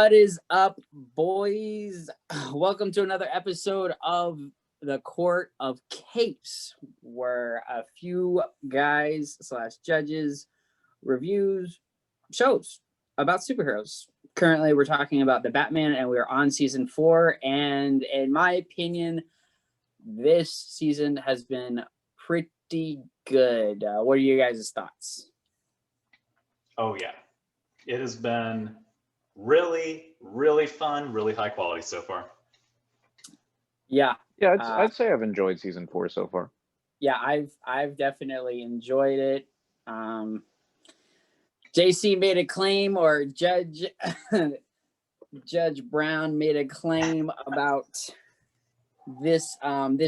What is up, boys? Welcome to another episode of the Court of Capes, where a few guys / judges reviews shows about superheroes. Currently, we're talking about the Batman, and we're on season 4. And in my opinion, this season has been pretty good. What are you guys' thoughts? Oh yeah, it has been really, really fun, really high quality so far. Yeah, I'd say I've enjoyed season 4 so far. Yeah, I've definitely enjoyed it. JC made a claim, or Judge Brown made a claim about this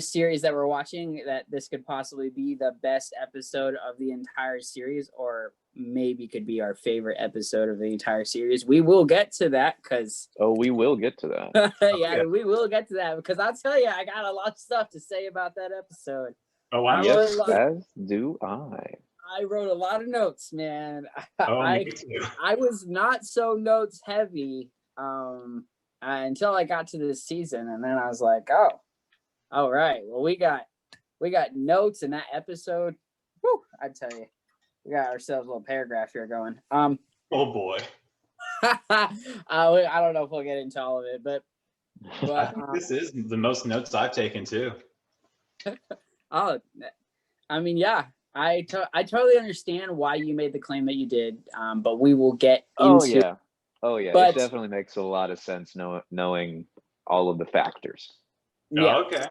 series that we're watching, that this could possibly be the best episode of the entire series, or maybe could be our favorite episode of the entire series. We will get to that because we will get to that. yeah, we will get to that because I'll tell you, I got a lot of stuff to say about that episode. Oh, wow. Yes, as do I. I wrote a lot of notes, man. Me too. I was not so notes heavy until I got to this season, and then I was like, oh, all right. Well, we got notes in that episode. Woo, I tell you, we got ourselves a little paragraph here going. Oh boy. I don't know if we'll get into all of it, but I think this is the most notes I've taken too. Oh, I mean, yeah. I totally understand why you made the claim that you did, but we will get into. Oh yeah, but, it definitely makes a lot of sense knowing all of the factors. Yeah. Oh, okay.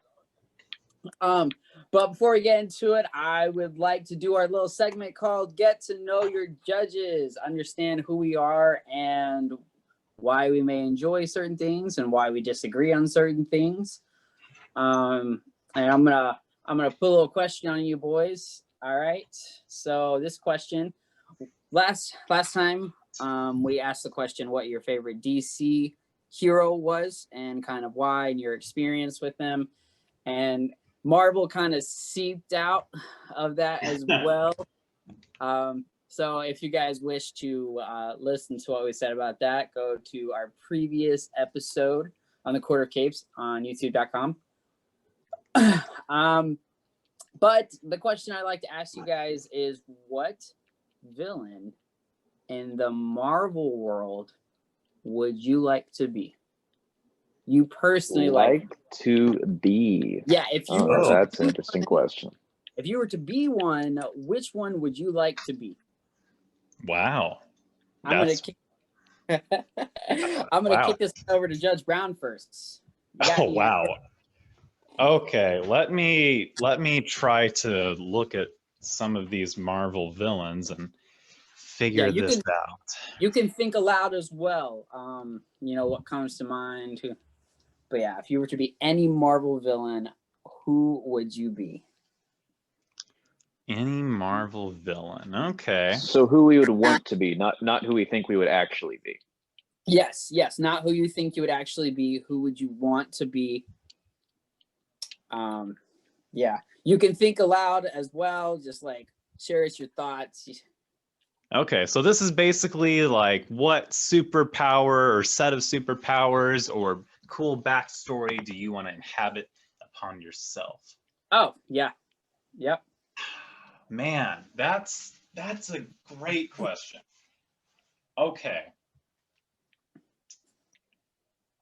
But before we get into it, I would like to do our little segment called "Get to Know Your Judges." Understand who we are and why we may enjoy certain things and why we disagree on certain things. And I'm gonna put a little question on you boys. All right. So this question, last time, we asked the question what your favorite DC hero was and kind of why and your experience with them. And Marvel kind of seeped out of that as well. So if you guys wish to listen to what we said about that, go to our previous episode on the Court of Capes on youtube.com. But the question I'd like to ask you guys is, what villain in the Marvel world would you like to be? You personally like to be? Yeah, if you were that's an interesting question. If you were to be one, which one would you like to be? Wow. I'm gonna kick this over to Judge Brown first. Oh wow. Okay, let me try to look at some of these Marvel villains and figure this out. You can think aloud as well. What comes to mind. But yeah, if you were to be any Marvel villain, who would you be? Any Marvel villain. Okay. So who we would want to be, not who we think we would actually be. Yes, not who you think you would actually be. Who would you want to be? Yeah, you can think aloud as well. Just like share us your thoughts. Okay, so this is basically like what superpower or set of superpowers or cool backstory do you want to inhabit upon yourself? Oh yeah, yep. Man, that's a great question. Okay,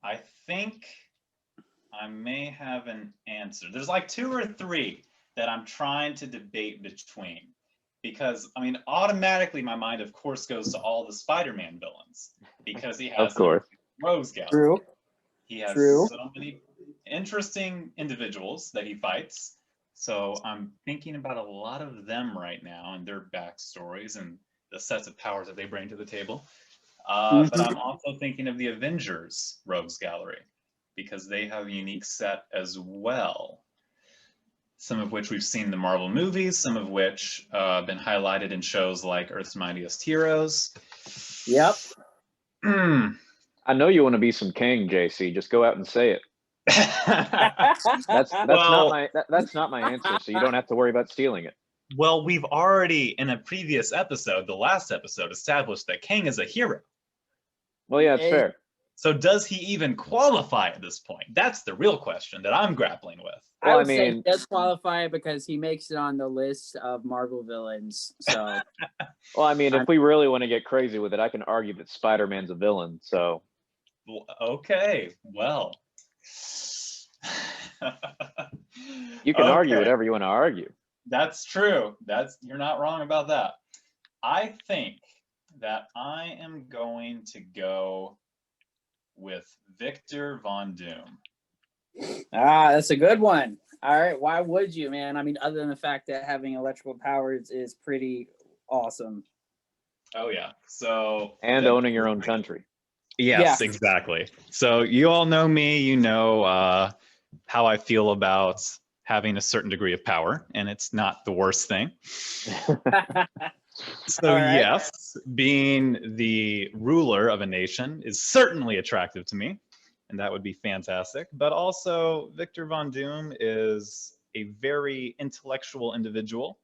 I think I may have an answer. There's like 2 or 3 that I'm trying to debate between, because I mean, automatically my mind, of course, goes to all the Spider-Man villains because he has Rogues Gallery. True. He has so many interesting individuals that he fights. So I'm thinking about a lot of them right now and their backstories and the sets of powers that they bring to the table. But I'm also thinking of the Avengers Rogues Gallery, because they have a unique set as well. Some of which we've seen in the Marvel movies, some of which have been highlighted in shows like Earth's Mightiest Heroes. Yep. I know you want to be some king, JC. Just go out and say it. That's not my answer, so you don't have to worry about stealing it. Well, we've already, in a previous episode, the last episode, established that Kang is a hero. Well, yeah, it's fair. So does he even qualify at this point? That's the real question that I'm grappling with. I would say he does qualify because he makes it on the list of Marvel villains. So, well, I mean, if we really want to get crazy with it, I can argue that Spider-Man's a villain. So, okay, well, you can argue whatever you want to argue. That's true. You're not wrong about that. I think that I am going to go with Victor Von Doom. That's a good one. All right, why would you, man? I mean, other than the fact that having electrical powers is pretty awesome. Oh yeah. So and owning your own country. Yes, exactly. So you all know me. You know how I feel about having a certain degree of power, and it's not the worst thing. So yes, being the ruler of a nation is certainly attractive to me, and that would be fantastic. But also, Victor Von Doom is a very intellectual individual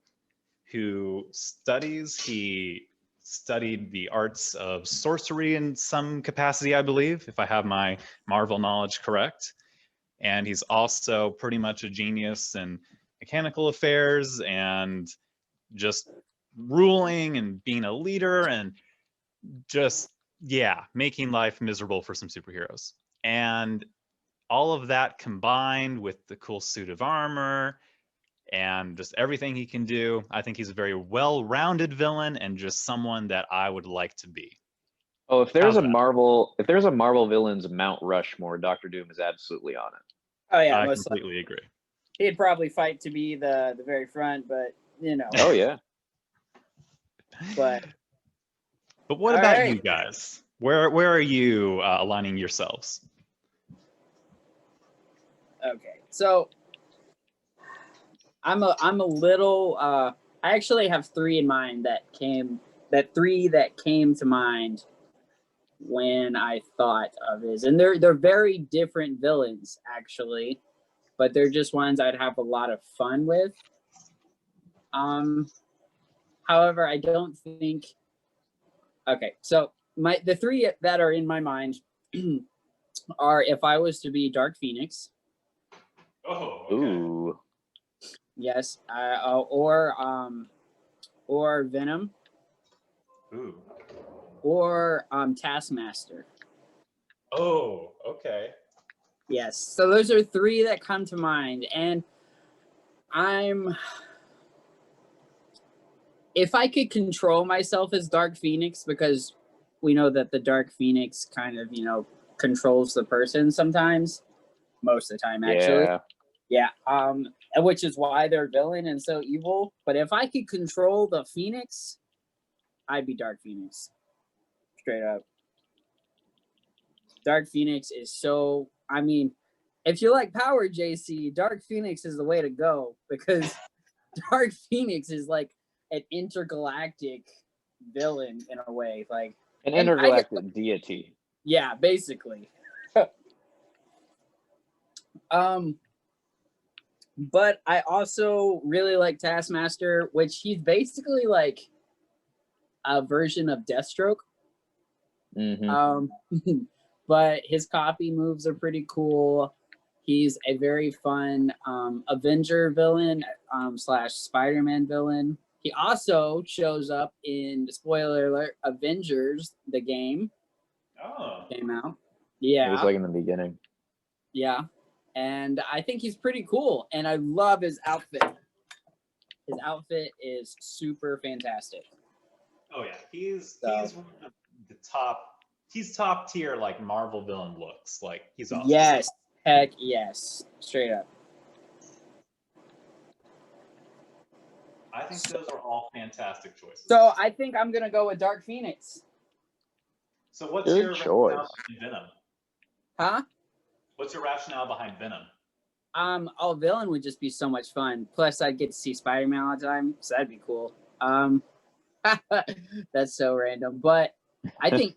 who studies. He studied the arts of sorcery in some capacity, I believe, if I have my Marvel knowledge correct. And he's also pretty much a genius in mechanical affairs and just ruling and being a leader and just, yeah, making life miserable for some superheroes. And all of that combined with the cool suit of armor and just everything he can do, I think he's a very well-rounded villain and just someone that I would like to be. Oh, if there's a Marvel villains Mount Rushmore, Dr. Doom is absolutely on it. Oh yeah, I completely agree. He'd probably fight to be the very front, but you know. Oh yeah. But what about you guys? Where are you aligning yourselves? Okay, so I'm a little. I actually have three in mind that came to mind when I thought of this, and they're very different villains actually, but they're just ones I'd have a lot of fun with. However, I don't think. Okay, so the three that are in my mind are if I was to be Dark Phoenix. Oh. Okay. Ooh. Yes, or Venom. Ooh. Or Taskmaster. Oh, okay. Yes, so those are three that come to mind, and if I could control myself as Dark Phoenix, because we know that the Dark Phoenix kind of, controls the person sometimes, most of the time, actually. Yeah. Which is why they're villain and so evil. But if I could control the Phoenix, I'd be Dark Phoenix. Straight up. Dark Phoenix is so, I mean, if you like power, JC, Dark Phoenix is the way to go, because Dark Phoenix is like an intergalactic villain in a way, like an intergalactic deity. Yeah, basically. But I also really like Taskmaster, which he's basically like a version of Deathstroke. Mm-hmm. But his copy moves are pretty cool. He's a very fun Avenger villain / Spider-Man villain. He also shows up in, spoiler alert, Avengers, the game. Oh. Came out. Yeah. It was like in the beginning. Yeah. And I think he's pretty cool. And I love his outfit. His outfit is super fantastic. Oh yeah. He's one of the top. He's top tier, like Marvel villain looks. Like he's awesome. Yes. Heck yes. Straight up. I think those are all fantastic choices. So I think I'm gonna go with Dark Phoenix. So what's your rationale behind Venom? Huh? What's your rationale behind Venom? Villain would just be so much fun. Plus, I'd get to see Spider-Man all the time, so that'd be cool. That's so random, but I think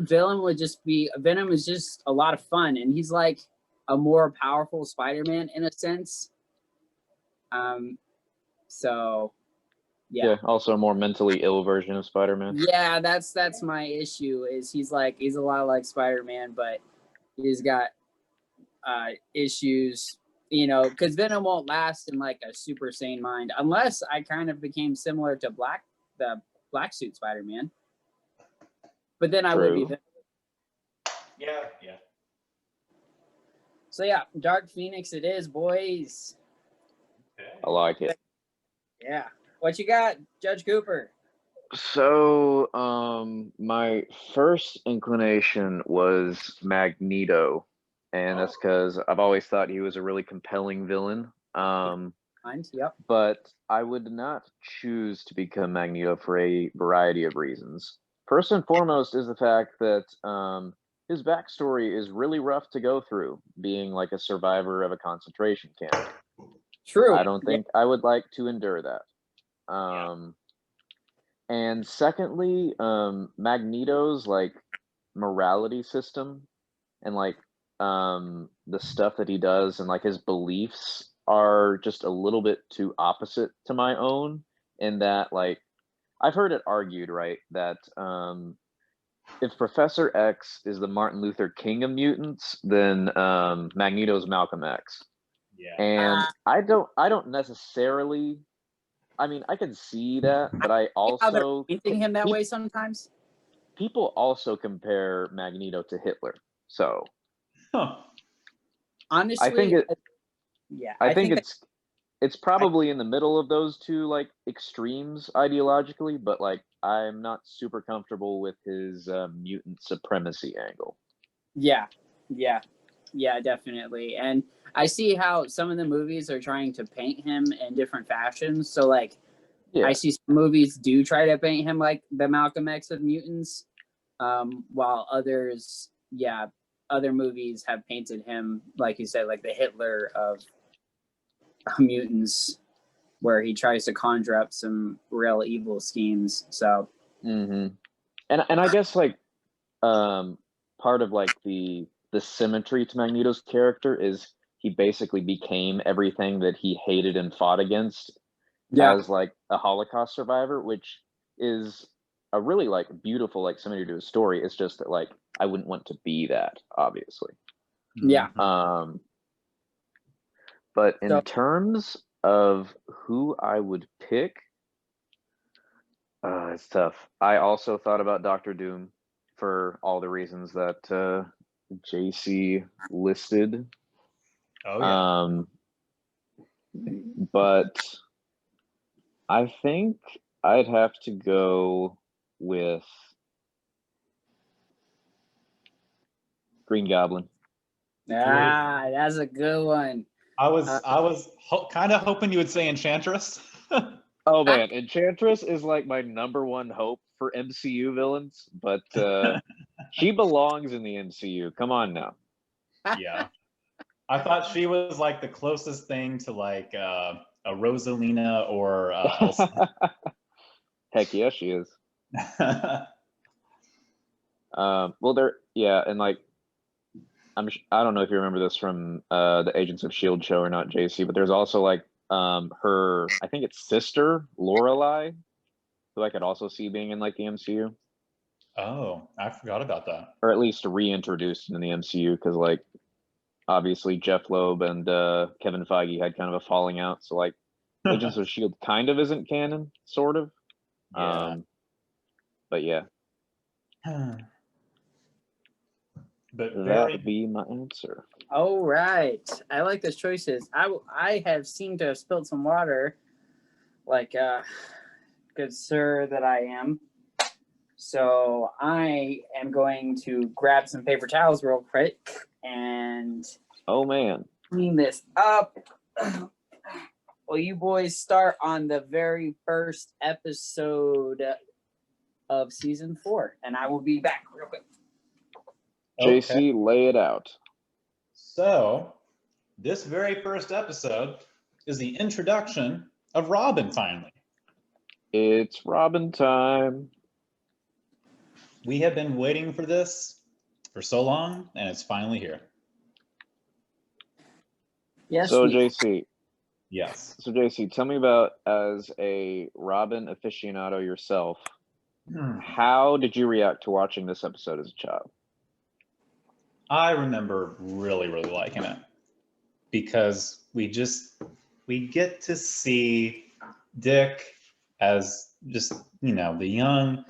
Venom is just a lot of fun, and he's like a more powerful Spider-Man in a sense. So Yeah. Also a more mentally ill version of Spider-Man. Yeah, that's my issue. Is he's a lot like Spider-Man, but he's got issues. You know, because Venom won't last in like a super sane mind unless I kind of became similar to the black suit Spider-Man. But then I would be Venom. Yeah. So yeah, Dark Phoenix it is, boys. Okay. I like it. Yeah. What you got, Judge Cooper? So, my first inclination was Magneto, and that's because I've always thought he was a really compelling villain. Yep. But I would not choose to become Magneto for a variety of reasons. First and foremost is the fact that his backstory is really rough to go through, being like a survivor of a concentration camp. True. I don't think I would like to endure that. And secondly, Magneto's like morality system and like the stuff that he does and like his beliefs are just a little bit too opposite to my own, in that like I've heard it argued, right, that if Professor X is the Martin Luther King of mutants, then Magneto's Malcolm X. Yeah. And I don't necessarily, I mean, I can see that, but I also painting him that way sometimes. People also compare Magneto to Hitler. So honestly, I think I think it's it's probably in the middle of those two like extremes ideologically, but like I'm not super comfortable with his mutant supremacy angle. Yeah, definitely. And I see how some of the movies are trying to paint him in different fashions. So like, I see some movies do try to paint him like the Malcolm X of mutants, while others, other movies have painted him, like you said, like the Hitler of mutants, where he tries to conjure up some real evil schemes. So, and I guess like part of like the symmetry to Magneto's character is he basically became everything that he hated and fought against as like a Holocaust survivor, which is a really like beautiful like symmetry to his story. It's just that like I wouldn't want to be that, obviously. Yeah. But in terms of who I would pick, it's tough. I also thought about Doctor Doom for all the reasons that JC listed. Oh yeah. But I think I'd have to go with Green Goblin. That's a good one. I was kind of hoping you would say Enchantress. Oh man, Enchantress is like my number one hope for MCU villains, but she belongs in the MCU. Come on now. Yeah. I thought she was like the closest thing to like a Rosalina or Elsa. Heck yeah, she is. Well, and like I don't know if you remember this from the Agents of S.H.I.E.L.D. show or not, JC, but there's also like her, I think it's sister, Lorelei, who I could also see being in like the MCU. Oh, I forgot about that. Or at least reintroduced in the MCU, because like obviously Jeff Loeb and Kevin Feige had kind of a falling out, so like Agents of S.H.I.E.L.D. kind of isn't canon, sort of. Yeah. But yeah. But that would be my answer. All right, I like those choices. I have seemed to have spilled some water, like good sir that I am. So I am going to grab some paper towels real quick and clean this up. Well, you boys start on the very first episode of season 4, and I will be back real quick. JC, lay it out. So, this very first episode is the introduction of Robin, finally. It's Robin time. We have been waiting for this for so long, and it's finally here. Yes. So, JC, Yes. So JC, tell me about, as a Robin aficionado yourself, how did you react to watching this episode as a child? I remember really, really liking it because we get to see Dick as just, the young,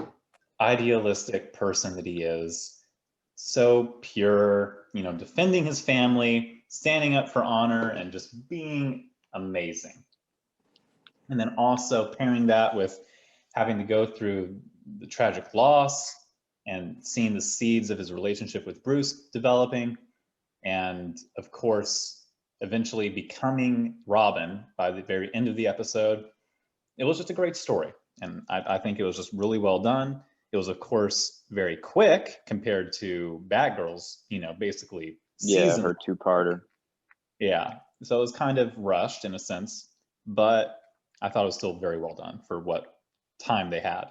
idealistic person that he is. So pure, defending his family, standing up for honor, and just being amazing. And then also pairing that with having to go through the tragic loss and seeing the seeds of his relationship with Bruce developing, and of course, eventually becoming Robin by the very end of the episode. It was just a great story. And I think it was just really well done. It was, of course, very quick compared to Batgirl's, basically season. Her two-parter. Yeah. So it was kind of rushed in a sense, but I thought it was still very well done for what time they had.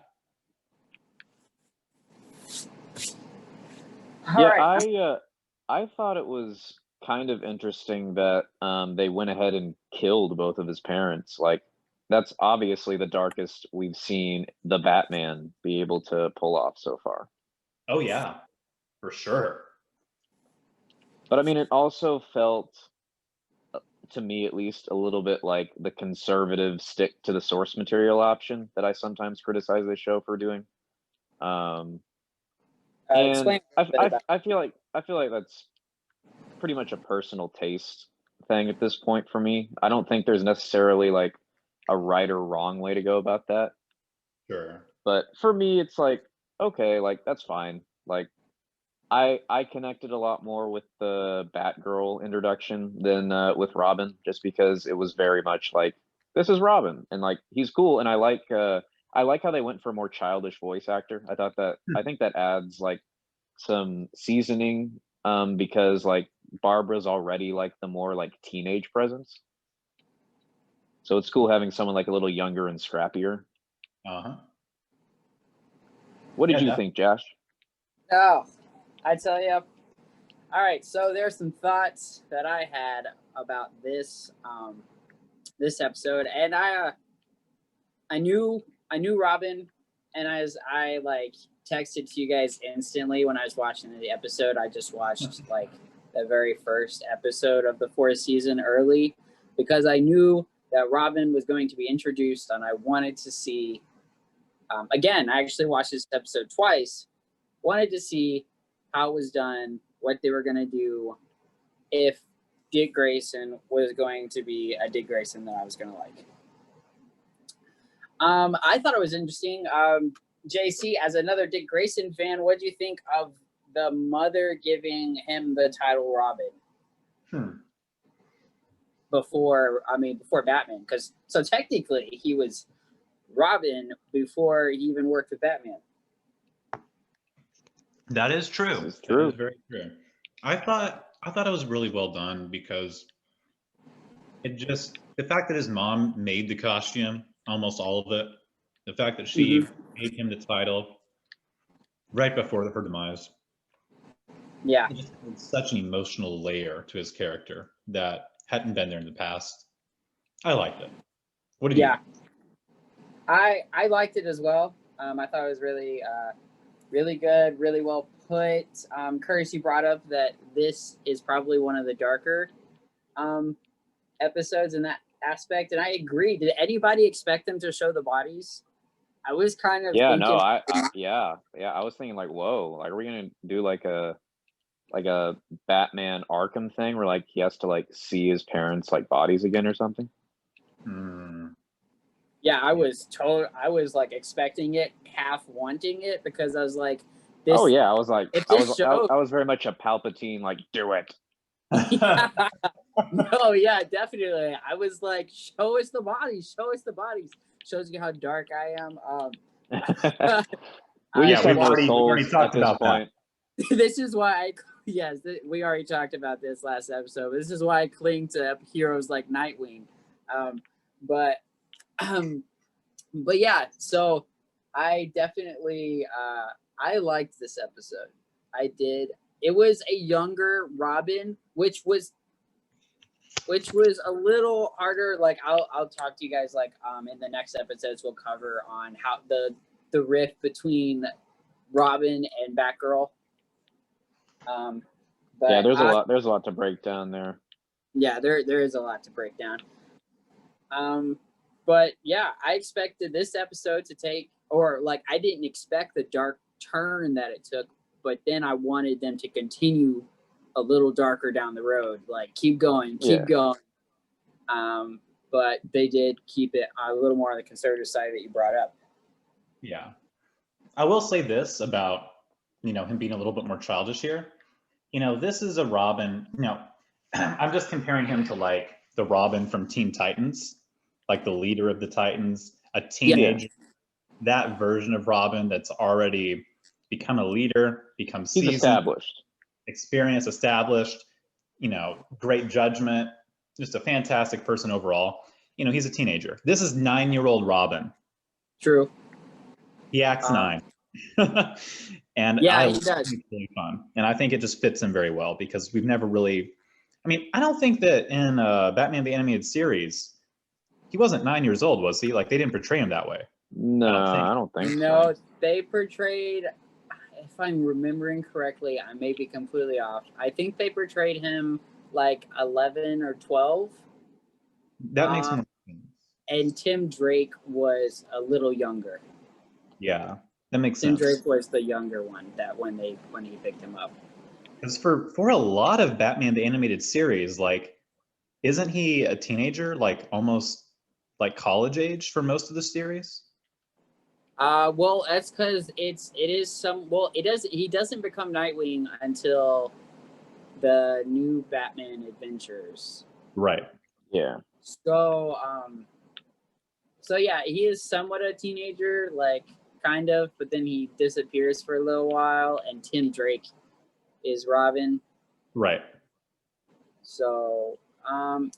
I thought it was kind of interesting that they went ahead and killed both of his parents. Like, that's obviously the darkest we've seen the Batman be able to pull off so far. Oh yeah, for sure. But I mean, it also felt, to me at least, a little bit like the conservative stick to the source material option that I sometimes criticize the show for doing. And I feel like that's pretty much a personal taste thing at this point for me. I don't think there's necessarily like a right or wrong way to go about that. Sure. But for me, it's like, okay, like that's fine. Like I connected a lot more with the Batgirl introduction than with Robin, just because it was very much like, this is Robin, and like he's cool, and I like how they went for a more childish voice actor. I think that adds like some seasoning, because like Barbara's already like the more like teenage presence. So it's cool having someone like a little younger and scrappier. Uh-huh. What did you think, Josh? Oh, I tell you. All right, so there's some thoughts that I had about this this episode, and I knew Robin, and as I like texted to you guys instantly when I was watching the episode. I just watched like the very first episode of the fourth season early because I knew that Robin was going to be introduced, and I wanted to see. Again, I actually watched this episode twice. Wanted to see how it was done, what they were going to do, if Dick Grayson was going to be a Dick Grayson that I was going to like. I thought it was interesting. JC, as another Dick Grayson fan, what do you think of the mother giving him the title Robin? Before Batman, because so technically he was Robin before he even worked with Batman. That is true. This is true. That is very true. I thought it was really well done because the fact that his mom made the costume, almost all of it, the fact that she made him the title right before her demise. Yeah. It just had such an emotional layer to his character that hadn't been there in the past. I liked it. What did you think? I liked it as well. I thought it was really really good, really well put. Curtis, you brought up that this is probably one of the darker episodes in that aspect, and I agree. Did anybody expect them to show the bodies? I was kind of thinking, no, I was thinking like, whoa, like are we gonna do like a Batman Arkham thing where like he has to like see his parents like bodies again or something? Yeah, I was like expecting it, half wanting it, because I was like, this, oh yeah, I was like, I was very much a Palpatine, like, do it. Yeah. No, yeah, definitely. I was like, show us the bodies, shows you how dark I am. We've already talked about that. This is why we already talked about this last episode. This is why I cling to heroes like Nightwing. But yeah, so I definitely I liked this episode. I did. It was a younger Robin, which was which was a little harder. Like I'll talk to you guys like in the next episodes we'll cover on how the rift between Robin and Batgirl. But yeah, there's a lot to break down there. Yeah, there is a lot to break down. But yeah, I expected this episode to take, or like I didn't expect the dark turn that it took, but then I wanted them to continue a little darker down the road, like keep going. But they did keep it a little more on the conservative side that you brought up. Yeah. I will say this about, him being a little bit more childish here. This is a Robin, I'm just comparing him to like the Robin from Teen Titans, like the leader of the Titans, a teenager, that version of Robin that's already become a leader, become seasoned, He's established. Experience, established, great judgment, just a fantastic person overall. He's a teenager. This is 9-year-old Robin. True. He acts 9. And yeah, he does. It's really fun. And I think it just fits him very well because we've never really, I don't think that in Batman the Animated Series, he wasn't 9 years old, was he? Like, they didn't portray him that way. No, I don't think so. No, they portrayed, if I'm remembering correctly, I may be completely off. I think they portrayed him like 11 or 12. That makes more sense. And Tim Drake was a little younger. Yeah, that makes sense. Tim Drake was the younger one when he picked him up. Because for a lot of Batman the Animated Series, like, isn't he a teenager, like almost like college age for most of the series? Well, that's because he doesn't become Nightwing until the new Batman Adventures. Right. Yeah. So yeah, he is somewhat a teenager, like kind of, but then he disappears for a little while, and Tim Drake is Robin. Right. So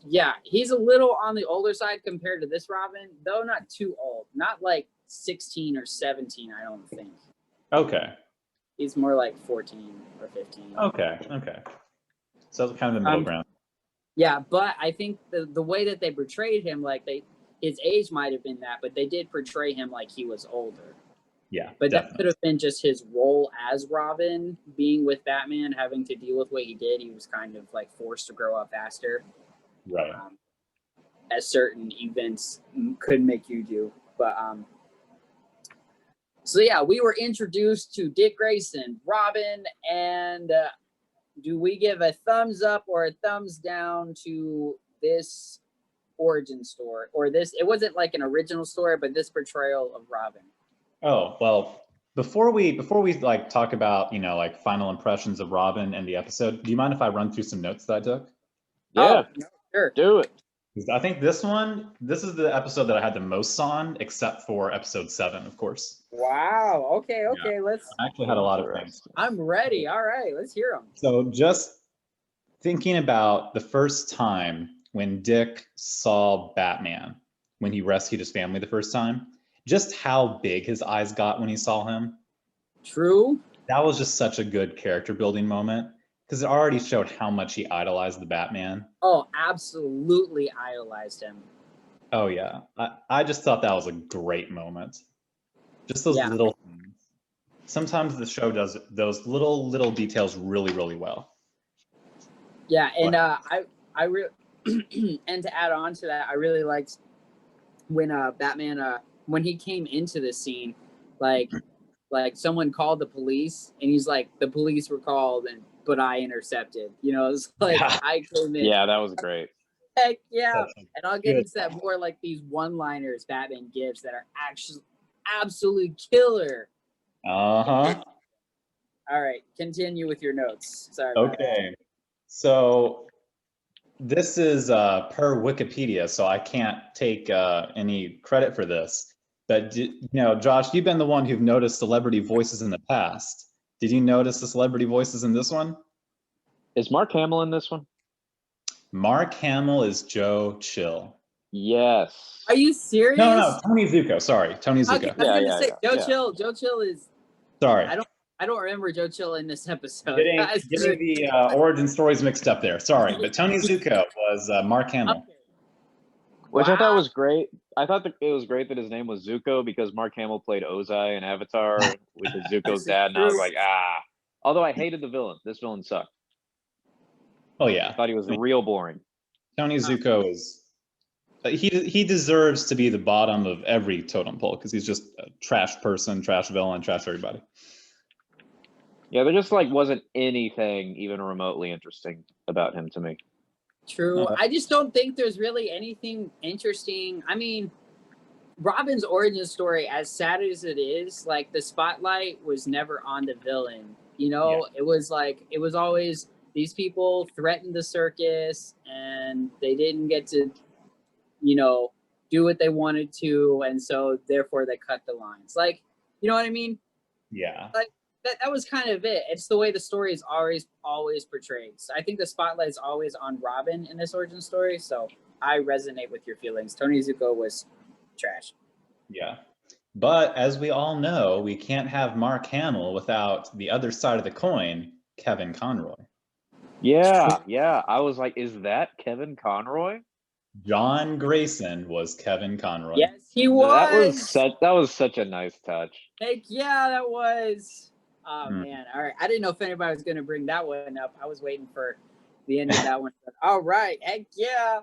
yeah, he's a little on the older side compared to this Robin, though not too old. Not like 16 or 17, I don't think. Okay. He's more like 14 or 15. Okay. So it's kind of the middle ground. Yeah, but I think the way that they portrayed him, like his age might have been that, but they did portray him like he was older. Yeah, but definitely. That could have been just his role as Robin, being with Batman, having to deal with what he did. He was kind of like forced to grow up faster. Right. As certain events could make you do. But so yeah, we were introduced to Dick Grayson, Robin, and do we give a thumbs up or a thumbs down to this origin story, or this? It wasn't like an original story, but this portrayal of Robin. Oh, well, before we like talk about, like final impressions of Robin and the episode, do you mind if I run through some notes that I took? Yeah, no, sure. Do it. I think this is the episode that I had the most on, except for episode 7, of course. Wow. Okay. Yeah. Let's. I actually had a lot of things. I'm ready. All right, let's hear them. So just thinking about the first time when Dick saw Batman, when he rescued his family the first time, just how big his eyes got when he saw him. True. That was just such a good character building moment because it already showed how much he idolized the Batman. Oh, absolutely idolized him. Oh yeah, I just thought that was a great moment. Just those little things. Sometimes the show does those little details really, really well. Yeah, and I really and to add on to that, I really liked when Batman when he came into the scene, like someone called the police and he's like, the police were called but I intercepted. It's like I came in. Yeah, that was great. Heck yeah. And I'll get into that more, like these one-liners Batman gives that are actually absolutely killer. Uh-huh. All right, continue with your notes. Sorry. Okay. So this is per Wikipedia, so I can't take any credit for this. But Josh, you've been the one who've noticed celebrity voices in the past. Did you notice the celebrity voices in this one? Is Mark Hamill in this one? Mark Hamill is Joe Chill. Yes. Are you serious? No, Tony Zuko. Sorry, Tony Zuko. Okay, I was gonna say Joe Chill. Joe Chill is. Sorry. I don't remember Joe Chill in this episode. Getting the origin stories mixed up there. Sorry, but Tony Zuko was Mark Hamill. Okay. Which I thought Wow. was great. I thought that it was great that his name was Zuko because Mark Hamill played Ozai in Avatar, which is Zuko's This is dad, and I was true. like, ah. Although I hated the villain. This villain sucked. Oh yeah, I thought he was real boring. Tony Zuko is. He deserves to be the bottom of every totem pole because he's just a trash person, trash villain, trash everybody. Yeah, there just like wasn't anything even remotely interesting about him to me. True. No. I just don't think there's really anything interesting. I mean, Robin's origin story, as sad as it is, like the spotlight was never on the villain. You know, it was always these people threatened the circus and they didn't get to, you know, do what they wanted to, and so therefore they cut the lines. Like, you know what I mean? Yeah. Like that was kind of it. It's the way the story is always portrayed. So I think the spotlight is always on Robin in this origin story. So I resonate with your feelings. Tony Zuko was trash. Yeah. But as we all know, we can't have Mark Hamill without the other side of the coin, Kevin Conroy. Yeah. I was like, is that Kevin Conroy? John Grayson was Kevin Conroy. Yes, he was. That was such a nice touch. Heck yeah, that was. Oh Mm. man. All right. I didn't know if anybody was gonna bring that one up. I was waiting for the end of that one. All right. Heck yeah.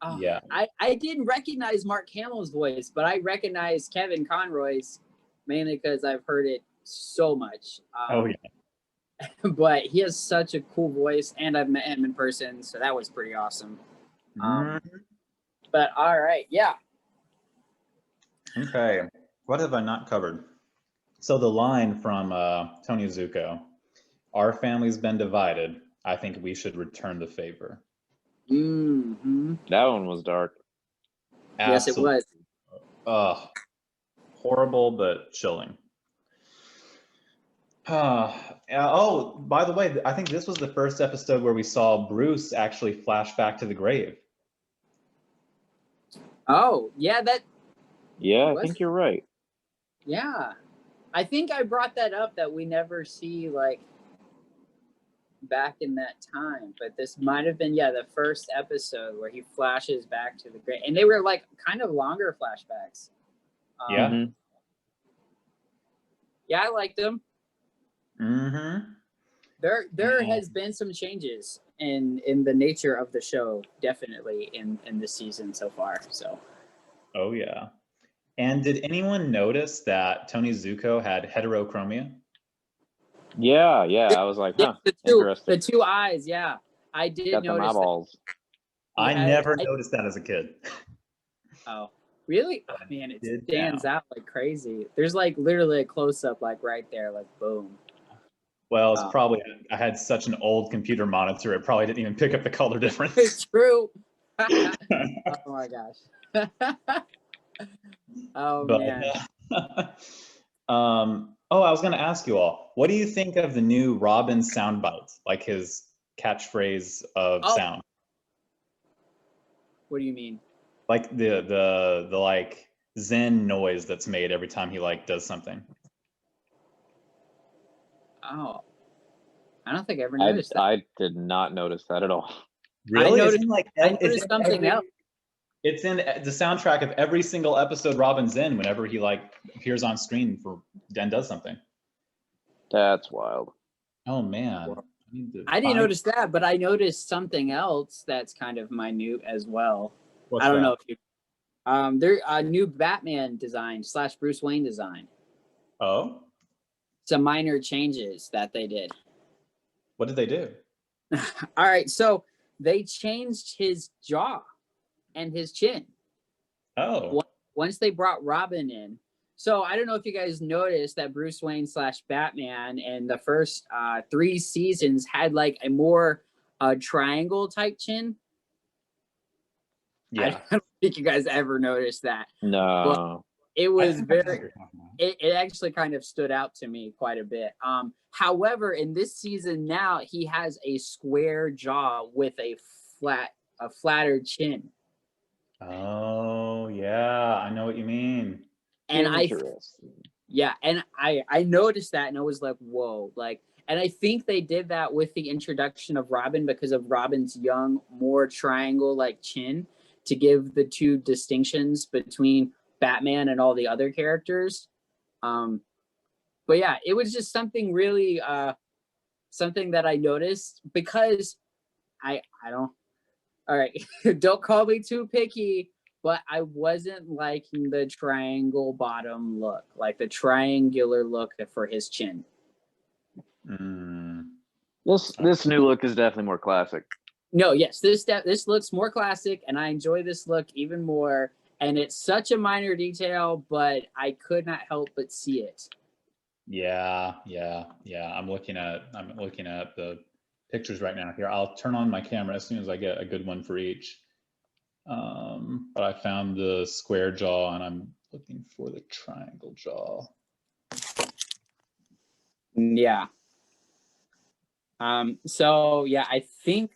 Oh, Yeah. I didn't recognize Mark Hamill's voice, but I recognize Kevin Conroy's mainly because I've heard it so much. Oh yeah. But he has such a cool voice, and I've met him in person, so that was pretty awesome. But all right, yeah. Okay. What have I not covered? So the line from Tony Zuko, "Our family's been divided. I think we should return the favor." Mm-hmm. That one was dark. Yes, it was. Horrible but chilling. Oh, by the way, I think this was the first episode where we saw Bruce actually flash back to the grave. Oh, yeah, Yeah, I think you're right. yeah. I think I brought that up that we never see like back in that time, but this might have been the first episode where he flashes back to the grave, and they were like kind of longer flashbacks. Yeah. Mhm. Yeah, I liked them. Mm-hmm. There has been some changes in the nature of the show, definitely in this season so far. So. Oh yeah. And did anyone notice that Tony Zuko had heterochromia? Yeah. I was like, huh, the two eyes. Yeah, I did got notice them eyeballs. I never noticed that as a kid. Oh, really? Oh, man, it stands out like crazy. There's like literally a close up, like right there, like boom. Well, it's probably, I had such an old computer monitor, it probably didn't even pick up the color difference. It's true. Oh my gosh. Oh man. I was going to ask you all, what do you think of the new Robin soundbite, like his catchphrase of sound? What do you mean? Like the like Zen noise that's made every time he like does something. Oh, I don't think I ever noticed that. I did not notice that at all. Really? I noticed something else. It's in the soundtrack of every single episode Robin's in whenever he like appears on screen and does something. That's wild. Oh man. I didn't notice that, but I noticed something else that's kind of minute as well. What's I don't that? know if you they're a new Batman design / Bruce Wayne design. Oh? Some minor changes that they did. What did they do? All right, so they changed his jaw and his chin. Oh. Once they brought Robin in. So I don't know if you guys noticed that Bruce Wayne / Batman in the first 3 seasons had like a more triangle type chin. Yeah. I don't think you guys ever noticed that. No. But it was it actually kind of stood out to me quite a bit. However, in this season now, he has a square jaw with a flatter chin. Oh yeah, I know what you mean. And Yeah, and I noticed that, and I was like, whoa, like, and I think they did that with the introduction of Robin because of Robin's young, more triangle like chin to give the two distinctions between Batman and all the other characters. But yeah, it was just something really something that I noticed because I don't, all right, don't call me too picky, but I wasn't liking the triangle bottom look, like the triangular look for his chin. This new look is definitely more classic. No, yes, this looks more classic, and I enjoy this look even more. And it's such a minor detail, but I could not help but see it. Yeah. I'm looking at the pictures right now. Here, I'll turn on my camera as soon as I get a good one for each. But I found the square jaw, and I'm looking for the triangle jaw. Yeah. So yeah, I think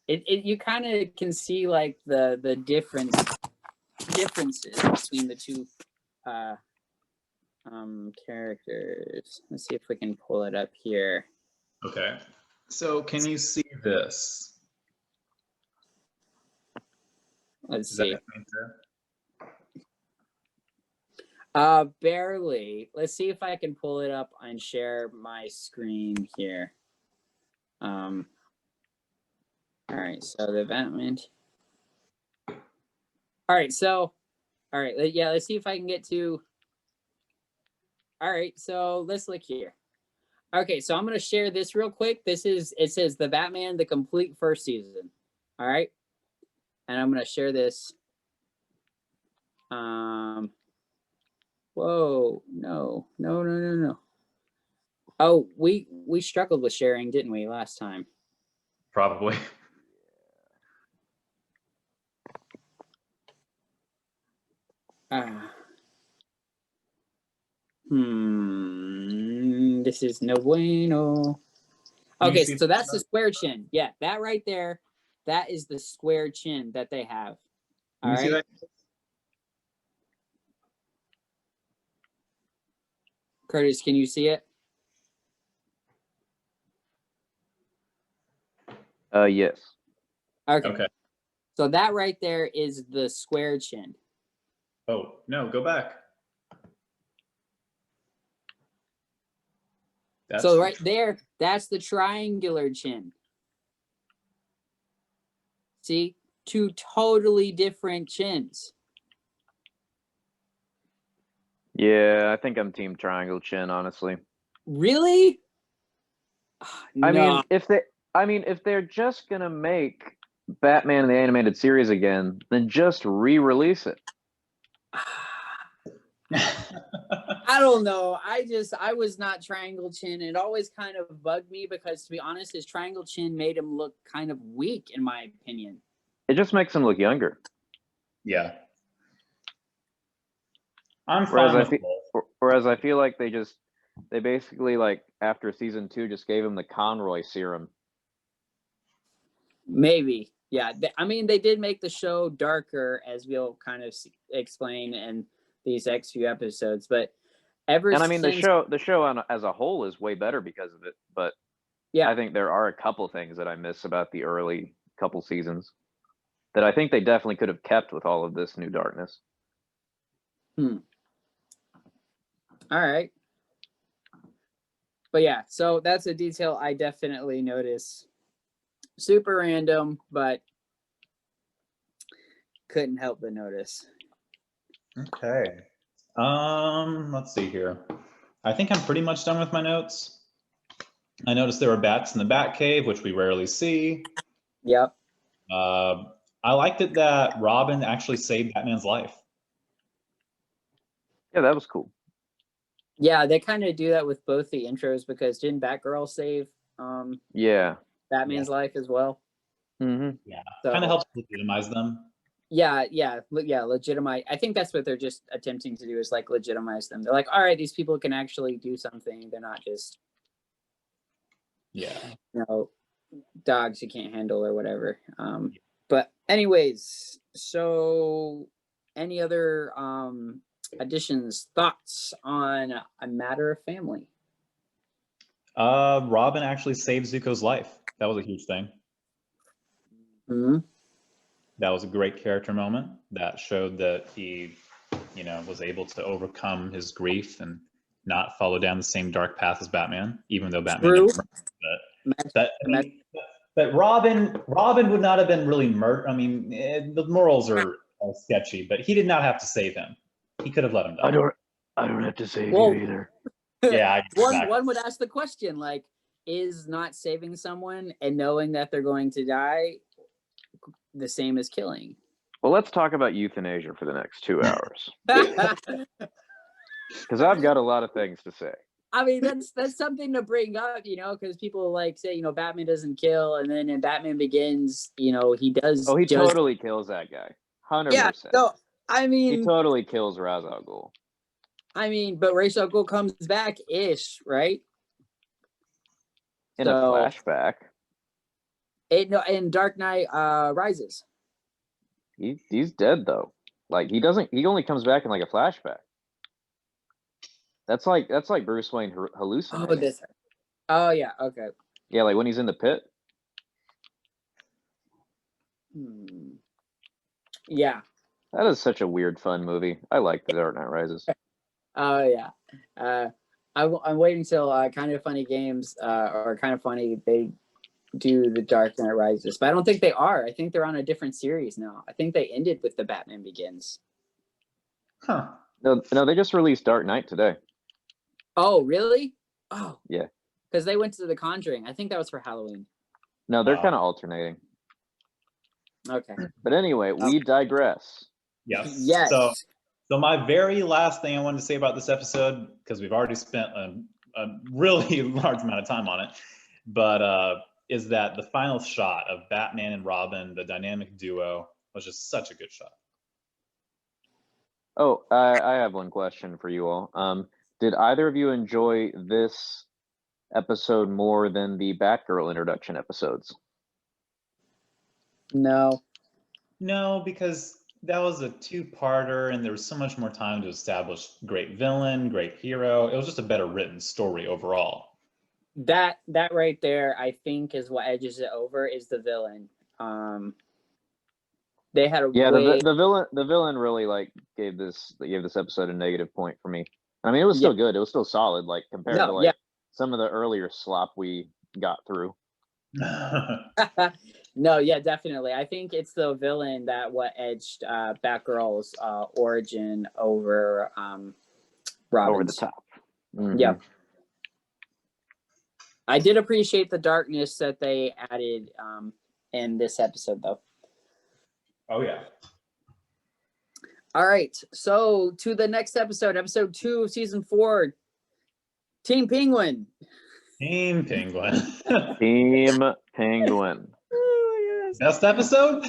it you kind of can see like the differences between the two characters. Let's see if we can pull it up here. Okay. So can you see this? Let's Is see. Barely. Let's see if I can pull it up and share my screen here. All right, so the Batman. All right, yeah, let's see if I can get to. All right, so let's look here. Okay, so I'm gonna share this real quick. It says the Batman, the complete first season. All right, and I'm gonna share this. Whoa, no. Oh, we struggled with sharing, didn't we, last time? Probably. This is no bueno. Okay, so that's the square chin. Yeah, that right there, that is the square chin that they have. All right. See that? Curtis, can you see it? Yes. Okay. So that right there is the square chin. Oh, no, go back. So right there, that's the triangular chin. See, two totally different chins. Yeah, I think I'm team triangle chin, honestly. Really? No. I mean, if they're just gonna make Batman the animated series again, then just re-release it. I don't know. I was not triangle chin. It always kind of bugged me because, to be honest, his triangle chin made him look kind of weak, in my opinion. It just makes him look younger. Yeah. I'm fine with both. Whereas I feel like they basically, like, after season 2 just gave him the Conroy serum. Maybe. Yeah. I mean, they did make the show darker, as we'll kind of explain in these next few episodes, but the show as a whole is way better because of it, but yeah, I think there are a couple things that I miss about the early couple seasons that I think they definitely could have kept with all of this new darkness. All right. But yeah, so that's a detail I definitely notice. Super random, but couldn't help but notice. Okay. Let's see here. I think I'm pretty much done with my notes. I noticed there were bats in the Batcave, which we rarely see. Yep. I liked it that Robin actually saved Batman's life. Yeah, that was cool. Yeah, they kind of do that with both the intros because didn't Batgirl save Batman's life as well? Mm-hmm. Yeah, so, kind of helps legitimize them. Yeah, legitimize. I think that's what they're just attempting to do is like legitimize them. They're like, all right, these people can actually do something. They're not just dogs you can't handle or whatever. But anyways, so any other additions, thoughts on A Matter of Family? Robin actually saved Zuko's life. That was a huge thing. Mm-hmm. That was a great character moment that showed that he, was able to overcome his grief and not follow down the same dark path as Batman, even though Batman True. But Robin would not have been really murdered. I mean, the morals are sketchy, but he did not have to save him. He could have let him die. I don't have to save you either. Yeah, exactly. One would ask the question, like, is not saving someone and knowing that they're going to die the same as killing? Well, let's talk about euthanasia for the next 2 hours. Because I've got a lot of things to say. I mean, that's something to bring up, because people like say, Batman doesn't kill, and then in Batman Begins, he does. Oh, he totally kills that guy. 100%. Yeah, so, I mean... He totally kills Ra's al Ghul. I mean, but Ra's al Ghul comes back-ish, right? In a flashback. In Dark Knight Rises. He's dead though. Like he only comes back in like a flashback. That's like Bruce Wayne hallucinating. Oh yeah, okay. Yeah, like when he's in the pit. Yeah. That is such a weird, fun movie. I like The Dark Knight Rises. Oh yeah. I'm waiting till Kind of Funny Games or Kind of Funny they do The Dark Knight Rises, but I don't think they are. I think they're on a different series now. I think they ended with The Batman Begins. Huh. No, they just released Dark Knight today. Oh, really? Oh. Yeah. Because they went to The Conjuring. I think that was for Halloween. No, they're kind of alternating. Okay. But anyway, we digress. Yes. Yes. So my very last thing I wanted to say about this episode, because we've already spent a really large amount of time on it, but is that the final shot of Batman and Robin, the dynamic duo, was just such a good shot. Oh, I have one question for you all. Did either of you enjoy this episode more than the Batgirl introduction episodes? No, because that was a two-parter and there was so much more time to establish great villain, great hero. It was just a better written story overall. That right there, I think, is what edges it over, is the villain. They had the villain really like gave this episode a negative point for me. I mean, it was still good. It was still solid, like compared to some of the earlier slop we got through. No, yeah, definitely. I think it's the villain that what edged Batgirl's origin over Robin's. Over the top. Mm-hmm. Yeah. I did appreciate the darkness that they added in this episode, though. Oh, yeah. All right. So to the next episode 2 of season 4, Team Penguin. Team Penguin. Team Penguin. Oh, yes. Best episode?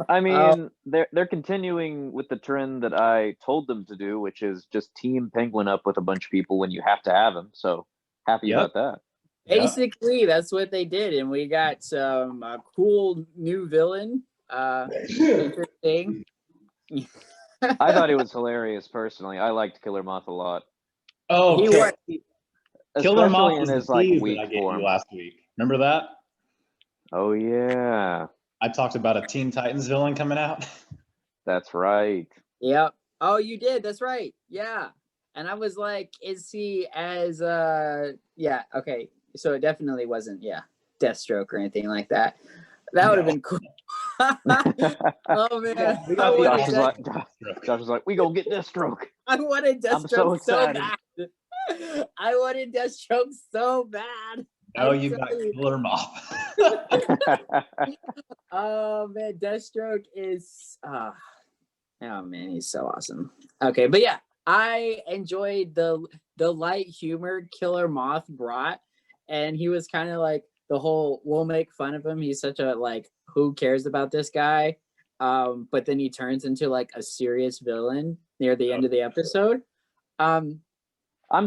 I mean, they're continuing with the trend that I told them to do, which is just team Penguin up with a bunch of people when you have to have them. So happy about that. Basically, that's what they did, and we got some cool new villain. Interesting. I thought it was hilarious personally. I liked Killer Moth a lot. Oh, Killer Moth in was his the like tease weak that I gave form. you last week. Remember that? Oh yeah. I talked about a Teen Titans villain coming out. That's right. Yep. Oh, you did. That's right. Yeah. And I was like, is he as yeah, okay. So it definitely wasn't, Deathstroke or anything like that. That would have been cool. Oh man. Josh was like, we gonna get Deathstroke. I wanted Deathstroke so bad. I wanted Deathstroke so bad. Oh, you got Killer Moth. Oh man, Deathstroke is oh man, he's so awesome. Okay, but yeah, I enjoyed the light humor Killer Moth brought, and he was kind of like the whole we'll make fun of him. He's such a like who cares about this guy? But then he turns into like a serious villain near the end of the episode. I'm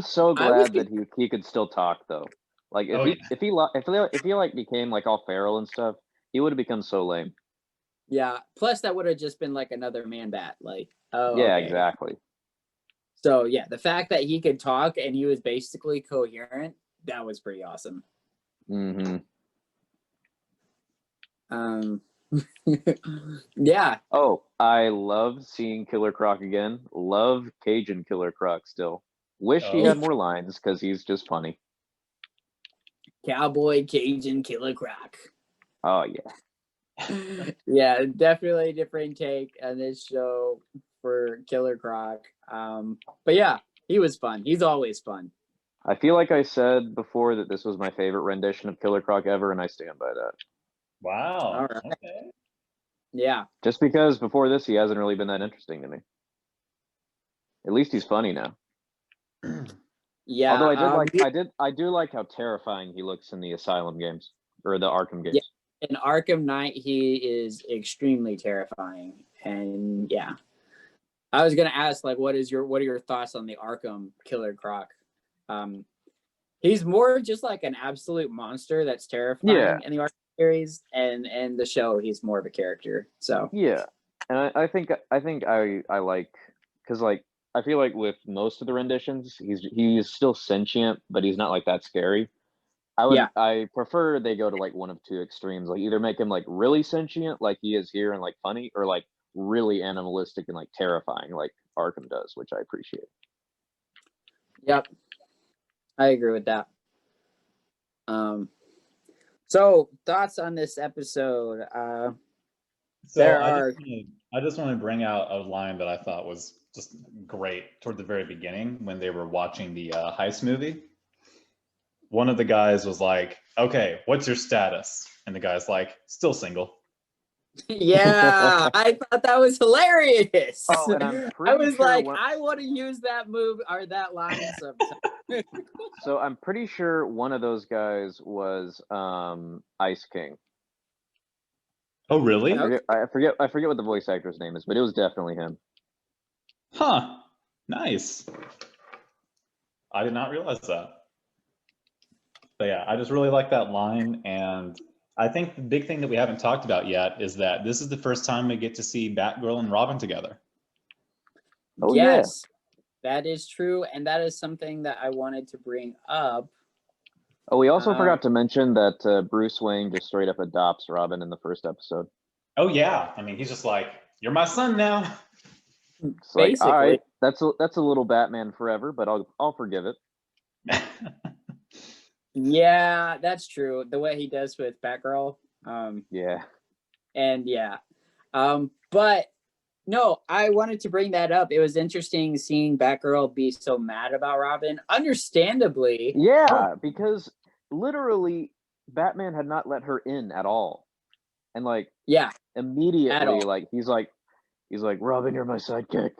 so glad that he could still talk though. Like if he like became like all feral and stuff, he would have become so lame. Yeah. Plus, that would have just been like another Man Bat. Like, oh, Yeah, okay. exactly. So yeah, the fact that he could talk and he was basically coherent, that was pretty awesome. Mm-hmm. Yeah. Oh, I love seeing Killer Croc again. Love Cajun Killer Croc still. Wish he had more lines because he's just funny. Cowboy Cajun Killer Croc. Oh yeah. Yeah, definitely a different take on this show for Killer Croc. But yeah, he was fun. He's always fun. I feel like I said before that this was my favorite rendition of Killer Croc ever, and I stand by that. Wow. All right. Okay. Yeah. Just because before this he hasn't really been that interesting to me. At least he's funny now. Yeah. Although I do like how terrifying he looks in the Asylum games or the Arkham games. Yeah. In Arkham Knight, he is extremely terrifying. And yeah. I was gonna ask, like, what are your thoughts on the Arkham Killer Croc? He's more just like an absolute monster that's terrifying in the Arkham series, and the show he's more of a character. So yeah, and I think I like because like I feel like with most of the renditions he's still sentient, but he's not like that scary. I prefer they go to like one of two extremes, like either make him like really sentient like he is here and like funny, or like really animalistic and like terrifying like Arkham does, which I appreciate. Yep, I agree with that. So thoughts on this episode? I just want to bring out a line that I thought was just great toward the very beginning when they were watching the heist movie. One of the guys was like, "Okay, what's your status?" And the guy's like, "Still single." Yeah, I thought that was hilarious. Oh, and I was sure like, I want to use that move or that line sometime. So I'm pretty sure one of those guys was Ice King. Oh, really? I forget what the voice actor's name is, but it was definitely him. Huh. Nice. I did not realize that. But yeah, I just really like that line, and I think the big thing that we haven't talked about yet is that this is the first time we get to see Batgirl and Robin together. Oh, yes, that is true, and that is something that I wanted to bring up. Oh, we also forgot to mention that Bruce Wayne just straight up adopts Robin in the first episode. Oh yeah, I mean he's just like, "You're my son now." It's like, all right, that's a little Batman Forever, but I'll forgive it. Yeah, that's true. The way he does with Batgirl. Yeah. And yeah. But no, I wanted to bring that up. It was interesting seeing Batgirl be so mad about Robin. Understandably. Yeah, because literally Batman had not let her in at all. And like, yeah, immediately, like he's like, Robin, you're my sidekick.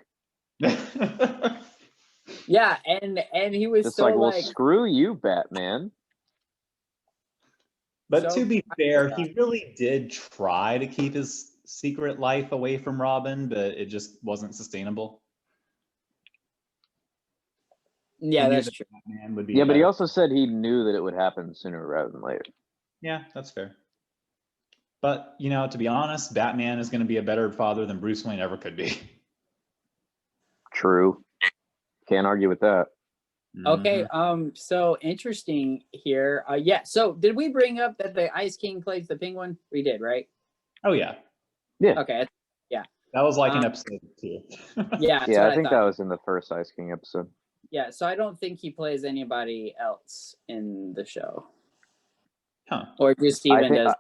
Yeah, and he was just so like, well, screw you, Batman. But to be fair, he really did try to keep his secret life away from Robin, but it just wasn't sustainable. Yeah, that's true. Yeah, but he also said he knew that it would happen sooner rather than later. Yeah, that's fair. But, you know, to be honest, Batman is going to be a better father than Bruce Wayne ever could be. True. Can't argue with that. Okay, so interesting here. Yeah, so did we bring up that the Ice King plays the Penguin? We did, right? Oh, yeah. Yeah. Okay, yeah. That was like an episode 2. Yeah, yeah, I think that was in the first Ice King episode. Yeah, so I don't think he plays anybody else in the show. Huh. Or just even does.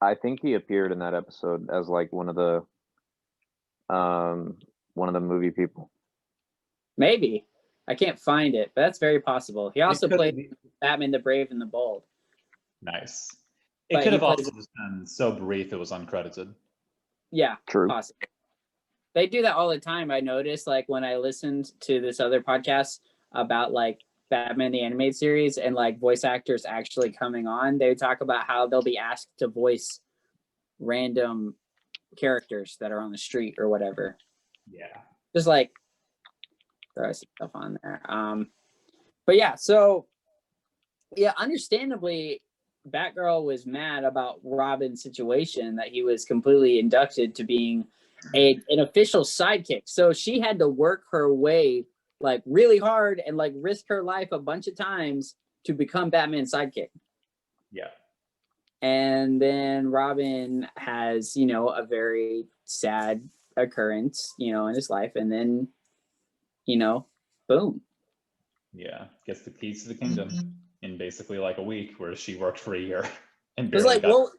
I think he appeared in that episode as like one of the movie people. Maybe. I can't find it, but that's very possible. He also played Batman the Brave and the Bold. Nice. It could have also just been so brief it was uncredited. Yeah, true. Possible. They do that all the time. I noticed, like when I listened to this other podcast about like Batman the Animated Series and like voice actors actually coming on, they talk about how they'll be asked to voice random characters that are on the street or whatever. Yeah. Just like throw stuff on there. But yeah, so yeah, understandably, Batgirl was mad about Robin's situation, that he was completely inducted to being an official sidekick. So she had to work her way like really hard and like risk her life a bunch of times to become Batman's sidekick. Yeah. And then Robin has, you know, a very sad occurrence, you know, in his life. And then, you know, boom. Yeah. Gets the keys to the kingdom in basically like a week, where she worked for a year and Because barely like, got. well,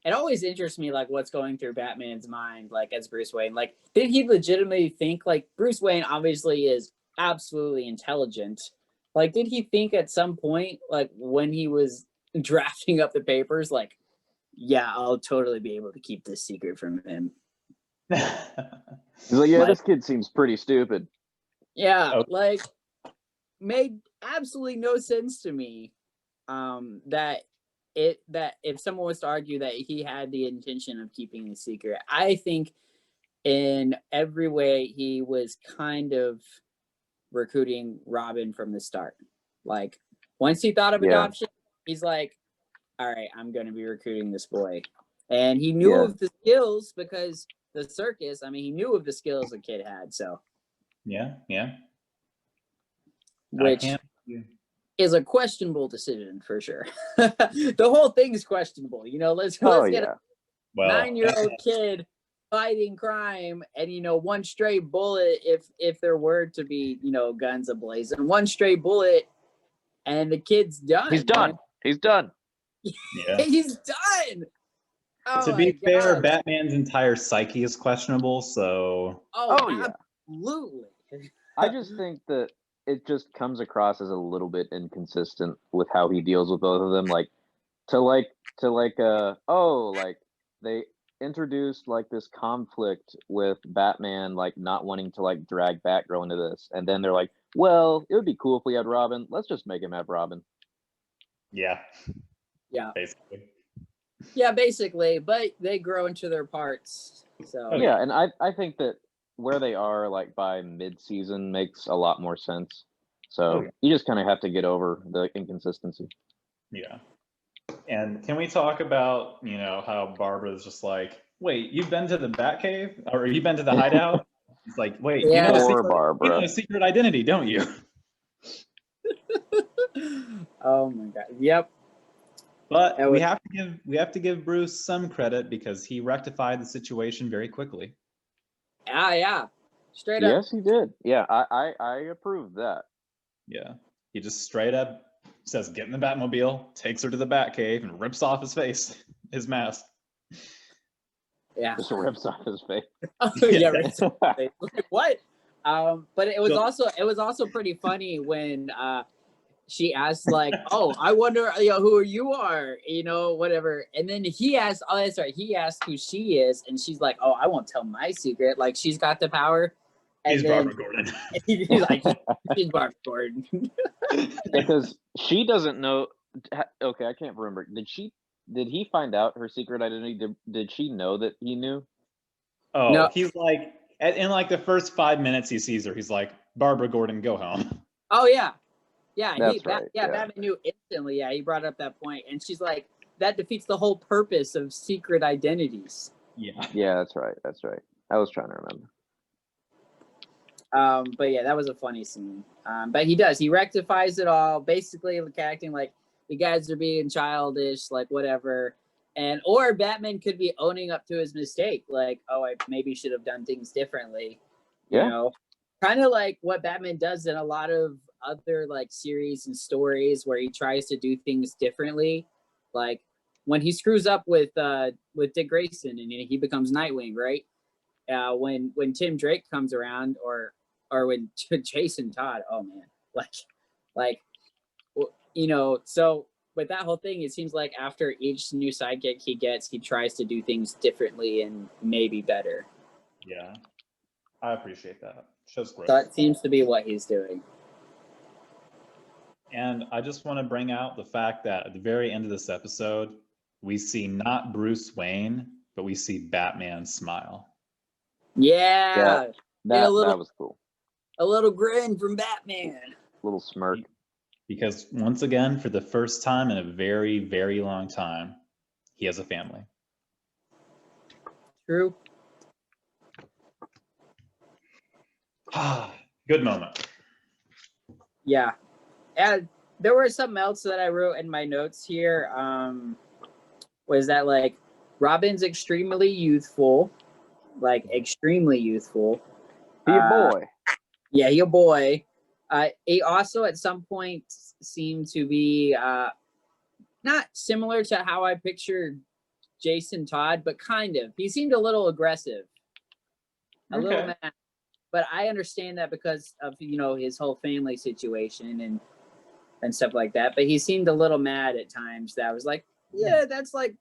it always interests me, like, what's going through Batman's mind, like, as Bruce Wayne. Like, did he legitimately think, like, Bruce Wayne obviously is absolutely intelligent. Like, did he think at some point, like, when he was drafting up the papers, like, yeah, I'll totally be able to keep this secret from him. He's like, yeah, Like, this kid seems pretty stupid. yeah, Oh. like, made absolutely no sense to me. That if someone was to argue that he had the intention of keeping the secret, I think in every way he was kind of recruiting Robin from the start. Like, once he thought of adoption, he's like, all right, I'm going to be recruiting this boy. And he knew of the skills, because the circus, I mean, he knew of the skills the kid had. So Yeah. which is a questionable decision for sure. The whole thing is questionable. You know, let's get a 9-year-old kid fighting crime, and, you know, one stray bullet, if there were to be, you know, guns ablazing, one stray bullet and the kid's done. He's done. Man. He's done. Yeah. He's done. Oh, to be fair, Batman's entire psyche is questionable, so. Oh yeah. Absolutely. I just think that it just comes across as a little bit inconsistent with how he deals with both of them. Like they introduced like this conflict with Batman, like not wanting to like drag Batgirl into this, and then they're like, well, it would be cool if we had Robin. Let's just make him have Robin. Yeah. Yeah. Basically. Yeah, basically, but they grow into their parts. So yeah, and I think that where they are like by mid-season makes a lot more sense. So you just kind of have to get over the inconsistency. Yeah. And can we talk about, you know, how Barbara's just like, wait, you've been to the Batcave, or you've been to the hideout? It's like, wait, you know a secret identity, don't you? Oh my god. Yep. But we have to give Bruce some credit, because he rectified the situation very quickly. Yeah. Straight up. Yes, he did. Yeah, I approve that. Yeah. He just straight up says, get in the Batmobile, takes her to the Batcave, and rips off his face, his mask. Yeah. Just rips off his face. Yeah, rips off his face. Like, what? But it was also pretty funny when she asked, like, oh, I wonder, you know, who you are, you know, whatever. And then he asked, oh, that's right, he asked who she is, and she's like, oh, I won't tell my secret. Like, she's got the power. And he's Barbara Gordon. He's like, she's Barbara Gordon. Because she doesn't know. Okay, I can't remember. Did he find out her secret identity? Did she know that he knew? Oh, no. He's like, in like the first 5 minutes he sees her, he's like, Barbara Gordon, go home. Oh, yeah. Yeah, right. Batman knew instantly. Yeah, he brought up that point, and she's like, that defeats the whole purpose of secret identities. Yeah, that's right. I was trying to remember. But yeah, that was a funny scene. But he rectifies it all, basically acting like the guys are being childish, like whatever. Or Batman could be owning up to his mistake, like, oh, I maybe should have done things differently. Yeah. You know, kind of like what Batman does in a lot of other like series and stories, where he tries to do things differently. Like when he screws up with Dick Grayson and he becomes Nightwing, right? When Tim Drake comes around, or when Jason Todd, oh man, like, you know, so with that whole thing, it seems like after each new sidekick he gets, he tries to do things differently and maybe better. Yeah, I appreciate that. Shows growth. That seems to be what he's doing. And I just want to bring out the fact that at the very end of this episode, we see not Bruce Wayne, but we see Batman smile. Yeah. That was cool. A little grin from Batman. Little smirk. Because once again, for the first time in a very, very long time, he has a family. True. Good moment. Yeah. And there was something else that I wrote in my notes here. Was that like Robin's extremely youthful, like extremely youthful. Be a boy. Yeah, he a boy. He also at some point seemed to be not similar to how I pictured Jason Todd, but kind of. He seemed a little aggressive, a little mad. But I understand that because of his whole family situation and stuff like that. But he seemed a little mad at times. That I was like, yeah, that's like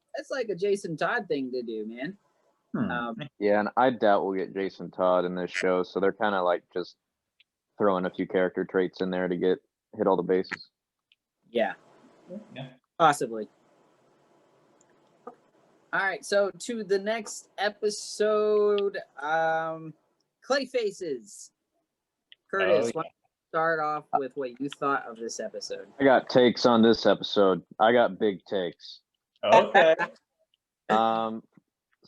a Jason Todd thing to do, man. Yeah, and I doubt we'll get Jason Todd in this show, so they're kind of like just throwing a few character traits in there to hit all the bases. Yeah, possibly. All right, so to the next episode, Clay Faces. Curtis, why don't you start off with what you thought of this episode? I got takes on this episode. I got big takes. Okay.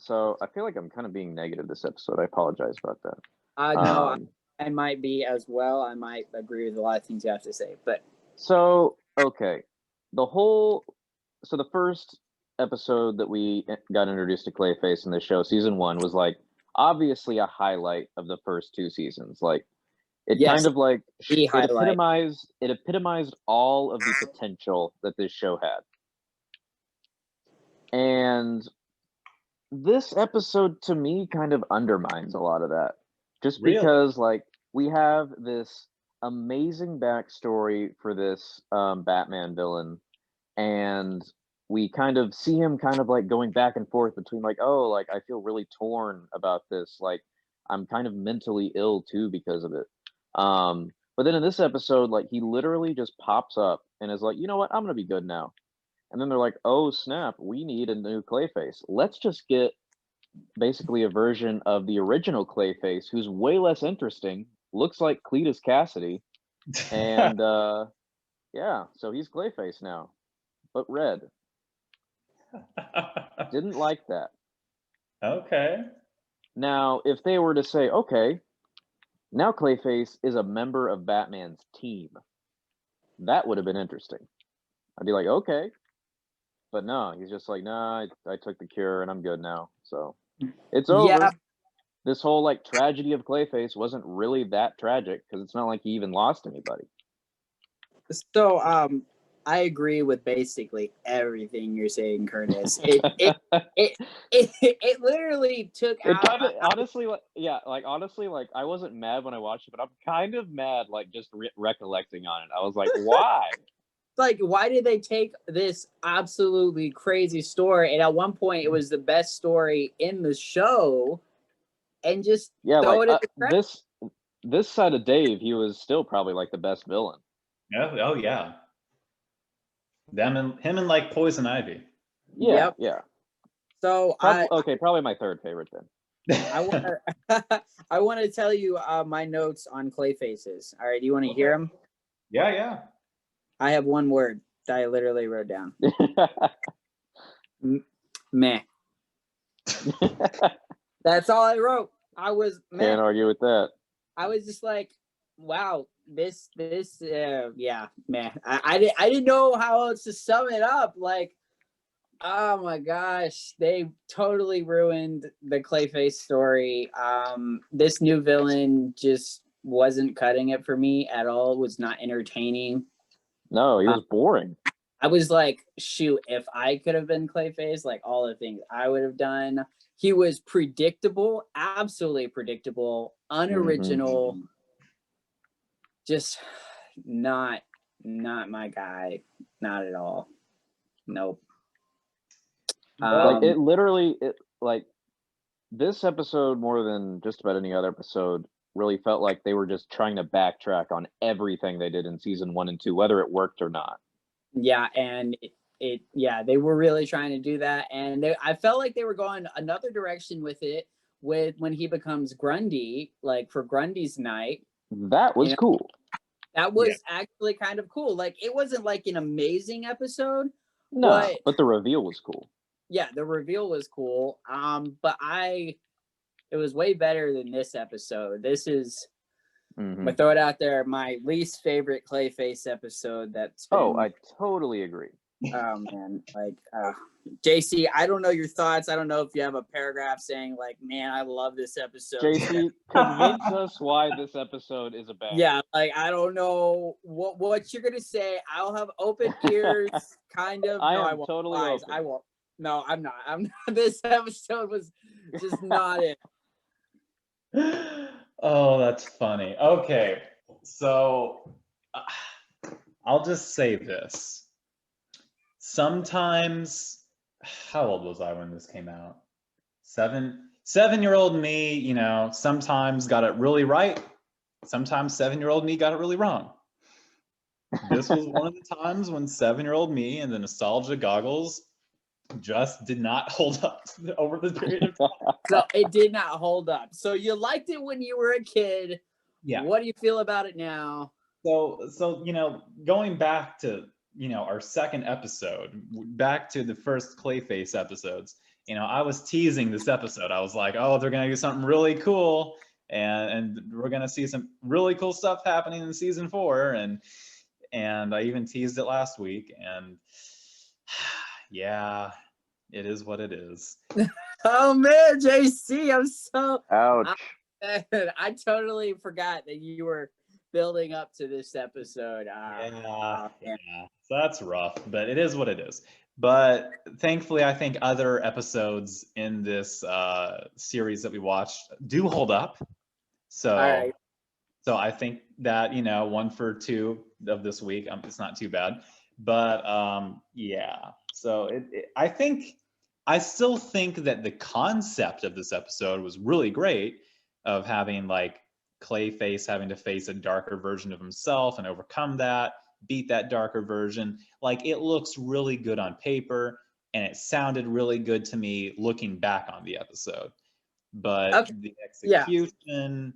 So I feel like I'm kind of being negative this episode. I apologize about that. No, I might be as well. I might agree with a lot of things you have to say, but so okay, the first episode that we got introduced to Clayface in the show, season 1, was like obviously a highlight of the first 2 seasons. Like it kind of like it epitomized all of the potential that this show had. And this episode to me kind of undermines a lot of that. Just because like we have this amazing backstory for this Batman villain, and we kind of see him kind of like going back and forth between like, oh, like I feel really torn about this, like I'm kind of mentally ill too because of it. But then in this episode, like he literally just pops up and is like, you know what, I'm gonna be good now. And then they're like, oh snap, we need a new Clayface. Let's just get basically a version of the original Clayface who's way less interesting, looks like Cletus Cassidy, and yeah, so he's Clayface now, but red. Didn't like that. Okay. Now, if they were to say, okay, now Clayface is a member of Batman's team, that would have been interesting. I'd be like, okay. But no, he's just like, nah, I took the cure and I'm good now. So it's over. Yeah. This whole like tragedy of Clayface wasn't really that tragic because it's not like he even lost anybody. So I agree with basically everything you're saying, Curtis. It literally took out. Honestly, like I wasn't mad when I watched it, but I'm kind of mad, like just recollecting on it. I was like, why? Like, why did they take this absolutely crazy story? And at one point, it was the best story in the show, and just throw it at the trash. This side of Dave, he was still probably like the best villain. Yeah. Oh yeah. Him and like Poison Ivy. Yeah. Yeah. So probably my third favorite then. I want to tell you my notes on Clayfaces. All right, do you want to hear them? Yeah. I have one word that I literally wrote down. Meh. That's all I wrote. I was meh. Can't argue with that. I was just like, wow, this yeah, meh. I didn't know how else to sum it up. Like, oh my gosh, they totally ruined the Clayface story. This new villain just wasn't cutting it for me at all. It was not entertaining. No, he was boring. I was like, shoot, if I could have been Clayface, like all the things I would have done. He was predictable, absolutely predictable, unoriginal. Mm-hmm. Just not my guy. Not at all. Nope. Like it literally, like this episode more than just about any other episode really felt like they were just trying to backtrack on everything they did in season 1 and 2, whether it worked or not. Yeah, and they were really trying to do that, and I felt like they were going another direction with it, with when he becomes Grundy, like for Grundy's night. That was cool. That was actually kind of cool. Like, it wasn't like an amazing episode. No, but the reveal was cool. Yeah, the reveal was cool. But it was way better than this episode. This is, I'm gonna throw it out there, my least favorite Clayface episode. I totally agree. Oh man, like JC, I don't know your thoughts. I don't know if you have a paragraph saying like, man, I love this episode. JC, convince us why this episode is a bad. Yeah, like I don't know what you're gonna say. I'll have open ears, kind of. I won't. Totally open. I won't. No, I'm not. I'm not. This episode was just not it. Oh, that's funny. Okay, so I'll just say this. Sometimes, how old was I when this came out? 7-year-old me, you know, sometimes got it really right. Sometimes 7-year-old me got it really wrong. This was one of the times when 7-year-old me and the nostalgia goggles just did not hold up over the period of time. So it did not hold up. So you liked it when you were a kid. Yeah. What do you feel about it now? So you know, going back to, you know, our second episode, back to the first Clayface episodes, you know, I was teasing this episode. I was like, oh, they're gonna do something really cool, and we're gonna see some really cool stuff happening in season 4, and I even teased it last week, and yeah, it is what it is. Oh man, JC, I'm so ouch. I totally forgot that you were building up to this episode. Yeah. So that's rough, but it is what it is. But thankfully, I think other episodes in this series that we watched do hold up. So, so I think that, you know, 1 for 2 of this week, it's not too bad. But yeah, so I still think that the concept of this episode was really great, of having like Clayface having to face a darker version of himself and overcome that, beat that darker version. Like, it looks really good on paper, and it sounded really good to me looking back on the episode. But the execution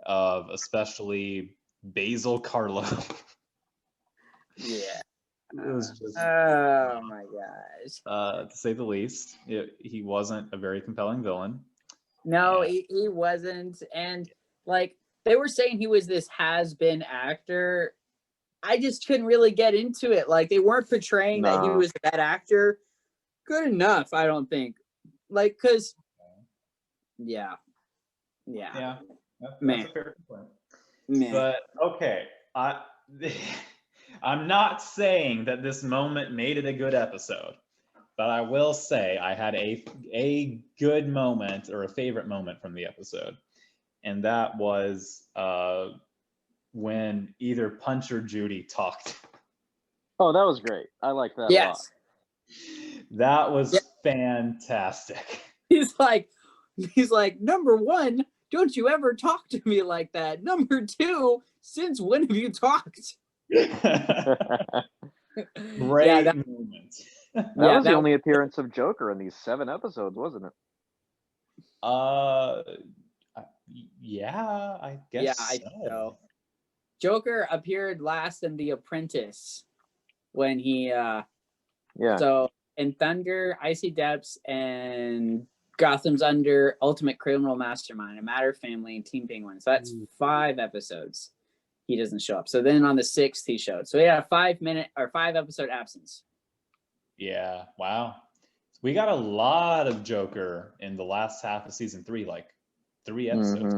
of especially Basil Carlo, yeah, it was just, oh my gosh, to say the least. He wasn't a very compelling villain. No, he wasn't. And like, they were saying he was this has-been actor. I just couldn't really get into it. Like, they weren't portraying that he was that actor good enough, I don't think. Like, because yeah, that's man. a fair point. Man. But okay, I'm not saying that this moment made it a good episode, but I will say I had a good moment, or a favorite moment from the episode, and that was when either Punch or Judy talked. Oh, that was great. I like that a lot. That was fantastic. He's like, number 1, don't you ever talk to me like that. Number 2, since when have you talked? Great moment. That was the only appearance of Joker in these 7 episodes, wasn't it? Yeah, I guess. Yeah, I think so. Joker appeared last in The Apprentice when he so in Thunder, Icy Depths, and Gotham's Under, Ultimate Criminal Mastermind, A Matter Family, and Team Penguin. So that's 5 episodes. He doesn't show up. So then on the 6th he showed. So yeah, 5 episode absence. Yeah, wow. We got a lot of Joker in the last half of season 3, like 3 episodes.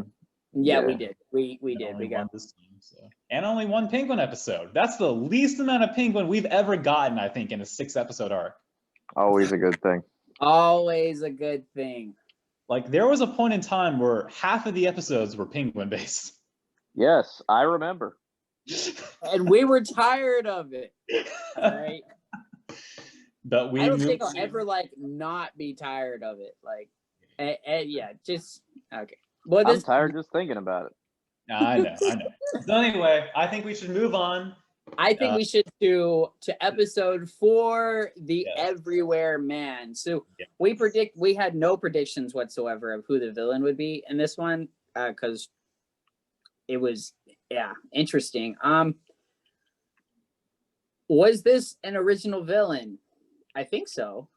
Yeah, we did. We did. We got this time, so. And only 1 Penguin episode. That's the least amount of Penguin we've ever gotten, I think, in a 6-episode arc. Always a good thing. Always a good thing. Like, there was a point in time where half of the episodes were Penguin based. Yes, I remember. And we were tired of it. All right. But I don't think I'll ever not be tired of it. Like, just okay. Well, I'm tired just thinking about it. I know. So anyway, I think we should move on. I think we should do to episode 4, the Everywhere Man. So we had no predictions whatsoever of who the villain would be in this one, because it was Yeah, interesting. Was this an original villain? I think so.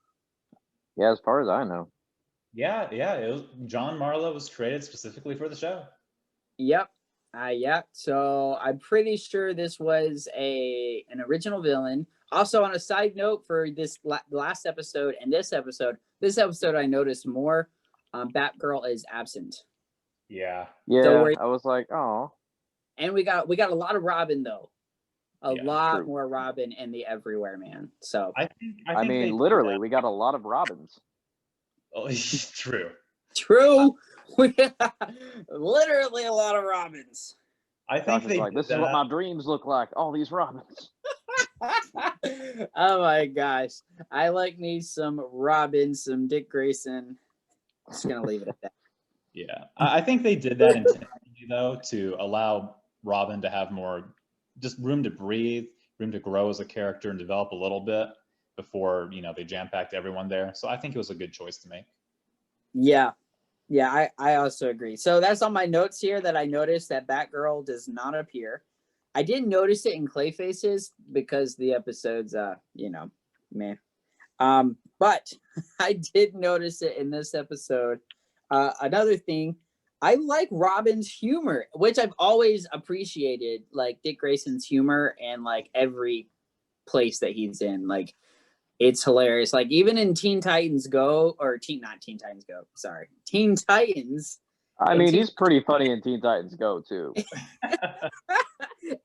Yeah, as far as I know. Yeah, it was, John Marlowe was created specifically for the show. Yep. Yep. So I'm pretty sure this was an original villain. Also, on a side note for this last episode and this episode I noticed more. Batgirl is absent. Yeah. Yeah, I was like, oh. And we got a lot of Robin though. A lot true. more Robin in the Everywhere Man. So I mean, literally, we got a lot of Robins. Oh, true. Literally a lot of Robins. I think Josh is like, this is what my dreams look like. All these Robins. Oh my gosh. I like me some Robin, some Dick Grayson. Just gonna leave it at that. Yeah. I think they did that intentionally though, to allow Robin to have more just room to breathe, room to grow as a character and develop a little bit before, they jam-packed everyone there. So I think it was a good choice to make. Yeah. Yeah, I also agree. So that's on my notes here that I noticed that Batgirl does not appear. I didn't notice it in Clayface's because the episode's, meh. But I did notice it in this episode. Another thing, I like Robin's humor, which I've always appreciated, like Dick Grayson's humor and like every place that he's in. Like, it's hilarious. Like even in Teen Titans Go, or not Teen Titans Go, sorry. Teen Titans. I mean, he's pretty funny in Teen Titans Go, too.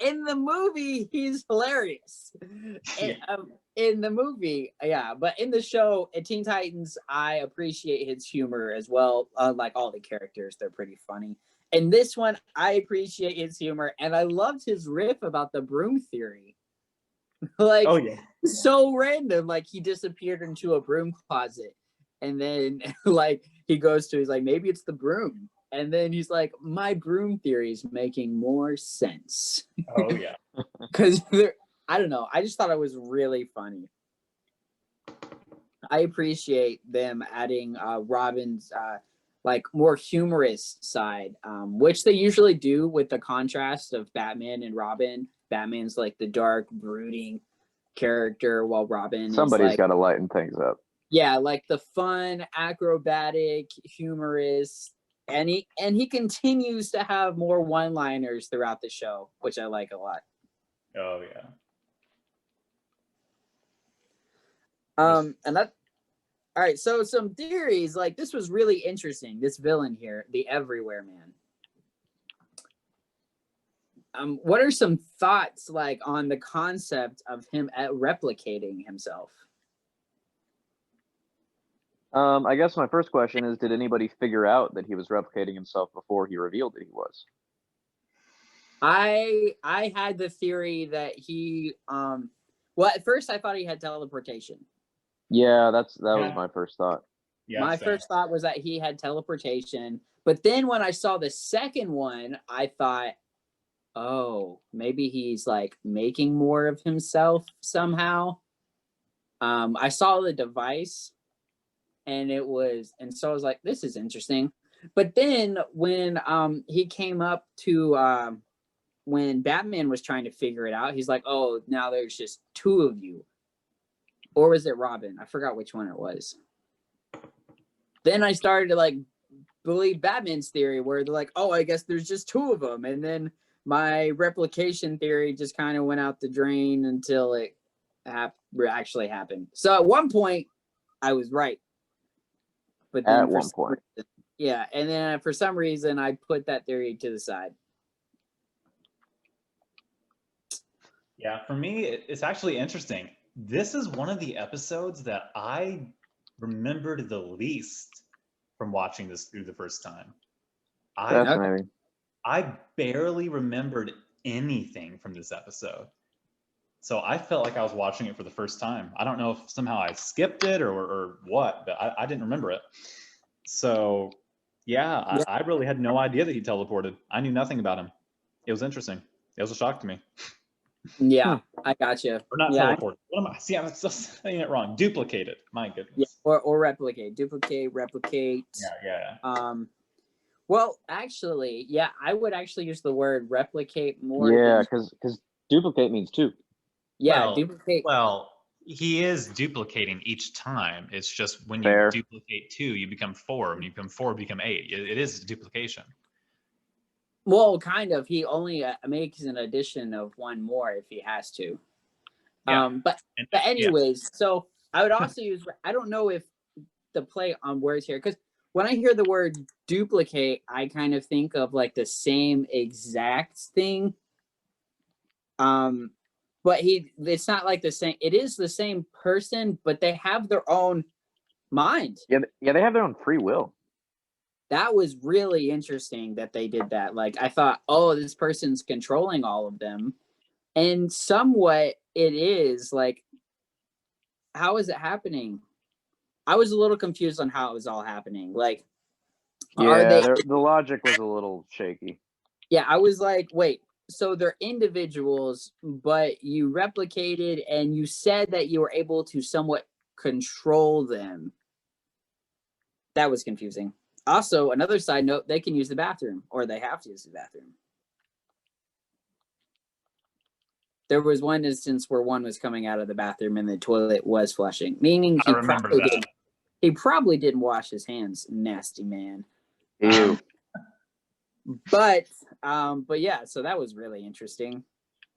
In the movie, he's hilarious. In the movie, yeah. But in the show, at Teen Titans, I appreciate his humor as well. Like all the characters, they're pretty funny. In this one, I appreciate his humor. And I loved his riff about the broom theory. Like, oh yeah, so random. Like he disappeared into a broom closet, and then like he's like, maybe it's the broom, and then he's like, my broom theory is making more sense. Oh yeah, because I don't know, I just thought it was really funny. I appreciate them adding Robin's like more humorous side, which they usually do with the contrast of Batman and Robin. Batman's like the dark, brooding character, while Robin Somebody's is got to lighten things up. Yeah, like the fun, acrobatic, humorous, and he continues to have more one-liners throughout the show, which I like a lot. Oh yeah. And that. All right, so some theories, like this was really interesting. This villain here, the Everywhere Man. What are some thoughts like on the concept of him replicating himself? I guess my first question is, did anybody figure out that he was replicating himself before he revealed that he was? I had the theory that he well, at first I thought he had teleportation. Yeah, that was my first thought. Yeah, my first thought was that he had teleportation, but then when I saw the second one, I thought, oh, maybe he's like making more of himself somehow. I saw the device and so I was like, this is interesting. But then when he came up to when Batman was trying to figure it out, he's like, oh, now there's just two of you. Or was it Robin? I forgot which one it was. Then I started to like believe Batman's theory where they're like, oh, I guess there's just two of them. And then my replication theory just kind of went out the drain until it actually happened. So at one point, I was right. But then at one point. Yeah. And then for some reason, I put that theory to the side. Yeah, for me, it's actually interesting. This is one of the episodes that I remembered the least from watching this through the first time. Fascinating. I barely remembered anything from this episode. So I felt like I was watching it for the first time. I don't know if somehow I skipped it or what, but I didn't remember it. So yeah, I really had no idea that he teleported. I knew nothing about him. It was interesting. It was a shock to me. Yeah, I got you. Or not teleported. What am I? See, I'm still saying it wrong. Duplicated. My goodness. Yeah, or replicate. Duplicate, replicate. Yeah. Well, actually, yeah, I would actually use the word replicate more. Yeah, Than, because duplicate means two. yeah, Well, duplicate. well, he is duplicating each time. It's just when you Fair. duplicate 2, you become 4. When you become 4, you become 8. It is duplication. Well, kind of. He only makes an addition of one more if he has to. Yeah. But And, anyways, so I would also use. I don't know if the play on words here, because when I hear the word duplicate, I kind of think of like the same exact thing. But it's not like the same. It is the same person, but they have their own mind. Yeah, they have their own free will. That was really interesting that they did that. Like I thought, oh, this person's controlling all of them. And somewhat it is like, how is it happening? I was a little confused on how it was all happening. Like, are they? The logic was a little shaky. Yeah, I was like, wait, so they're individuals, but you replicated and you said that you were able to somewhat control them. That was confusing. Also, another side note, they can use the bathroom, or they have to use the bathroom. There was one instance where one was coming out of the bathroom and the toilet was flushing, meaning I remember that. He probably didn't wash his hands, nasty man. Ew. But yeah, so that was really interesting.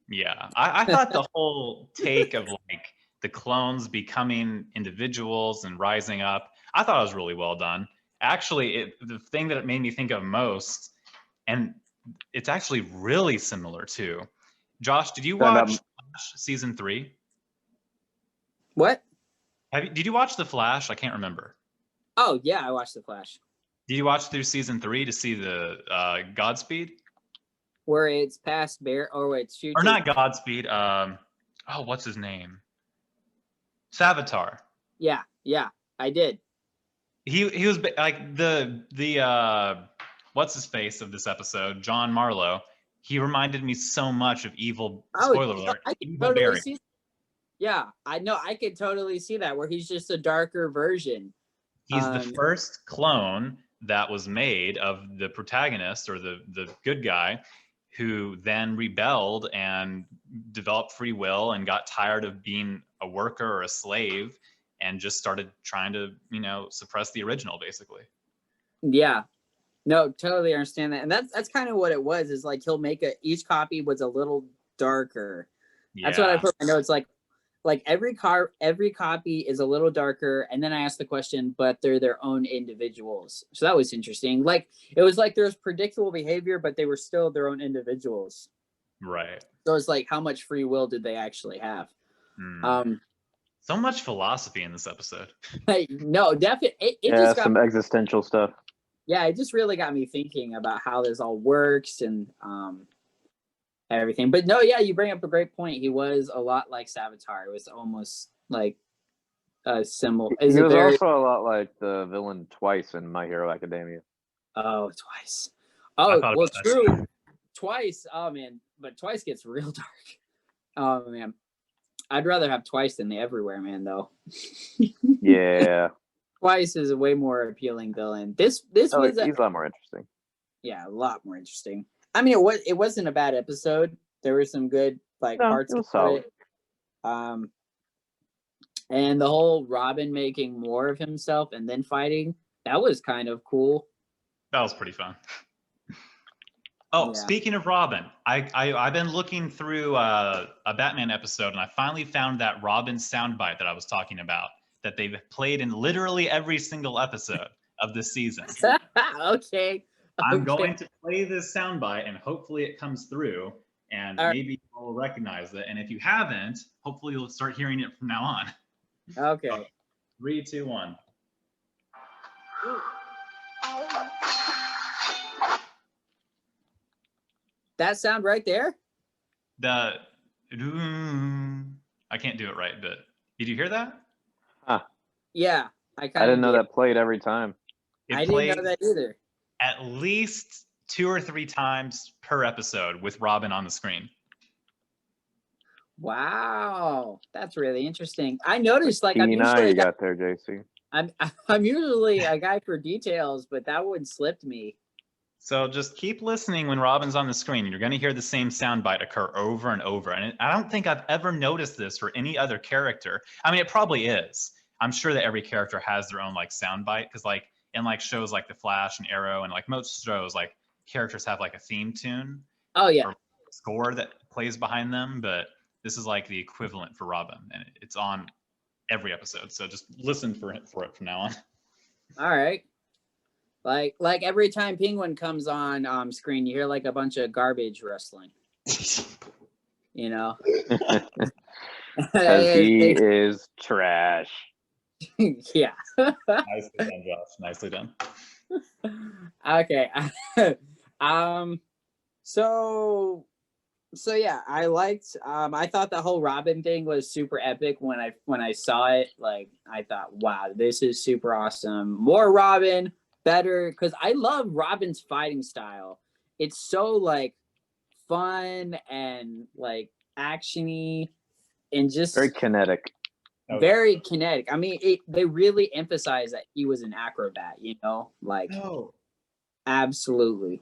Yeah, I thought the whole take of like the clones becoming individuals and rising up, I thought it was really well done. Actually, the thing that it made me think of most, and it's actually really similar to, Josh, did you watch Flash season 3? What? Did you watch The Flash? I can't remember. Oh yeah, I watched The Flash. Did you watch through season 3 to see the Godspeed? Where it's past Bear, or it's future. Or not Godspeed. What's his name? Savitar. Yeah, I did. He was like the what's his face of this episode, John Marlowe. He reminded me so much of Evil. Spoiler alert. I can Evil totally Barry. see. Yeah, I know. I could totally see that, where he's just a darker version. He's the first clone that was made of the protagonist, or the good guy, who then rebelled and developed free will and got tired of being a worker or a slave and just started trying to, suppress the original, basically. Yeah. No, totally understand that. And that's kind of what it was, is like he'll make each copy was a little darker. Yeah. That's what I put in my notes. Like every copy is a little darker, and then I asked the question, but they're their own individuals. So that was interesting. Like it was like there was predictable behavior, but they were still their own individuals. Right. So it's like, how much free will did they actually have? So much philosophy in this episode. No, definitely. It just got some existential stuff. Yeah, it just really got me thinking about how this all works and everything. But no, yeah, you bring up a great point. He was a lot like Savitar. It was almost like a similar. He was also a lot like the villain Twice in My Hero Academia. Oh, Twice. Oh, well, true. Twice. Oh man, but Twice gets real dark. Oh man, I'd rather have Twice than the Everywhere Man, though. Yeah. Twice is a way more appealing villain. This was he's a lot more interesting. Yeah, a lot more interesting. I mean, it wasn't a bad episode. There were some good parts of it. And the whole Robin making more of himself and then fighting, that was kind of cool. That was pretty fun. Oh, yeah. Speaking of Robin, I've been looking through a Batman episode, and I finally found that Robin soundbite that I was talking about, that they've played in literally every single episode of this season. Okay. I'm going to play this soundbite, and hopefully it comes through, and maybe you'll recognize it. And if you haven't, hopefully you'll start hearing it from now on. Okay. So, 3, 2, 1. That sound right there? I can't do it right, but did you hear that? Huh. Yeah. I didn't know that played every time. I didn't know that either. At least 2 or 3 times per episode with Robin on the screen. Wow, that's really interesting. I noticed, I'm usually you got there, JC. I'm usually a guy for details, but that one slipped me. So just keep listening when Robin's on the screen. You're going to hear the same soundbite occur over and over. And I don't think I've ever noticed this for any other character. I mean, it probably is. I'm sure that every character has their own like soundbite, because like in like shows like The Flash and Arrow and like most shows, like characters have like a theme tune. Oh yeah. Or score that plays behind them, but this is like the equivalent for Robin, and it's on every episode. So just listen for it from now on. All right. Like every time Penguin comes on screen, you hear like a bunch of garbage rustling. You know. Because he is trash. Yeah. Nicely done, Josh. Nicely done. Okay. So yeah, I liked. I thought the whole Robin thing was super epic when I saw it. Like I thought, wow, this is super awesome. More Robin, better, because I love Robin's fighting style. It's so like fun and like actiony and just Very kinetic. very kinetic. I mean, they really emphasize that he was an acrobat. You know, like absolutely.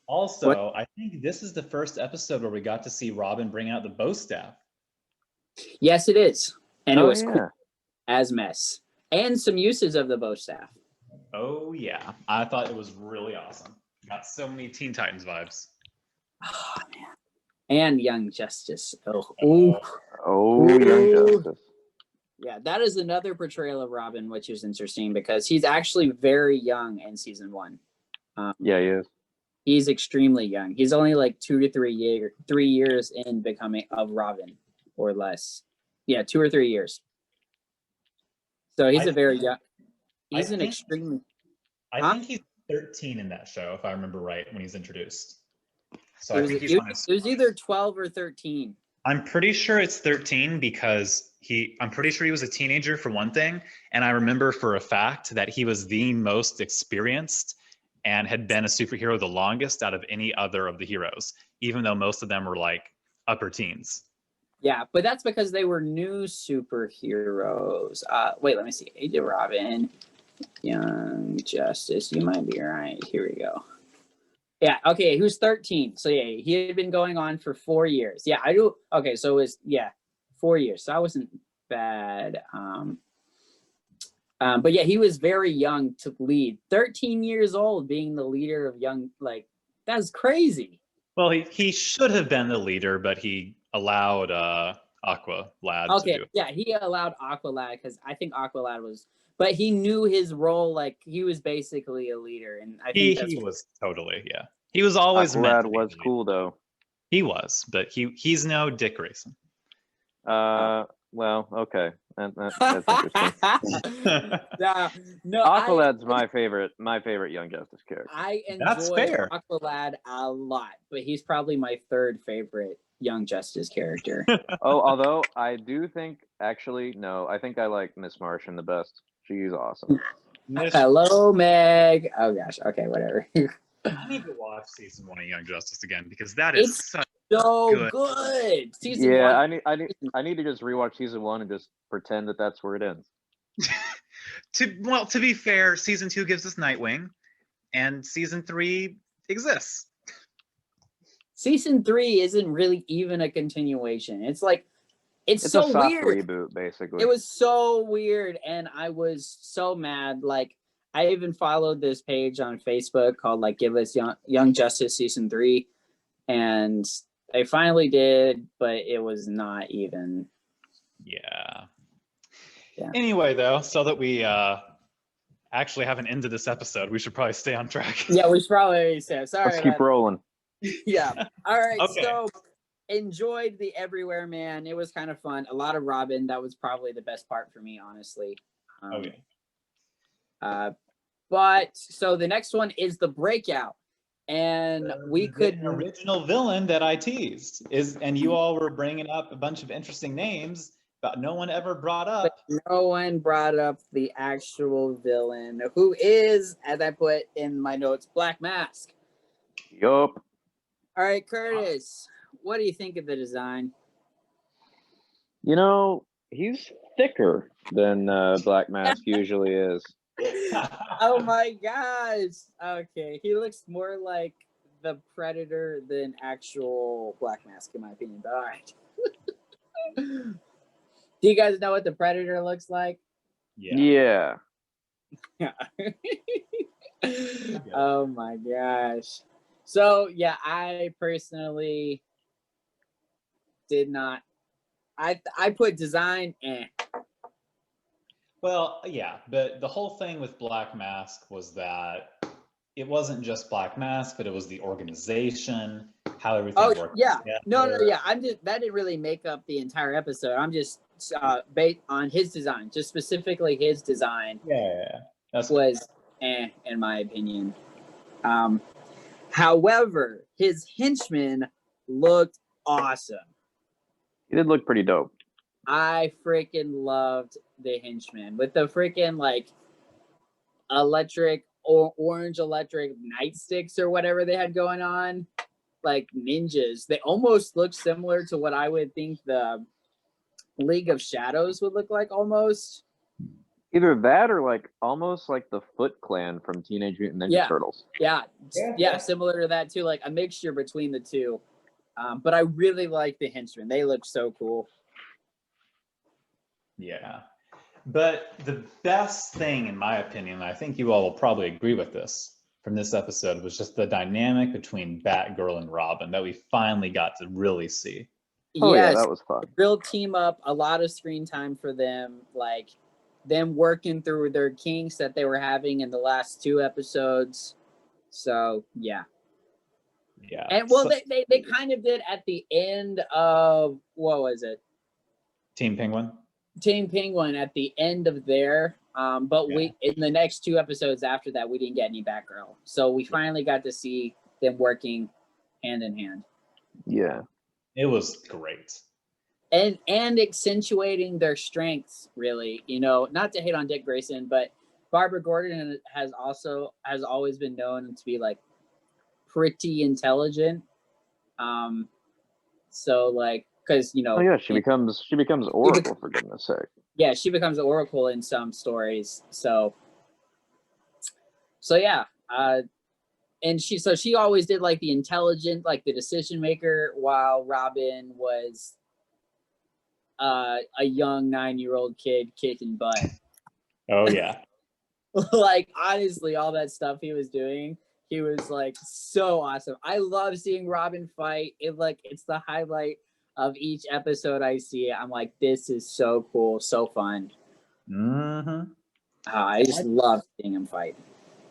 Also, I think this is the first episode where we got to see Robin bring out the bow staff. Yes, it is. And it was yeah. cool as mess. And some uses of the bow staff. Oh, yeah. I thought it was really awesome. Got so many Teen Titans vibes. Oh, man. And Young Justice. Oh, Young Justice. Yeah, that is another portrayal of Robin, which is interesting because he's actually very young in season 1. Yeah, he is. He's extremely young. He's only like 2 to 3 years in becoming of Robin or less. Yeah, 2 or 3 years. So he's very young. He's an extremely. I think he's 13 in that show, if I remember right, when he's introduced. So I think it was either 12 or 13. I'm pretty sure it's 13 because I'm pretty sure he was a teenager for one thing. And I remember for a fact that he was the most experienced and had been a superhero the longest out of any other of the heroes, even though most of them were like upper teens. Yeah, but that's because they were new superheroes. Wait, let me see. Age of Robin, Young Justice. You might be right. Here we go. Yeah, okay, he was 13. So yeah, he had been going on for 4 years. Yeah, I do. Okay, so it was 4 years. So I wasn't bad. But yeah, he was very young to lead. 13 years old, being the leader of young, like that's crazy. Well, he should have been the leader, but he allowed Aqua Lad to do it. Yeah, he allowed Aqua Lad because I think Aqua Lad was, but he knew his role. Like he was basically a leader, and I think he was totally He was always Aqua Lad was cool though. He was, but he's no Dick Grayson. Well, okay, that's interesting. No, Aqualad's my favorite Young Justice character. I enjoy Aqualad a lot, but he's probably my third favorite Young Justice character. Although I do think, actually, no, I think I like Miss Martian the best. She's awesome. Hello, Meg. Oh gosh, okay, whatever. I need to watch season 1 of Young Justice again because that is such so good. Season 1. I need to just rewatch season 1 and just pretend that that's where it ends. To be fair, season 2 gives us Nightwing, and season 3 exists. Season 3 isn't really even a continuation. It's like it's so a soft weird. Reboot, basically. It was so weird, and I was so mad. Like I even followed this page on Facebook called like "Give Us Young Justice Season 3," and they finally did, but it was not even. Yeah. Anyway, though, so that we actually have an end to this episode, we should probably stay on track. Yeah, we should probably stay. Sorry. Let's keep rolling. Yeah. All right. Okay. So enjoyed the Everywhere Man. It was kind of fun. A lot of Robin. That was probably the best part for me, honestly. Okay. But so the next one is the Breakout. And we could the original villain that I teased and you all were bringing up a bunch of interesting names, but no one ever brought up. No one brought up the actual villain, who is, as I put in my notes, Black Mask. Yup. All right, Curtis, what do you think of the design? You know, he's thicker than Black Mask usually is. Oh my gosh. Okay, he looks more like the Predator than actual Black Mask, in my opinion. But all right. Do you guys know what the Predator looks like? Yeah. Oh my gosh. So yeah, I personally did not. I put design and Well, yeah, but the whole thing with Black Mask was that it wasn't just Black Mask, but it was the organization, how everything worked no, together. yeah. I'm just that didn't really make up the entire episode. I'm just based on his design, just specifically his design. Yeah. That's was in my opinion. However, his henchman looked awesome. He did look pretty dope. I freaking loved the henchman with the freaking like electric or orange electric nightsticks or whatever they had going on, like ninjas. They almost look similar to what I would think the League of Shadows would look like almost. Either that or like almost like the Foot Clan from Teenage Mutant Ninja Turtles. Yeah, similar to that too, like a mixture between the two. But I really like the henchmen. They look so cool. Yeah. But the best thing, in my opinion, I think you all will probably agree with this from this episode, was just the dynamic between Batgirl and Robin that we finally got to really see. Oh yes, yeah, that was fun. Real team up, a lot of screen time for them, like them working through their kinks that they were having in the last 2 episodes. So yeah. Yeah. And well, they kind of did at the end of, what was it? Team Penguin at the end of there. We in the next 2 episodes after that, we didn't get any Batgirl. So we finally got to see them working hand in hand. Yeah. It was great. And accentuating their strengths, really. You know, not to hate on Dick Grayson, but Barbara Gordon has always been known to be like pretty intelligent. So like, because you know, oh yeah, she becomes Oracle, for goodness sake. Yeah, she becomes the Oracle in some stories. So yeah, and she always did like the intelligent, like the decision maker, while Robin was a young 9-year-old kid kicking butt. Oh yeah. Like honestly, all that stuff he was doing, he was like so awesome. I love seeing Robin fight. It's the highlight of each episode I see. I'm like, this is so cool, so fun. Mm-hmm. I just love seeing him fight.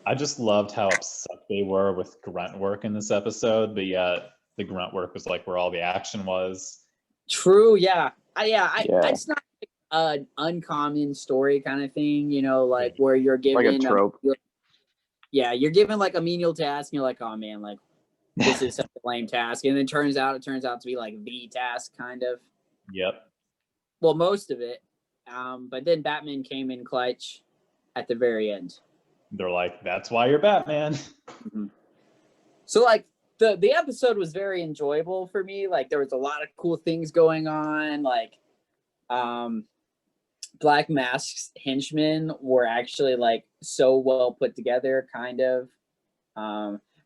I just loved how upset they were with grunt work in this episode, but yet the grunt work was like where all the action was. True, yeah. It's not like an uncommon story kind of thing, you know, like where you're given like a trope. You're given like a menial task, and you're like, oh man, like this is such a lame task, and then it turns out to be like the task, kind of. Yep. Well, most of it, but then Batman came in clutch at the very end. They're like, that's why you're Batman. Mm-hmm. So like the episode was very enjoyable for me. Like there was a lot of cool things going on. Like, Black Mask's henchmen were actually like so well put together, kind of.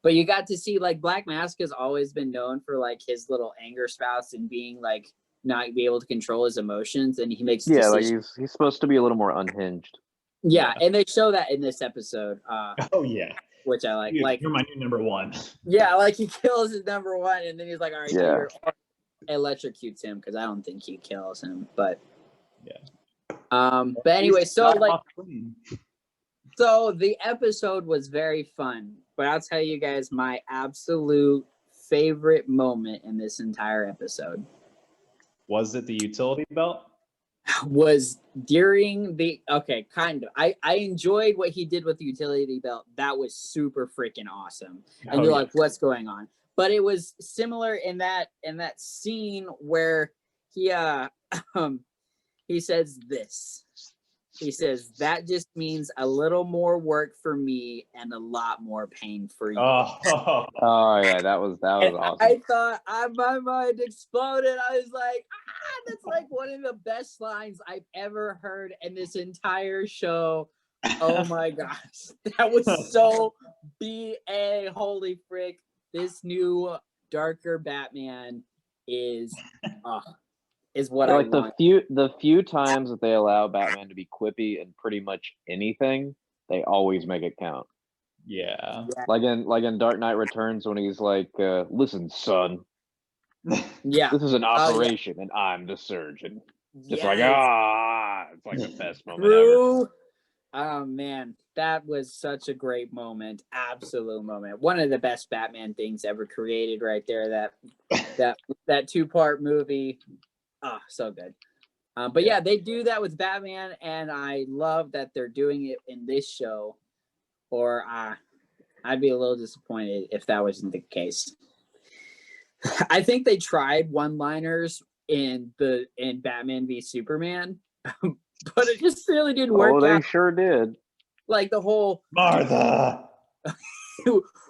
But you got to see like Black Mask has always been known for like his little anger spouts and being like not be able to control his emotions, and he makes like he's supposed to be a little more unhinged. Yeah, and they show that in this episode. Oh yeah, which I like. Like you're my new number 1. Yeah, like he kills his number 1, and then he's like, all right, yeah. Electrocutes him, because I don't think he kills him, but yeah. But anyway, so like, so the episode was very fun, but I'll tell you guys my absolute favorite moment in this entire episode. Was it the utility belt? Was during kind of. I enjoyed what he did with the utility belt. That was super freaking awesome. And you're like, what's going on? But it was similar in that scene where he says this. He says, that just means a little more work for me and a lot more pain for you. Oh yeah, that was awesome. I thought my mind exploded. I was like, that's like one of the best lines I've ever heard in this entire show Oh my gosh, that was so BA. Holy frick! This new darker Batman is what I Like want. the few times that they allow Batman to be quippy in pretty much anything, they always make it count. Yeah. Like in Dark Knight Returns when he's like, "Listen, son, Yeah, this is an operation, and I'm the surgeon." It's like it's like the best moment ever. True. Oh man, that was such a great moment. Absolute moment. One of the best Batman things ever created, right there. That 2-part movie. Oh, so good. But yeah, they do that with Batman, and I love that they're doing it in this show. Or I'd be a little disappointed if that wasn't the case. I think they tried one-liners in Batman v Superman, but it just really didn't work Oh, they out. sure did. Like the whole Martha.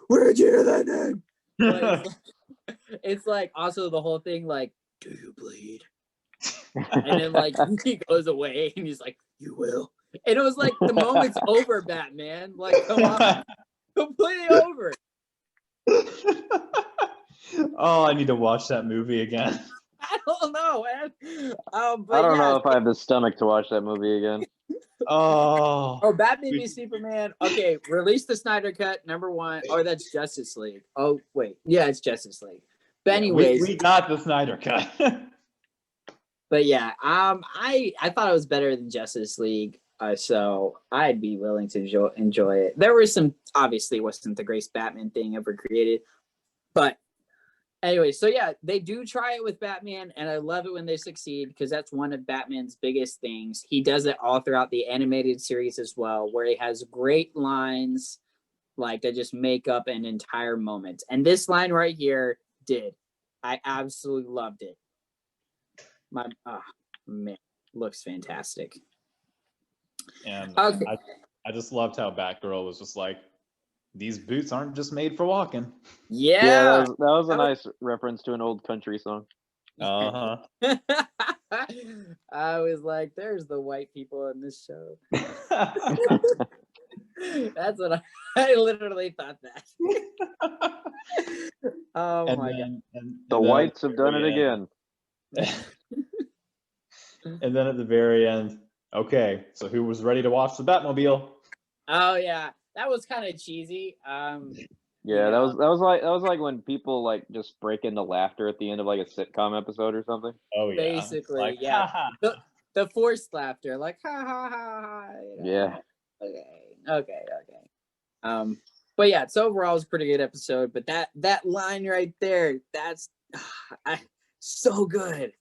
where'd you hear that name? Like, it's like also the whole thing like, do you bleed? And then like he goes away and he's like, you will. And it was like the moment's over, Batman. Like, come on, completely over. Oh, I need to watch that movie again. I don't know, man. But I don't yeah. know if I have the stomach to watch that movie again. Oh, Batman v Superman. Okay, release the Snyder Cut, #1. Or that's Justice League. Oh wait, yeah, it's Justice League. But anyways, we got the Snyder Cut. but yeah, I thought it was better than Justice League, so I'd be willing to enjoy it. There was some, obviously, it wasn't the greatest Batman thing ever created, but anyway, so yeah, they do try it with Batman, and I love it when they succeed because that's one of Batman's biggest things. He does it all throughout the animated series as well, where he has great lines like that just make up an entire moment. And this line right here did. I absolutely loved it. Man, looks fantastic. And Okay. I just loved how Batgirl was just like, these boots aren't just made for walking. Yeah. that was a nice reference to an old country song. Uh-huh. I was like, there's the white people in this show. That's what I literally thought that. Oh and my then, god. And The then whites have done it again. And then at the very end, okay, so who was ready to watch the Batmobile? Oh yeah, that was kind of cheesy. Yeah, that was like when people like just break into laughter at the end of like a sitcom episode or something. Oh yeah, basically, like, yeah. The forced laughter, like ha ha ha ha. You know? Yeah. Okay. But yeah, it's overall it's a pretty good episode. But that line right there, that's so good.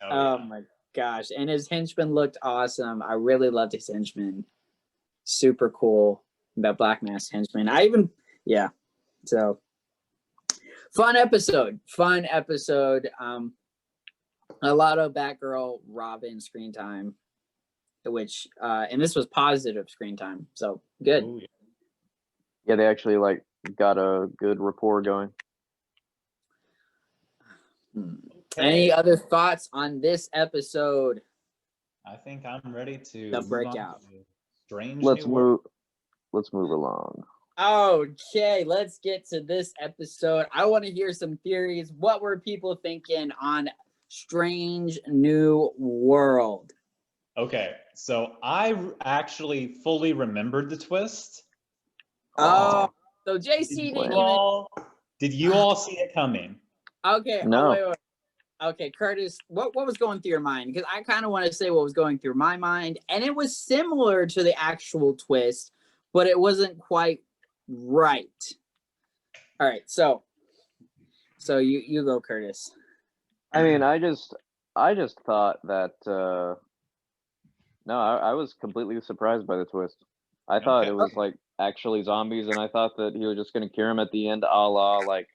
Oh my gosh. And his henchman looked awesome. I really loved his henchman. Super cool. That Black Mask henchman. So fun episode. A lot of Batgirl, Robin screen time, which and this was positive screen time. So good. Ooh, Yeah, they actually like got a good rapport going. Okay. Any other thoughts on this episode? I think I'm ready to The move Breakout. on to Strange Let's New World. move along. Okay, let's get to this episode. I want to hear some theories. What were people thinking on Strange New World? Okay, so I actually fully remembered the twist. Oh, so JC didn't even. Did you all see it coming? Okay. No. Oh, wait. Okay, Curtis, what was going through your mind? Because I kind of want to say what was going through my mind, and it was similar to the actual twist, but it wasn't quite right. All right, so you go, Curtis. I mean, I just thought that no, I was completely surprised by the twist. I thought it was like actually zombies, and I thought that he was just gonna cure him at the end, a la like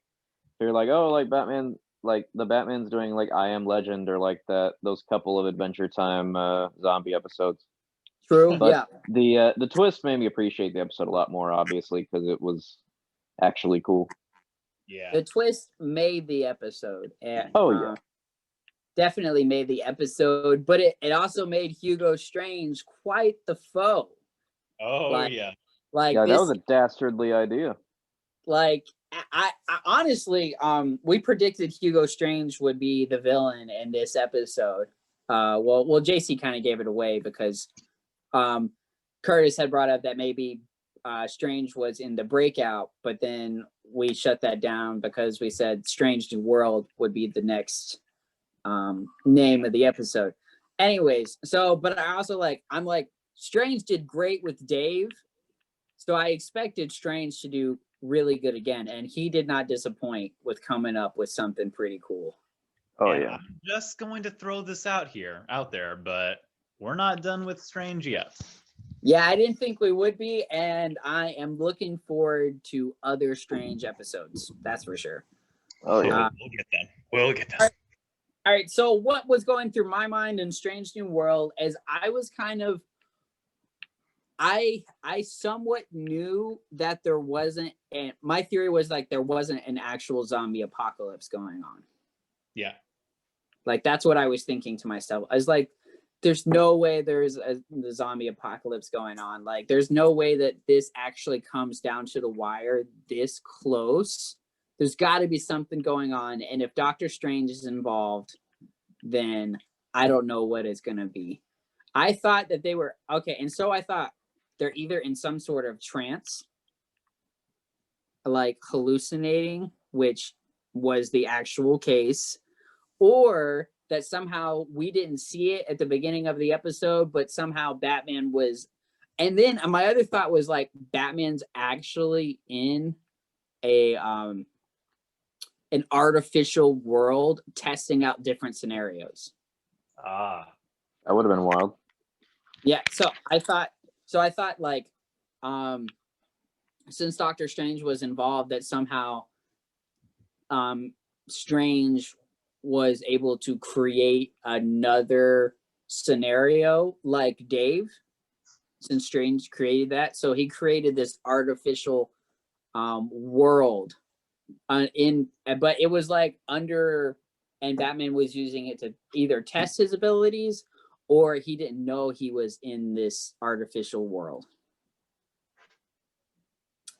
they're like, oh, like Batman, like the Batman's doing like I Am Legend or like those couple of Adventure Time zombie episodes. True. But yeah. The twist made me appreciate the episode a lot more, obviously, because it was actually cool. Yeah. The twist made the episode. And, yeah. Definitely made the episode, but it also made Hugo Strange quite the foe. Oh Like, yeah. like Yeah, that this, was a dastardly idea. like I honestly, we predicted Hugo Strange would be the villain in this episode. Well, JC kind of gave it away because Curtis had brought up that maybe Strange was in the Breakout, but then we shut that down because we said Strange New World would be the next name of the episode. Anyways, so but I also I'm like Strange did great with Dave, so I expected Strange to do really good again, and he did not disappoint with coming up with something pretty cool. Oh And yeah. I'm just going to throw this out there, but we're not done with Strange yet. Yeah, I didn't think we would be, and I am looking forward to other Strange episodes. That's for sure. Oh yeah. We'll get them. We'll get them. All right, so what was going through my mind in Strange New World is I was kind of I somewhat knew that there wasn't, and my theory was there wasn't an actual zombie apocalypse going on. Yeah. That's what I was thinking to myself. I was like, there's no way there's the zombie apocalypse going on. There's no way that this actually comes down to the wire this close. There's got to be something going on. And if Doctor Strange is involved, then I don't know what it's going to be. I thought that they were, okay. And so I thought they're either in some sort of trance, hallucinating, which was the actual case, or that somehow we didn't see it at the beginning of the episode, but somehow Batman was. And then my other thought was Batman's actually in an artificial world testing out different scenarios. Ah. That would have been wild. Yeah, so I thought since Doctor Strange was involved, that somehow Strange was able to create another scenario like Dave, since Strange created that. So he created this artificial world but it was under, and Batman was using it to either test his abilities or he didn't know he was in this artificial world.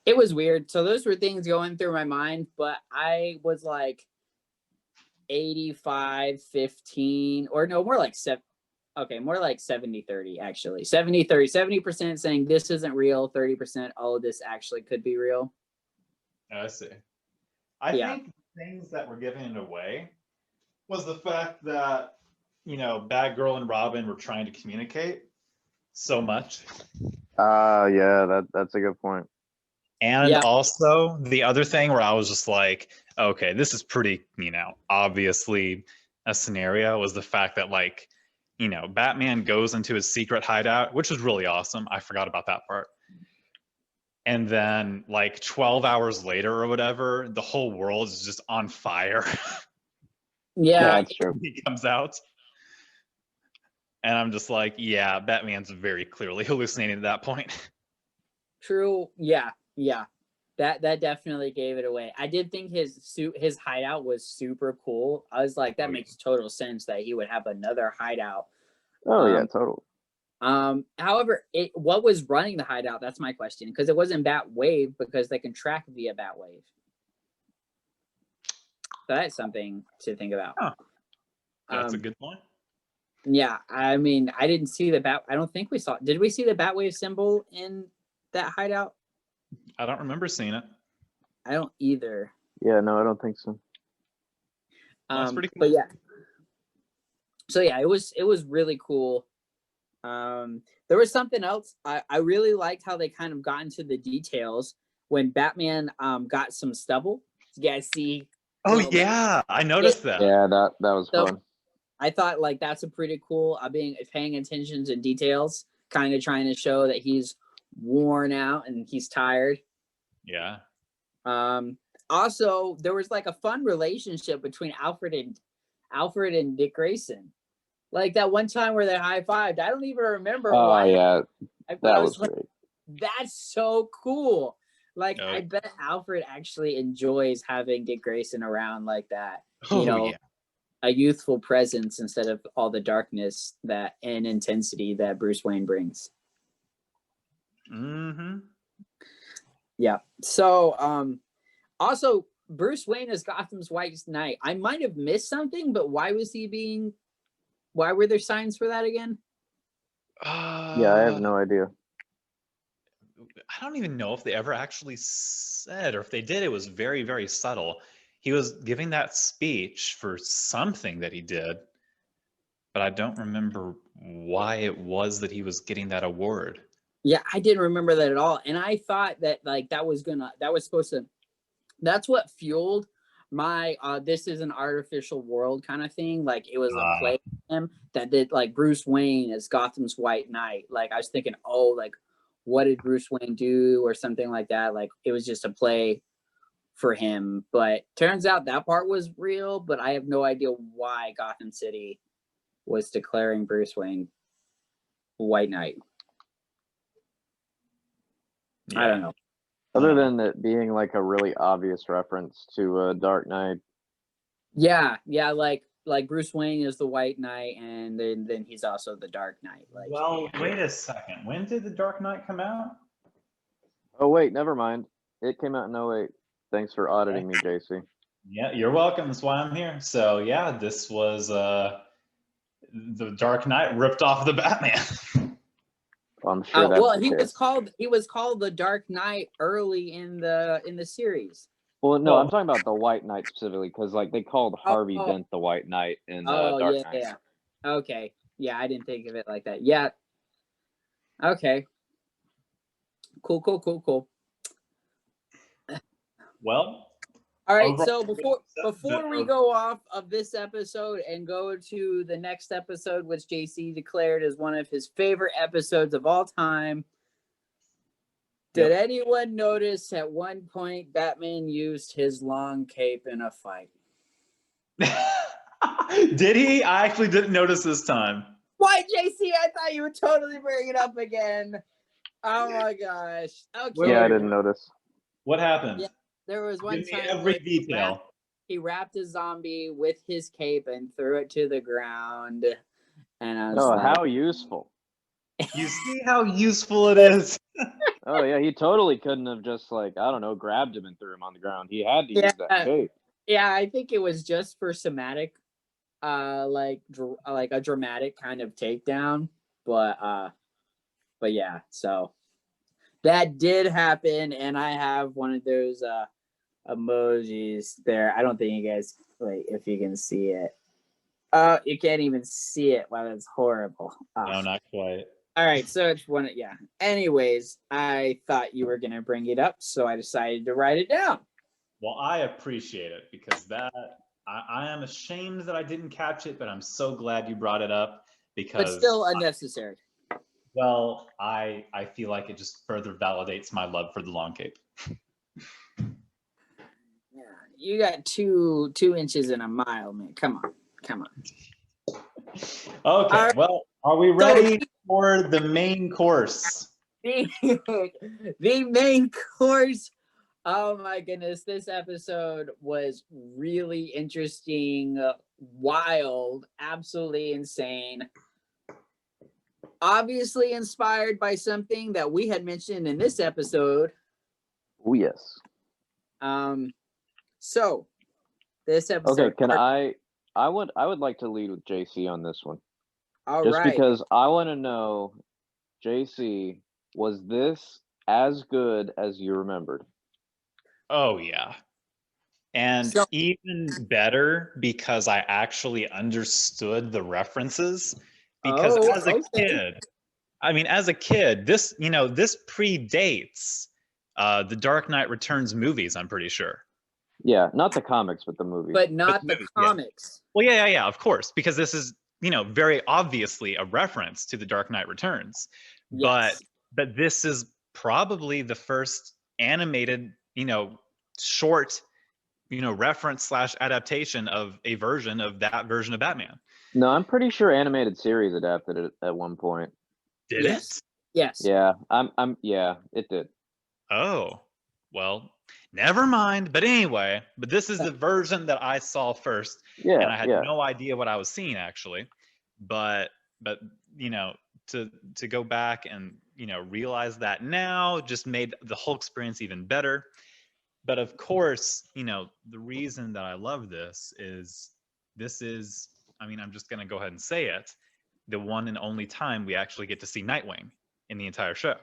It was weird. So those were things going through my mind, but I was 85-15, or no, more like 7. Okay, more like 70-30 actually. 70-30, 70% saying this isn't real, 30%, oh, this actually could be real. I see. I think things that were giving it away was the fact that, Batgirl and Robin were trying to communicate so much. Yeah, that's a good point. And also the other thing where I was just like, okay, this is pretty, obviously a scenario, was the fact that Batman goes into his secret hideout, which was really awesome. I forgot about that part. And then 12 hours later or whatever, the whole world is just on fire. Yeah, that's true. He comes out. And I'm just like, yeah, Batman's very clearly hallucinating at that point. True. Yeah. That definitely gave it away. I did think his hideout was super cool. I was like, that makes total sense that he would have another hideout. Oh yeah, totally. However, what was running the hideout? That's my question, because it wasn't Batwave, because they can track via Batwave. So that's something to think about. Huh. That's a good point. Yeah, I mean, I didn't see the I don't think we saw. Did we see the Batwave symbol in that hideout? I don't remember seeing it. I don't either. Yeah, no, I don't think so. That's pretty cool. But yeah. So yeah, it was really cool. There was something else. I really liked how they kind of got into the details when Batman got some stubble. You guys see? Oh yeah, I noticed that. Yeah, that was fun. I thought that's a pretty cool. Paying attention to details, kind of trying to show that he's worn out and he's tired. Yeah. Also, there was a fun relationship between Alfred and Dick Grayson. That one time where they high-fived. I don't even remember why. Yeah, that was great. That's so cool. I bet Alfred actually enjoys having Dick Grayson around like that. Yeah. A youthful presence instead of all the darkness and intensity that Bruce Wayne brings. Mm-hmm. Yeah. So, also Bruce Wayne as Gotham's White Knight. I might have missed something, but why were there signs for that again? Yeah, I have no idea. I don't even know if they ever actually said, or if they did, it was very, very subtle. He was giving that speech for something that he did, but I don't remember why it was that he was getting that award. Yeah, I didn't remember that at all. And I thought that like that was supposed to, that's what fueled my this is an artificial world kind of thing. Like it was a play for him that did like Bruce Wayne as Gotham's White Knight. Like I was thinking, oh, like what did Bruce Wayne do or something like that? Like it was just a play for him. But turns out that part was real, but I have no idea why Gotham City was declaring Bruce Wayne White Knight. Yeah. I don't know. Other than it being like a really obvious reference to Dark Knight. Yeah, like Bruce Wayne is the White Knight, and then he's also the Dark Knight. Like, Well, wait a second. When did The Dark Knight come out? Oh wait, never mind. It came out in 08. Thanks for auditing me, JC. Yeah, you're welcome. That's why I'm here. So yeah, this was The Dark Knight ripped off the Batman. I'm sure that's well, the case. he was called the Dark Knight early in the series. Well, no, Well- I'm talking about the White Knight specifically because like they called Harvey Dent the White Knight in Dark Knight. Yeah. Okay. Yeah, I didn't think of it like that. Yeah. Okay. Cool. Well, All right, overall, so before we go off of this episode and go to the next episode, which JC declared as one of his favorite episodes of all time, did anyone notice at one point Batman used his long cape in a fight? Did he? I actually didn't notice this time. Why, JC? I thought you would totally bring it up again. Oh my gosh. Okay. Yeah, I didn't notice. What happened? Yeah, there was one Give me time every where detail. he wrapped a zombie with his cape and threw it to the ground. And I was Oh, like, how useful. You see how useful it is? Oh yeah, he totally couldn't have just like, I don't know, grabbed him and threw him on the ground. He had to use that cape. yeah, I think it was just for somatic, like a dramatic kind of takedown. But yeah, so that did happen, and I have one of those emojis there. I don't think you guys like if you can see it. You can't even see it. Wow, that's horrible. No, not quite. All right, so it's one. Yeah. Anyways, I thought you were gonna bring it up, so I decided to write it down. Well, I appreciate it because I am ashamed that I didn't catch it, but I'm so glad you brought it up because. But still unnecessary. Well, I feel like it just further validates my love for the long cape. Yeah, you got two inches in a mile, man. Come on. Okay, right. well, are we ready for the main course? The main course. Oh my goodness, this episode was really interesting, wild, absolutely insane. Obviously inspired by something that we had mentioned in this episode. Oh yes. So this episode. Okay, can I would like to lead with JC on this one. All Just right. because I want to know, JC, was this as good as you remembered? Oh, yeah. And even better because I actually understood the references. Because as a kid, this predates the Dark Knight Returns movies, I'm pretty sure. Yeah, not the comics, but the movie. But not the comics. Well, yeah, of course, because this is, very obviously a reference to the Dark Knight Returns. Yes. But this is probably the first animated, short, reference / adaptation of a version of that version of Batman. No, I'm pretty sure animated series adapted it at one point. Did it? Yes. Yeah, yeah, it did. Oh, well, never mind. But anyway, this is the version that I saw first. Yeah. And I had no idea what I was seeing actually. But to go back and realize that now just made the whole experience even better. But of course, the reason that I love this is, I'm just going to go ahead and say it, the one and only time we actually get to see Nightwing in the entire show.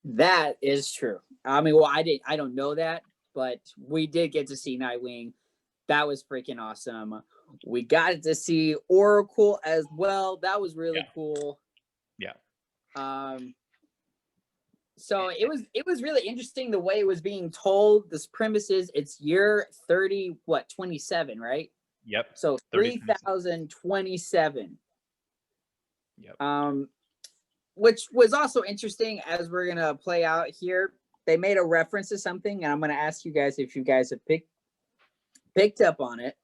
That is true. Well, I don't know that, but we did get to see Nightwing. That was freaking awesome. We got to see Oracle as well. That was really cool. Yeah. So it was really interesting the way it was being told. This premise is it's year 27, right? Yep. So 3027. Yep. Which was also interesting as we're gonna play out here. They made a reference to something, and I'm gonna ask you guys if you guys have picked up on it.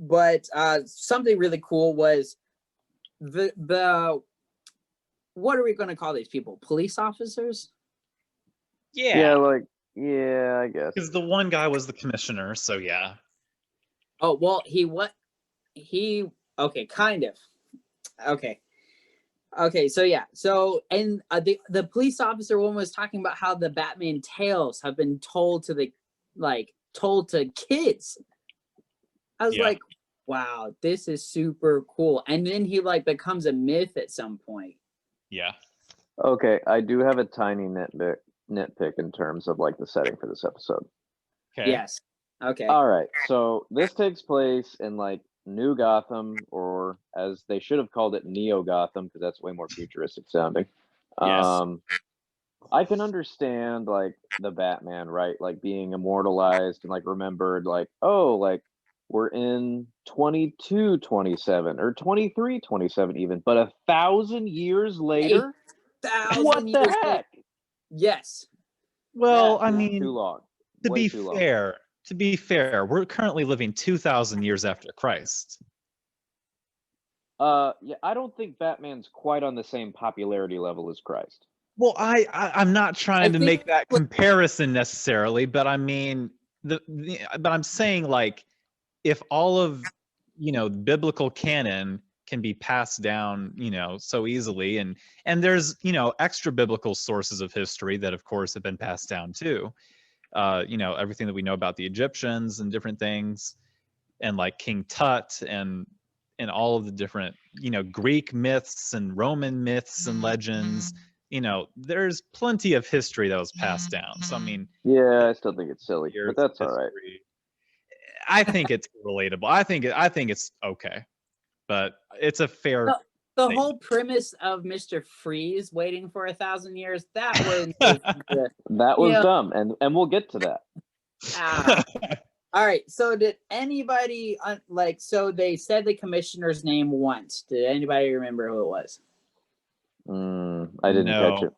But something really cool was the what are we gonna call these people? Police officers? Yeah, I guess. Because the one guy was the commissioner, so yeah. Oh well, okay, kind of. Okay, so yeah, and the police officer one was talking about how the Batman tales have been told to kids. I was like, wow, this is super cool. And then he becomes a myth at some point. Yeah. Okay, I do have a tiny nitpick in terms of the setting for this episode. Okay. Yes. Okay. All right, so this takes place in New Gotham, or as they should have called it, Neo Gotham, because that's way more futuristic sounding. Yes. I can understand the Batman, right? Being immortalized and remembered, we're in 2227 or 2327 even, but 1,000 years later, 1,000 what the years heck? later. Yes. Well, too long. To Way be too long. fair, we're currently living 2,000 years after Christ. Yeah, I don't think Batman's quite on the same popularity level as Christ. Well, I'm not trying to make that comparison necessarily, but I mean, but I'm saying if all of biblical canon can be passed down so easily, and there's extra biblical sources of history that of course have been passed down too, everything that we know about the Egyptians and different things, and King Tut and all of the different Greek myths and Roman myths and legends. There's plenty of history that was passed down. So I mean, yeah, I still think it's silly, but that's all right. I think it's relatable. I think it's okay, but it's a fair. The whole premise of Mr. Freeze waiting for 1,000 years, that was dumb, and we'll get to that. All right. So did anybody so they said the commissioner's name once. Did anybody remember who it was? I didn't catch it.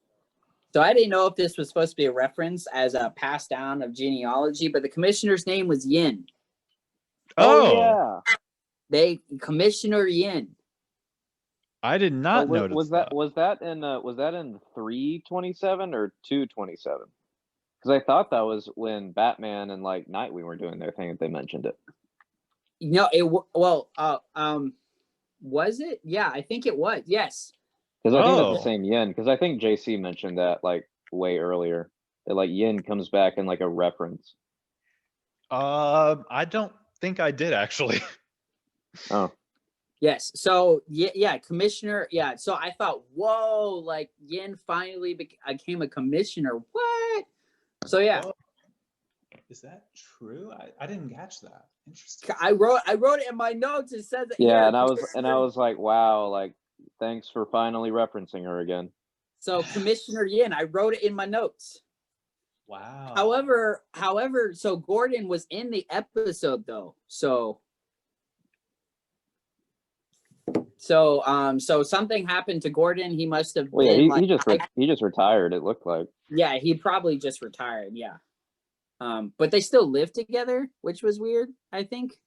So I didn't know if this was supposed to be a reference as a pass down of genealogy, but the commissioner's name was Yin. Oh yeah. Commissioner Yin. I did not notice was that in 327 or 227? Because I thought that was when Batman and Nightwing were doing their thing that they mentioned it. Was it? Yeah, I think it was. Yes. Because I think it's the same Yin. Because I think JC mentioned that way earlier. That Yin comes back in a reference. I don't think I did actually. Oh. Yes. So yeah, commissioner. Yeah. So I thought, whoa, Yin finally became a commissioner. What? So yeah. Whoa. Is that true? I didn't catch that. Interesting. I wrote it in my notes. It says that. Yeah, and I was like, wow, thanks for finally referencing her again. So Commissioner Yin, I wrote it in my notes. Wow. However, so Gordon was in the episode though. So something happened to Gordon. He must have been he just retired, it looked like. Yeah, he probably just retired, yeah. But they still live together, which was weird, I think.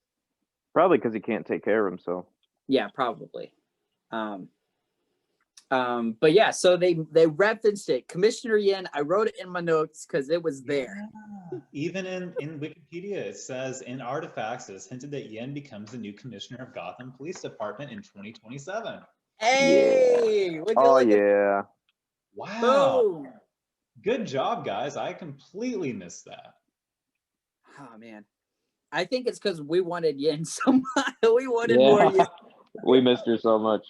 Probably because he can't take care of himself. Yeah, probably. But yeah, so they referenced it. Commissioner Yin, I wrote it in my notes because it was there. Yeah. Even in Wikipedia, it says in artifacts it is hinted that Yin becomes the new commissioner of Gotham Police Department in 2027. Hey! Yeah. Wow. Boom. Good job, guys. I completely missed that. Oh man, I think it's because we wanted Yin so much. We wanted more Yin. We missed her so much.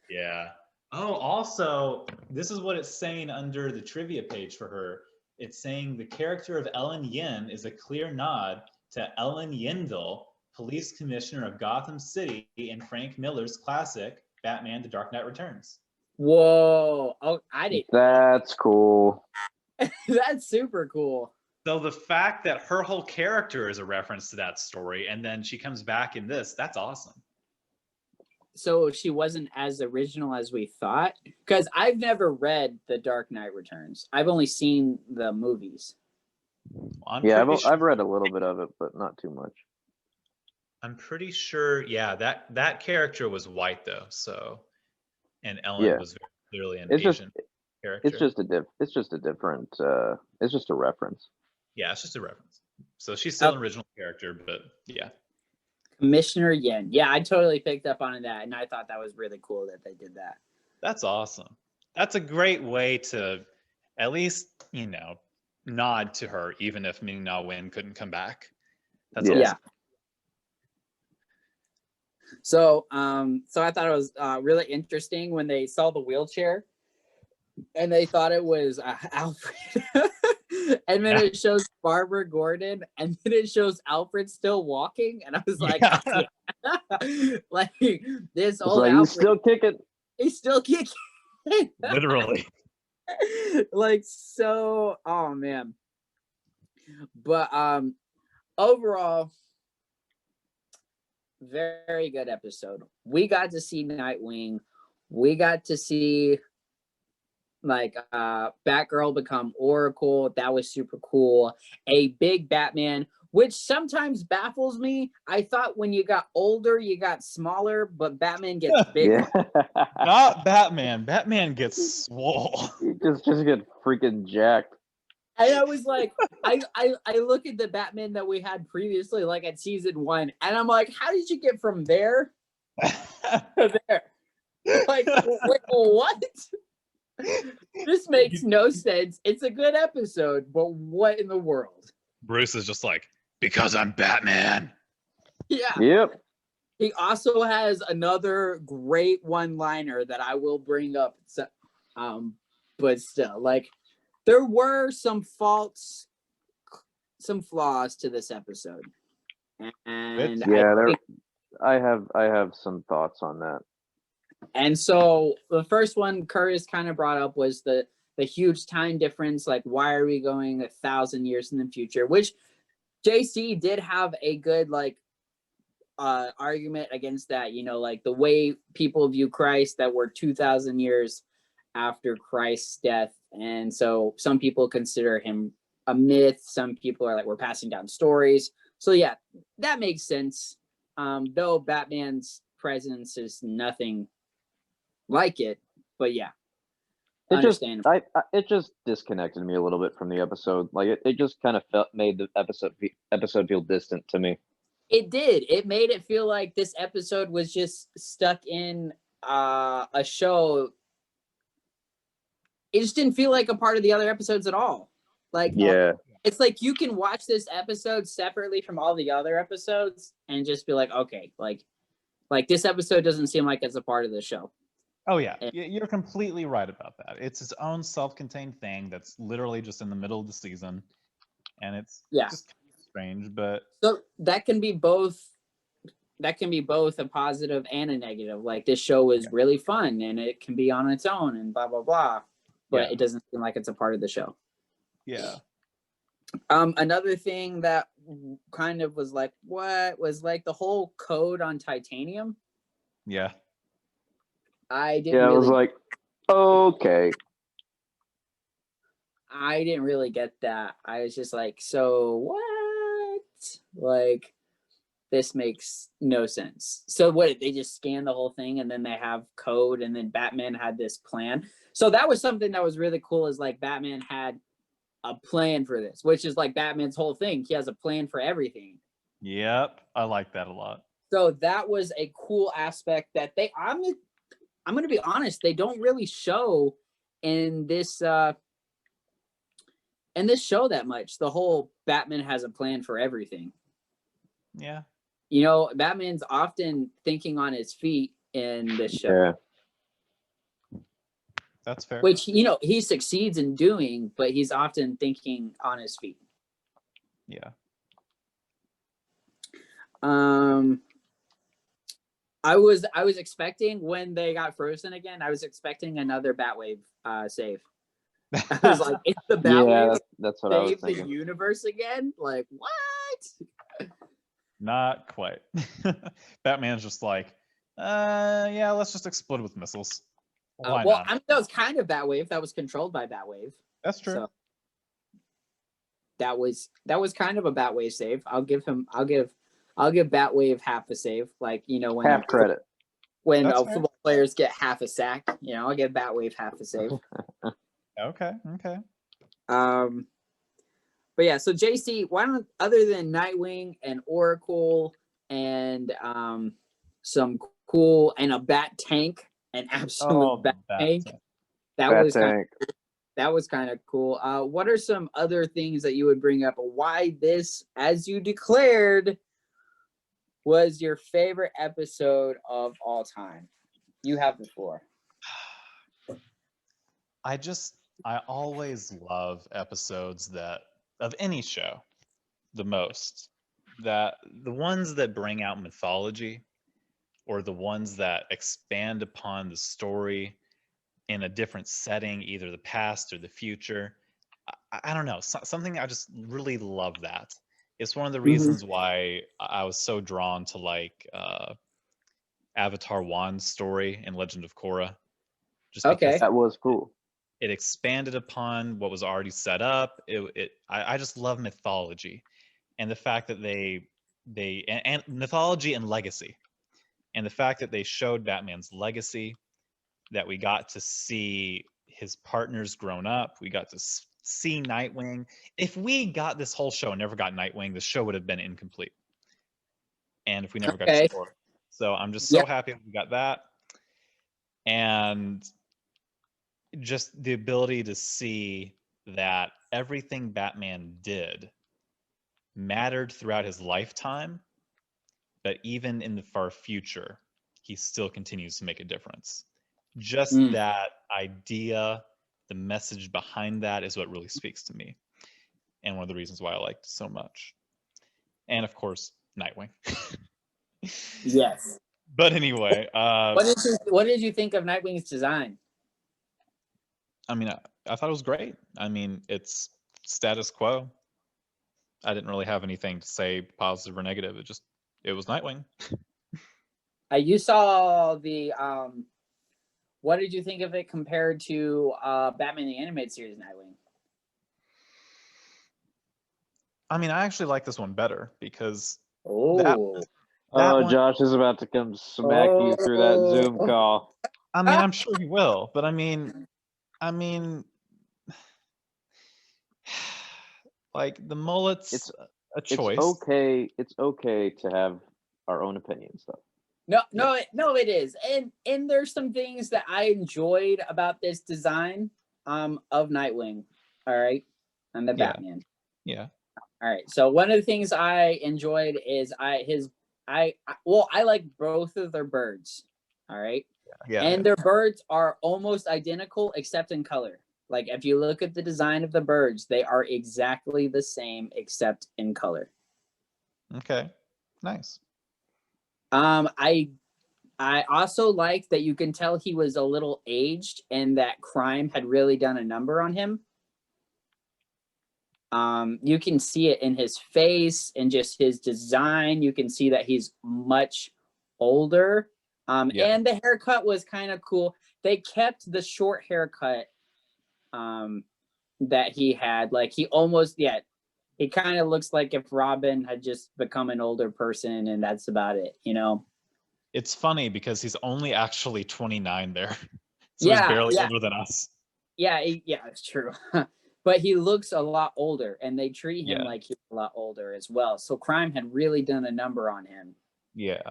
Yeah. Oh, also, this is what it's saying under the trivia page for her. It's saying the character of Ellen Yin is a clear nod to Ellen Yindel, police commissioner of Gotham City in Frank Miller's classic Batman: The Dark Knight Returns. Whoa! Oh, I didn't. That's cool. That's super cool. So the fact that her whole character is a reference to that story, and then she comes back in this, that's awesome. So she wasn't as original as we thought, because I've never read The Dark Knight Returns. I've only seen the movies. I've read a little bit of it, but not too much. I'm pretty sure, yeah, that character was white though, so, and Ellen was very clearly an Asian character. It's just a different. It's just a reference. Yeah, it's just a reference. So she's still an original character, but yeah. Commissioner Yin. Yeah, I totally picked up on that, and I thought that was really cool that they did that. That's awesome. That's a great way to at least, nod to her, even if Ming Na Wen couldn't come back. That's awesome. Yeah. So I thought it was really interesting when they saw the wheelchair, and they thought it was Alfred. And then it shows Barbara Gordon, and then it shows Alfred still walking, and I was like, like this old like, Alfred, he's still kicking. He's still kicking. Literally. Like, so, oh man. But overall, very good episode. We got to see Nightwing. We got to see Batgirl become Oracle. That was super cool. A big Batman, which sometimes baffles me. I thought when you got older, you got smaller, but Batman gets bigger. Not Batman. Batman gets swole. He just get freaking jacked. And I was like, I look at the Batman that we had previously, like at season 1, and I'm like, how did you get from there to there? Like, wait, what? This makes no sense. It's a good episode, but what in the world? Bruce is just like, because I'm Batman. Yeah. Yep. He also has another great one-liner that I will bring up. But still, like, there were some flaws to this episode. And I have some thoughts on that. And so the first one Curtis kind of brought up was the huge time difference. Like, why are we going 1,000 years in the future? Which JC did have a good argument against that. Like the way people view Christ, that we're 2,000 years after Christ's death, and so some people consider him a myth. Some people are like, we're passing down stories. So yeah, that makes sense. Though Batman's presence is nothing like it, but yeah, it just disconnected me a little bit from the episode. Like it just kind of made the episode feel distant to me. It did. It made it feel like this episode was just stuck in a show. It just didn't feel like a part of the other episodes at all. Like, it's like you can watch this episode separately from all the other episodes and just be like, okay, like this episode doesn't seem like it's a part of the show. Oh yeah, you're completely right about that. It's its own self-contained thing that's literally just in the middle of the season, and it's just kind of strange. But so that can be both. That can be both a positive and a negative. Like, this show is really fun and it can be on its own and blah blah blah, but it doesn't seem like it's a part of the show. Yeah. Another thing that kind of was like, what was like the whole code on titanium? Yeah. I didn't. I was like, okay. I didn't really get that. I was just like, so what? Like, this makes no sense. So what? They just scan the whole thing and then they have code, and then Batman had this plan. So that was something that was really cool. Is like Batman had a plan for this, which is like Batman's whole thing. He has a plan for everything. Yep, I like that a lot. So that was a cool aspect that I'm going to be honest, they don't really show in this show that much. The whole Batman has a plan for everything. Yeah. You know, Batman's often thinking on his feet in this show. Yeah. That's fair. Which, you know, he succeeds in doing, but he's often thinking on his feet. Yeah. I was expecting when they got frozen again, I was expecting another Batwave save. I was like, it's the Batwave that's what I was save the thinking. universe again? Like, what? Not quite. Batman's just like, yeah, let's just explode with missiles. Why Well, not? I mean, that was kind of Batwave. That was controlled by Batwave. That's true. So that was kind of a Batwave save. I'll give Batwave half a save. Like, you know, when Half credit. when That's fair. football players get half a sack, you know, I'll give Batwave half a save. Okay. But yeah, so JC, why don't, other than Nightwing and Oracle and some cool and a bat tank, an absolute bat tank, that was kind of cool. What are some other things that you would bring up? Why this, as you declared, was your favorite episode of all time? You have the floor. I always love episodes of any show the most, that the ones that bring out mythology, or the ones that expand upon the story in a different setting, either the past or the future. I don't know, something I just really love that. It's one of the reasons why I was so drawn to like Avatar 1's story in Legend of Korra. Just because that was cool. It expanded upon what was already set up. I just love mythology, and the fact that they and mythology and legacy, and the fact that they showed Batman's legacy, that we got to see his partners grown up. We got to see Nightwing. If we got this whole show and never got Nightwing, the show would have been incomplete. And if we never got to see it. So I'm just so happy we got that. And just the ability to see that everything Batman did mattered throughout his lifetime, but even in the far future, he still continues to make a difference. Just that idea, the message behind that is what really speaks to me, and one of the reasons why I liked it so much. And of course, Nightwing. Yes. But anyway, what did you think of Nightwing's design? I mean, I thought it was great. I mean, it's status quo. I didn't really have anything to say positive or negative. It was Nightwing. You saw the what did you think of it compared to Batman the Animated Series Nightwing? I mean, I actually like this one better because Josh is about to come smack you through that Zoom call. I mean, I'm sure he will, but I mean, like the mullet's a choice. It's okay to have our own opinions, though. No, it is, and there's some things that I enjoyed about this design of Nightwing. All right, and the Batman. Yeah. All right. So one of the things I enjoyed is I like both of their birds. All right. Yeah. And their birds are almost identical except in color. Like if you look at the design of the birds, they are exactly the same except in color. Okay. Nice. I also like that you can tell he was a little aged and that crime had really done a number on him. You can see it in his face and just his design. You can see that he's much older. And the haircut was kind of cool. They kept the short haircut that he had. Like he almost, he kind of looks like if Robin had just become an older person, and that's about it, you know? It's funny because he's only actually 29 there. So he's barely older than us. Yeah, it's true. But he looks a lot older, and they treat him like he's a lot older as well. So crime had really done a number on him. Yeah.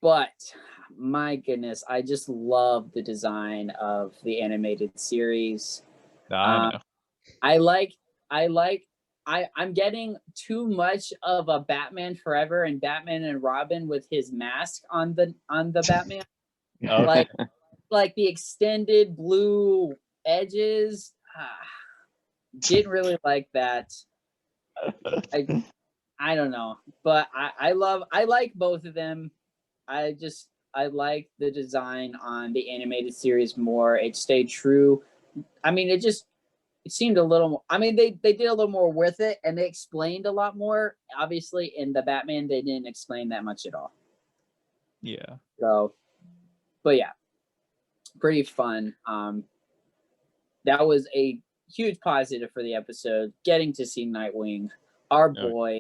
But my goodness, I just love the design of the animated series. I know. I'm getting too much of a Batman Forever and Batman and Robin with his mask on the Batman. Okay. Like the extended blue edges. Didn't really like that. I don't know, but I like both of them. I like the design on the animated series more. It stayed true. I mean, it seemed a little. I mean, they did a little more with it, and they explained a lot more. Obviously, in the Batman, they didn't explain that much at all. Yeah. So, but yeah, pretty fun. That was a huge positive for the episode. Getting to see Nightwing, our boy,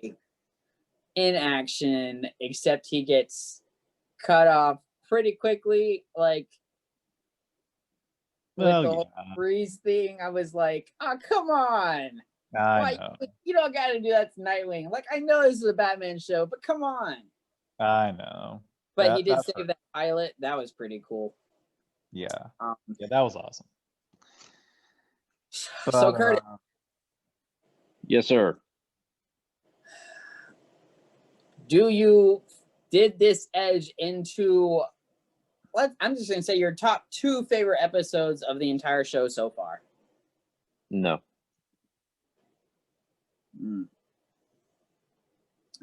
in action, except he gets cut off pretty quickly. Like with the whole freeze thing, I was like, "Oh, come on! I know. You don't got to do that to Nightwing." Like, I know this is a Batman show, but come on! I know. But he did save that pilot. That was pretty cool. Yeah. Yeah, that was awesome. So, Curtis. Yes, sir. Did this edge into I'm just gonna say your top 2 favorite episodes of the entire show so far? No. All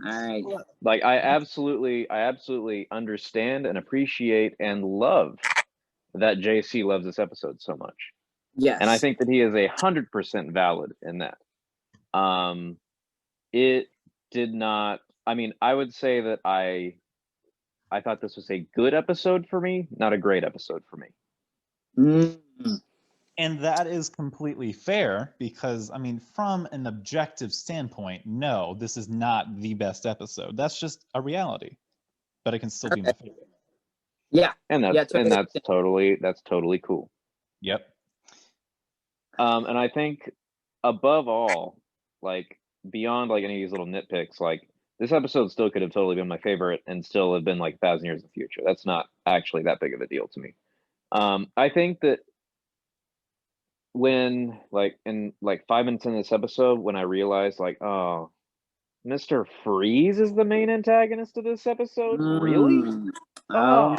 right. Like I absolutely understand and appreciate and love that JC loves this episode so much. Yes. And I think that he is 100% valid in that. It did not. I mean, I would say that I thought this was a good episode for me, not a great episode for me. And that is completely fair because, I mean, from an objective standpoint, no, this is not the best episode. That's just a reality, but it can still be my favorite. Yeah, and that's totally cool. Yep. And I think above all, like beyond like any of these little nitpicks, like this episode still could have totally been my favorite and still have been like 1,000 years in the future. That's not actually that big of a deal to me. I think that when like in like 5 minutes in this episode, when I realized like, oh, Mr. Freeze is the main antagonist of this episode, really? Man. Oh.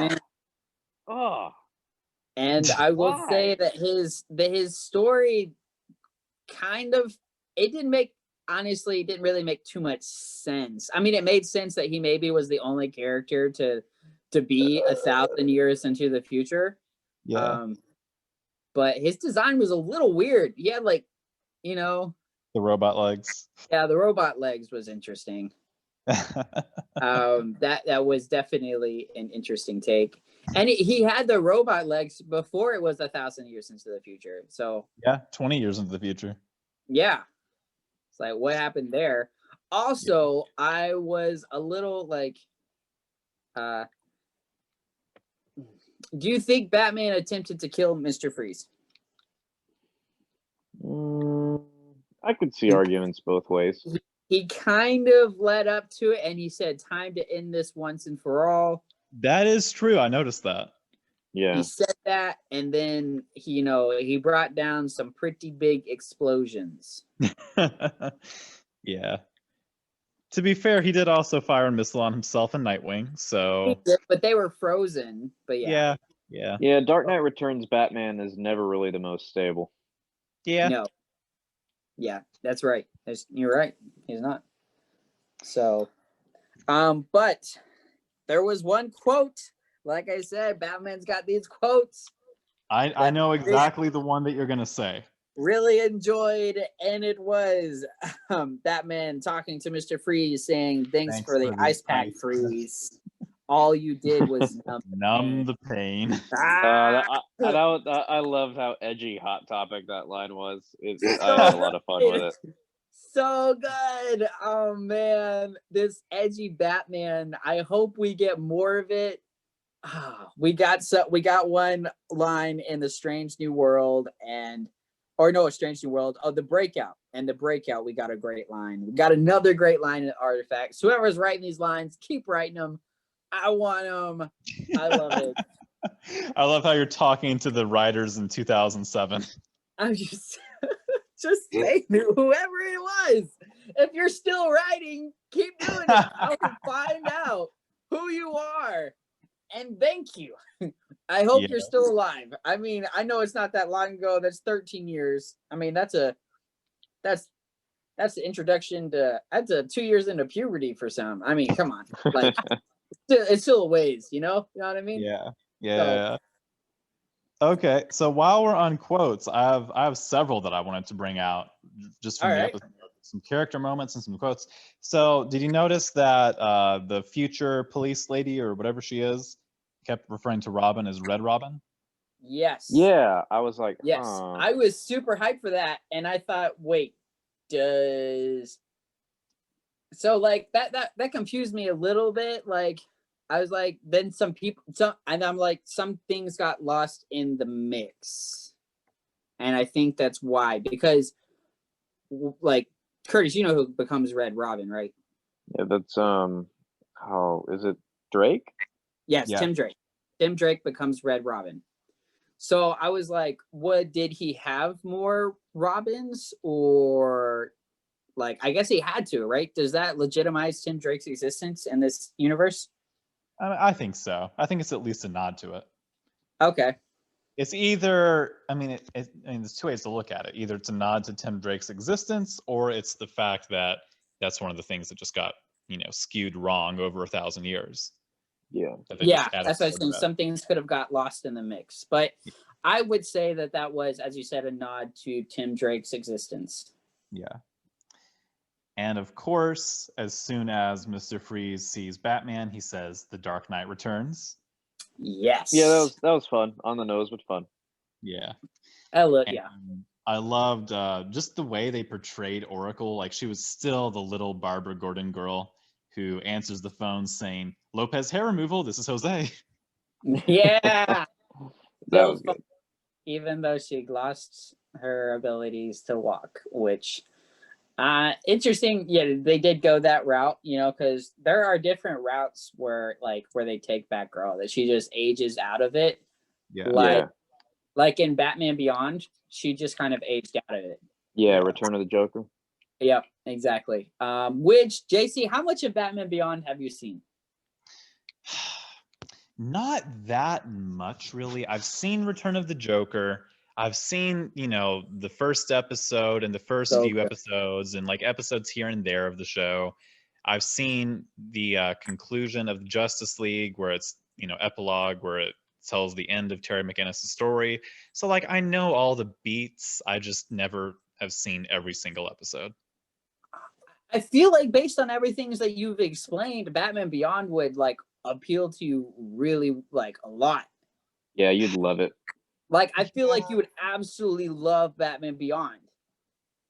And I will say that his story kind of it didn't really make too much sense. I mean, it made sense that he maybe was the only character to be 1,000 years into the future. Yeah. But his design was a little weird. He had like, the robot legs. Yeah, the robot legs was interesting. That was definitely an interesting take. And he had the robot legs before it was 1,000 years into the future. So yeah, 20 years into the future. Yeah. It's like, what happened there? Also, I was a little like, do you think Batman attempted to kill Mr. Freeze? I could see arguments both ways. He kind of led up to it and he said, time to end this once and for all. That is true. I noticed that. Yeah. He said that, and then he brought down some pretty big explosions. Yeah. To be fair, he did also fire a missile on himself and Nightwing, so but they were frozen. But yeah. Yeah, Dark Knight Returns Batman is never really the most stable. Yeah. No. Yeah, that's right. You're right. He's not. So, but there was one quote. Like I said, Batman's got these quotes. I know exactly the one that you're gonna say. Really enjoyed, and it was Batman talking to Mr. Freeze, saying, "Thanks for the ice pack, Freeze. All you did was numb the pain." I loved how edgy Hot Topic that line was. I had a lot of fun with it. So good. Oh man, this edgy Batman. I hope we get more of it. We got one line in the Strange New World Strange New World of the Breakout. And the Breakout, we got a great line. We got another great line in Artifacts. Whoever's writing these lines, keep writing them. I want him. I love it. I love how you're talking to the writers in 2007. I'm just say whoever it was. If you're still writing, keep doing it. I will find out who you are. And thank you. I hope you're still alive. I mean, I know it's not that long ago. That's 13 years. I mean, that's the introduction to, that's 2 years into puberty for some. I mean, come on. Like it's still a ways, you know? You know what I mean? Yeah. Okay, so while we're on quotes, I have several that I wanted to bring out just from the episode. Some character moments and some quotes. So did you notice that the future police lady or whatever she is kept referring to Robin as Red Robin? Yes. Yeah, I was like, yes. I was super hyped for that, and I thought, wait, does so like that confused me a little bit. Like I was like, then and I'm like, some things got lost in the mix, and I think that's why, because like Curtis, you know who becomes Red Robin, right? Yeah, that's how is it, Drake? Yes, yeah. Tim Drake. Tim Drake becomes Red Robin. So I was like, what, did he have more Robins, or like, I guess he had to, right? Does that legitimize Tim Drake's existence in this universe? I think so. I think it's at least a nod to it. Okay. It's either, I mean, there's two ways to look at it. Either it's a nod to Tim Drake's existence, or it's the fact that that's one of the things that just got, skewed wrong over 1,000 years. Yeah. Yeah, that's what I was saying. Some things could have got lost in the mix. But I would say that was, as you said, a nod to Tim Drake's existence. Yeah. And of course, as soon as Mr. Freeze sees Batman, he says, "The Dark Knight returns." Yes. Yeah, that was fun. On the nose, but fun. Yeah. Yeah. I loved just the way they portrayed Oracle. Like, she was still the little Barbara Gordon girl who answers the phone saying, "Lopez hair removal, this is Jose." Yeah. That was good. Even though she lost her abilities to walk, which interesting. Yeah, they did go that route, because there are different routes where they take Batgirl, that she just ages out of it. Yeah. Like in Batman Beyond, she just kind of aged out of it. Yeah, Return of the Joker. Yep, exactly. Which, JC, how much of Batman Beyond have you seen? Not that much, really. I've seen Return of the Joker. I've seen, the first episode and the first few episodes and episodes here and there of the show. I've seen the conclusion of the Justice League, where it's, epilogue, where it tells the end of Terry McGinnis' story. So I know all the beats. I just never have seen every single episode. I feel like based on everything that you've explained, Batman Beyond would appeal to you really a lot. Yeah, you'd love it. I feel like you would absolutely love Batman Beyond.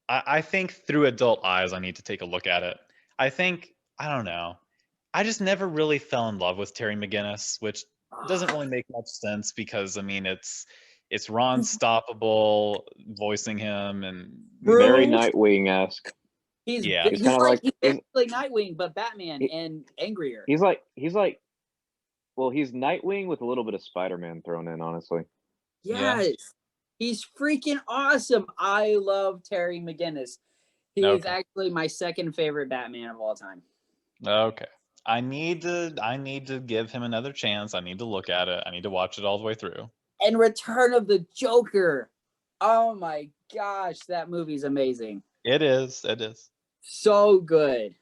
I think through adult eyes, I need to take a look at it. I don't know. I just never really fell in love with Terry McGinnis, which doesn't really make much sense because, I mean, it's Ron Stoppable voicing him, and very Nightwing-esque. He's basically Nightwing, but Batman and angrier. He's Nightwing with a little bit of Spider-Man thrown in, honestly. Yes. Yeah. He's freaking awesome. I love Terry McGinnis. He is actually my second favorite Batman of all time. Okay. I need to give him another chance. I need to look at it. I need to watch it all the way through. And Return of the Joker. Oh my gosh, that movie's amazing. It is. It is. So good.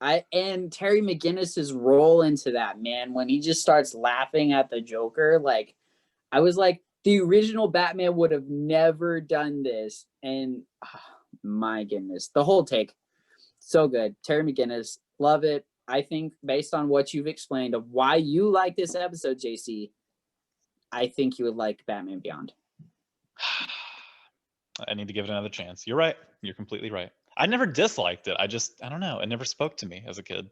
And Terry McGinnis's role into that, man, when he just starts laughing at the Joker, I was like, the original Batman would have never done this. And my goodness, the whole take, so good. Terry McGinnis, love it. I think based on what you've explained of why you like this episode, JC, I think you would like Batman Beyond. I need to give it another chance. You're right. You're completely right. I never disliked it. I don't know. It never spoke to me as a kid.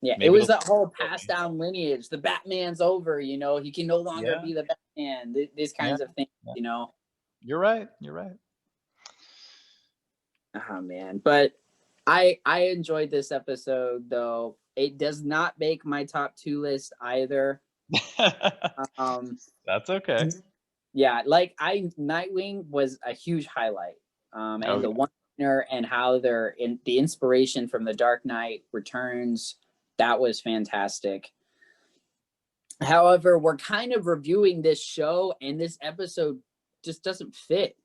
Yeah, maybe it was that whole passed down lineage. The Batman's over, he can no longer be the Batman. These kinds of things, You're right. You're right. Oh man, but I enjoyed this episode though It does not make my top 2 list either. That's okay. Yeah, like Nightwing was a huge highlight. And the one-liner and how they're in the inspiration from the Dark Knight Returns, that was fantastic. However, we're kind of reviewing this show, and this episode just doesn't fit.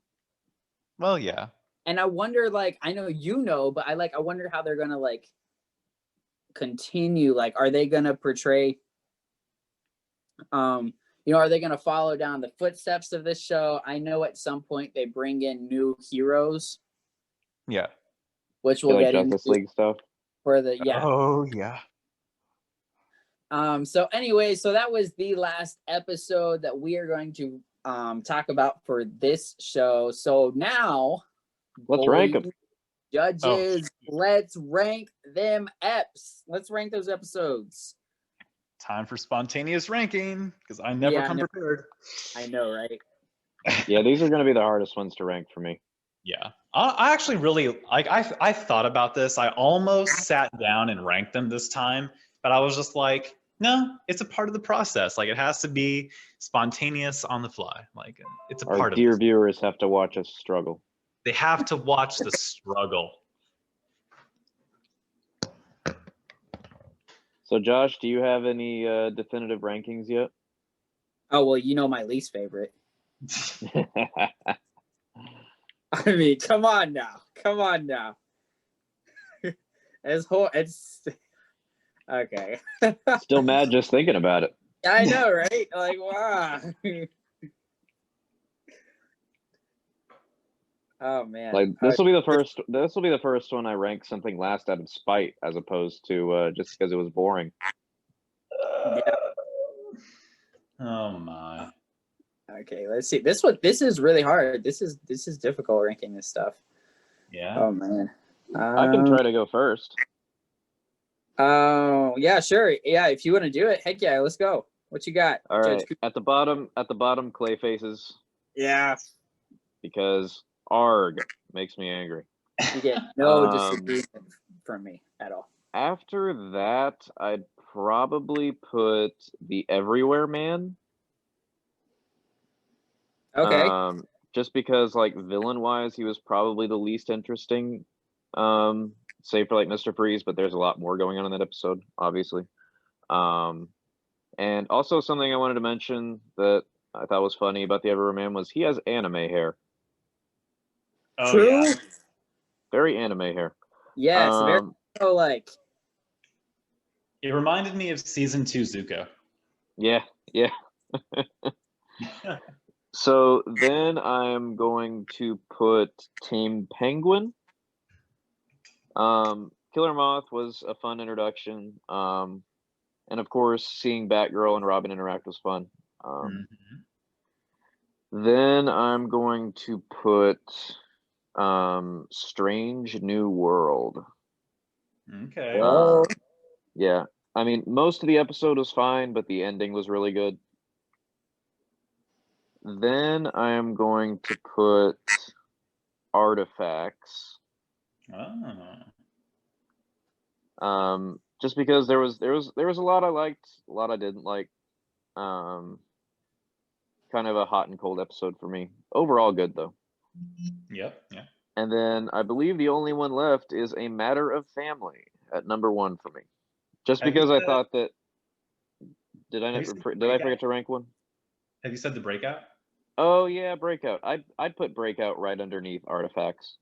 Well, yeah. And I wonder, like, I know you know, but I wonder how they're gonna like continue. Like, are they gonna portray? Are they gonna follow down the footsteps of this show? I know at some point they bring in new heroes. Yeah. Which we'll get into Justice League stuff. For the Oh yeah. So anyway, so that was the last episode that we are going to talk about for this show. So now let's rank them. Judges, let's rank them eps. Let's rank those episodes. Time for spontaneous ranking, because I never come prepared. I know, right? Yeah, these are going to be the hardest ones to rank for me. Yeah, I actually really like. I thought about this. I almost sat down and ranked them this time, but I was just like, no, it's a part of the process. Like, it has to be spontaneous on the fly. Like, it's a part of it. Our dear viewers have to watch us struggle. They have to watch the struggle. So, Josh, do you have any definitive rankings yet? Oh, well, you know my least favorite. I mean, come on now. It's okay. Still mad just thinking about it. I know, right? Like, wow. Oh man. Like, this will be the first. This will be the first one I rank something last out of spite, as opposed to just because it was boring. Yeah. Oh my. Okay, let's see. This is really hard. This is difficult ranking this stuff. Yeah. Oh man. I can try to go first. Oh yeah, sure. Yeah, if you want to do it, heck yeah, let's go. What you got? All right. At the bottom, clay faces. Yeah. Because arg makes me angry. You get no disagreement from me at all. After that, I'd probably put the Everywhere Man. Okay. Just because, like, villain-wise, he was probably the least interesting, save for, like, Mr. Freeze, but there's a lot more going on in that episode, obviously. And also something I wanted to mention that I thought was funny about the Everywhere Man was he has anime hair. Oh, true. Yeah. Very anime hair. Yes, very like. It reminded me of season 2 Zuko. Yeah. So then I'm going to put Tame Penguin. Killer Moth was a fun introduction. And of course, seeing Batgirl and Robin interact was fun. Then I'm going to put Strange New World. Okay. Yeah. I mean, most of the episode was fine, but the ending was really good. Then I am going to put Artifacts. Just because there was a lot I liked, a lot I didn't like. Kind of a hot and cold episode for me. Overall good though. Yep. Yeah. And then I believe the only one left is A Matter of Family at number 1 for me. Just because I thought that. Did I forget to rank one? Have you said the Breakout? Oh yeah, Breakout. I'd put Breakout right underneath Artifacts.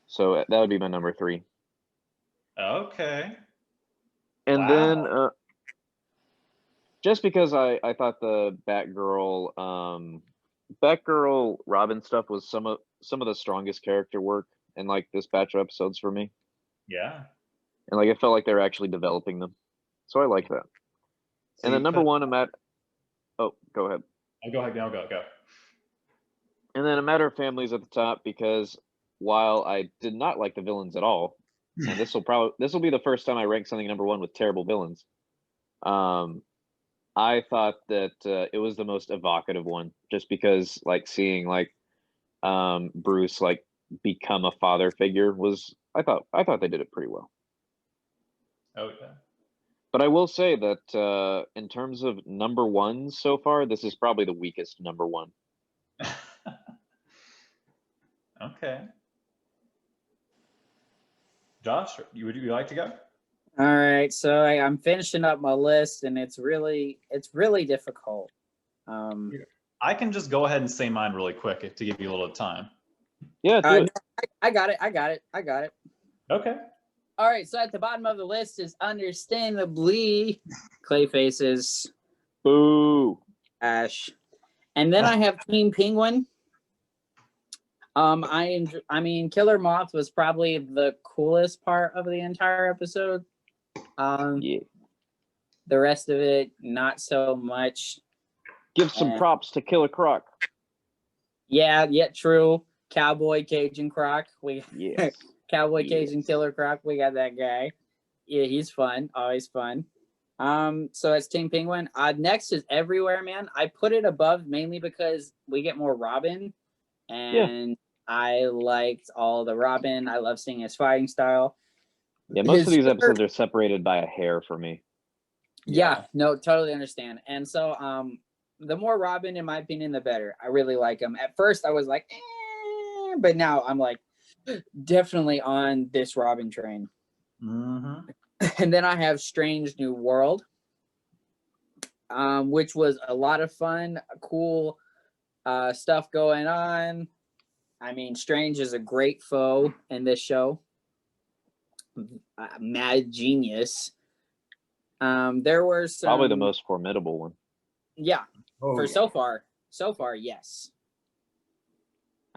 So that would be my number 3. Okay. And then just because I thought the Batgirl Robin stuff was some of the strongest character work in like this batch of episodes for me. Yeah. And like it felt like they were actually developing them. So I like that. So and then number 1 I'm at go ahead. Go ahead, go. And then A Matter of Family is at the top because while I did not like the villains at all, and this will be the first time I rank something number 1 with terrible villains. I thought that it was the most evocative one, just because like seeing like Bruce like become a father figure was I thought they did it pretty well. Oh yeah. But I will say that in terms of number ones so far, this is probably the weakest number one. Okay. Josh, would you like to go? All right, so I'm finishing up my list, and it's really difficult. I can just go ahead and say mine really quick to give you a little time. Yeah, do it. I got it. Okay. All right, so at the bottom of the list is understandably Clayface's Boo. Ash, and then I have Team Penguin. I mean, Killer Moth was probably the coolest part of the entire episode. Yeah. The rest of it, not so much. Give some props to Killer Croc. Yeah, true. Cowboy Cajun Croc. Yes. Cowboy Cajun Killer Croc. We got that guy. Yeah, he's fun. Always fun. So it's Team Penguin. Next is Everywhere Man. I put it above mainly because we get more Robin, and I liked all the Robin. I love seeing his fighting style. Yeah, most of these episodes are separated by a hair for me. Yeah, no, totally understand. And so, the more Robin, in my opinion, the better. I really like him. At first, I was like, but now I'm like, definitely on this Robin train. Mm-hmm. And then I have Strange New World, which was a lot of fun, cool stuff going on. I mean, Strange is a great foe in this show. Mad genius. There were some, probably the most formidable one. Yeah, so far, yes.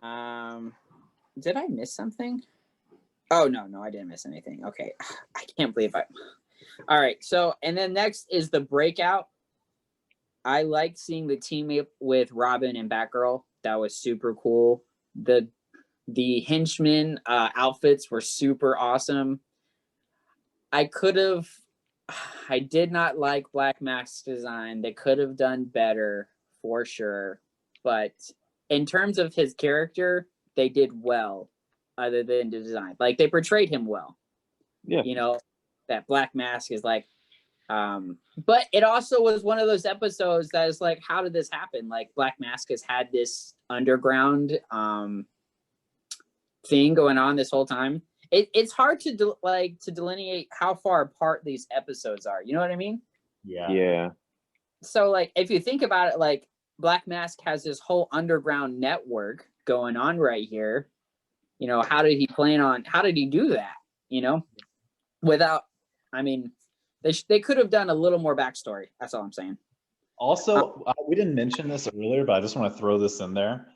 Did I miss something? Oh no, I didn't miss anything. Okay, I can't believe I. All right, so and then next is the Breakout. I liked seeing the teammate with Robin and Batgirl. That was super cool. The henchmen outfits were super awesome. I did not like Black Mask's design. They could have done better for sure. But in terms of his character, they did well, other than the design. Like, they portrayed him well. Yeah. You know, that Black Mask is like, but it also was one of those episodes that is like, how did this happen? Like, Black Mask has had this underground thing going on this whole time. It's hard to delineate how far apart these episodes are. You know what I mean? Yeah. So, like, if you think about it, like, Black Mask has this whole underground network going on right here. You know, how did he do that? You know, without, I mean, they could have done a little more backstory. That's all I'm saying. Also, we didn't mention this earlier, but I just want to throw this in there.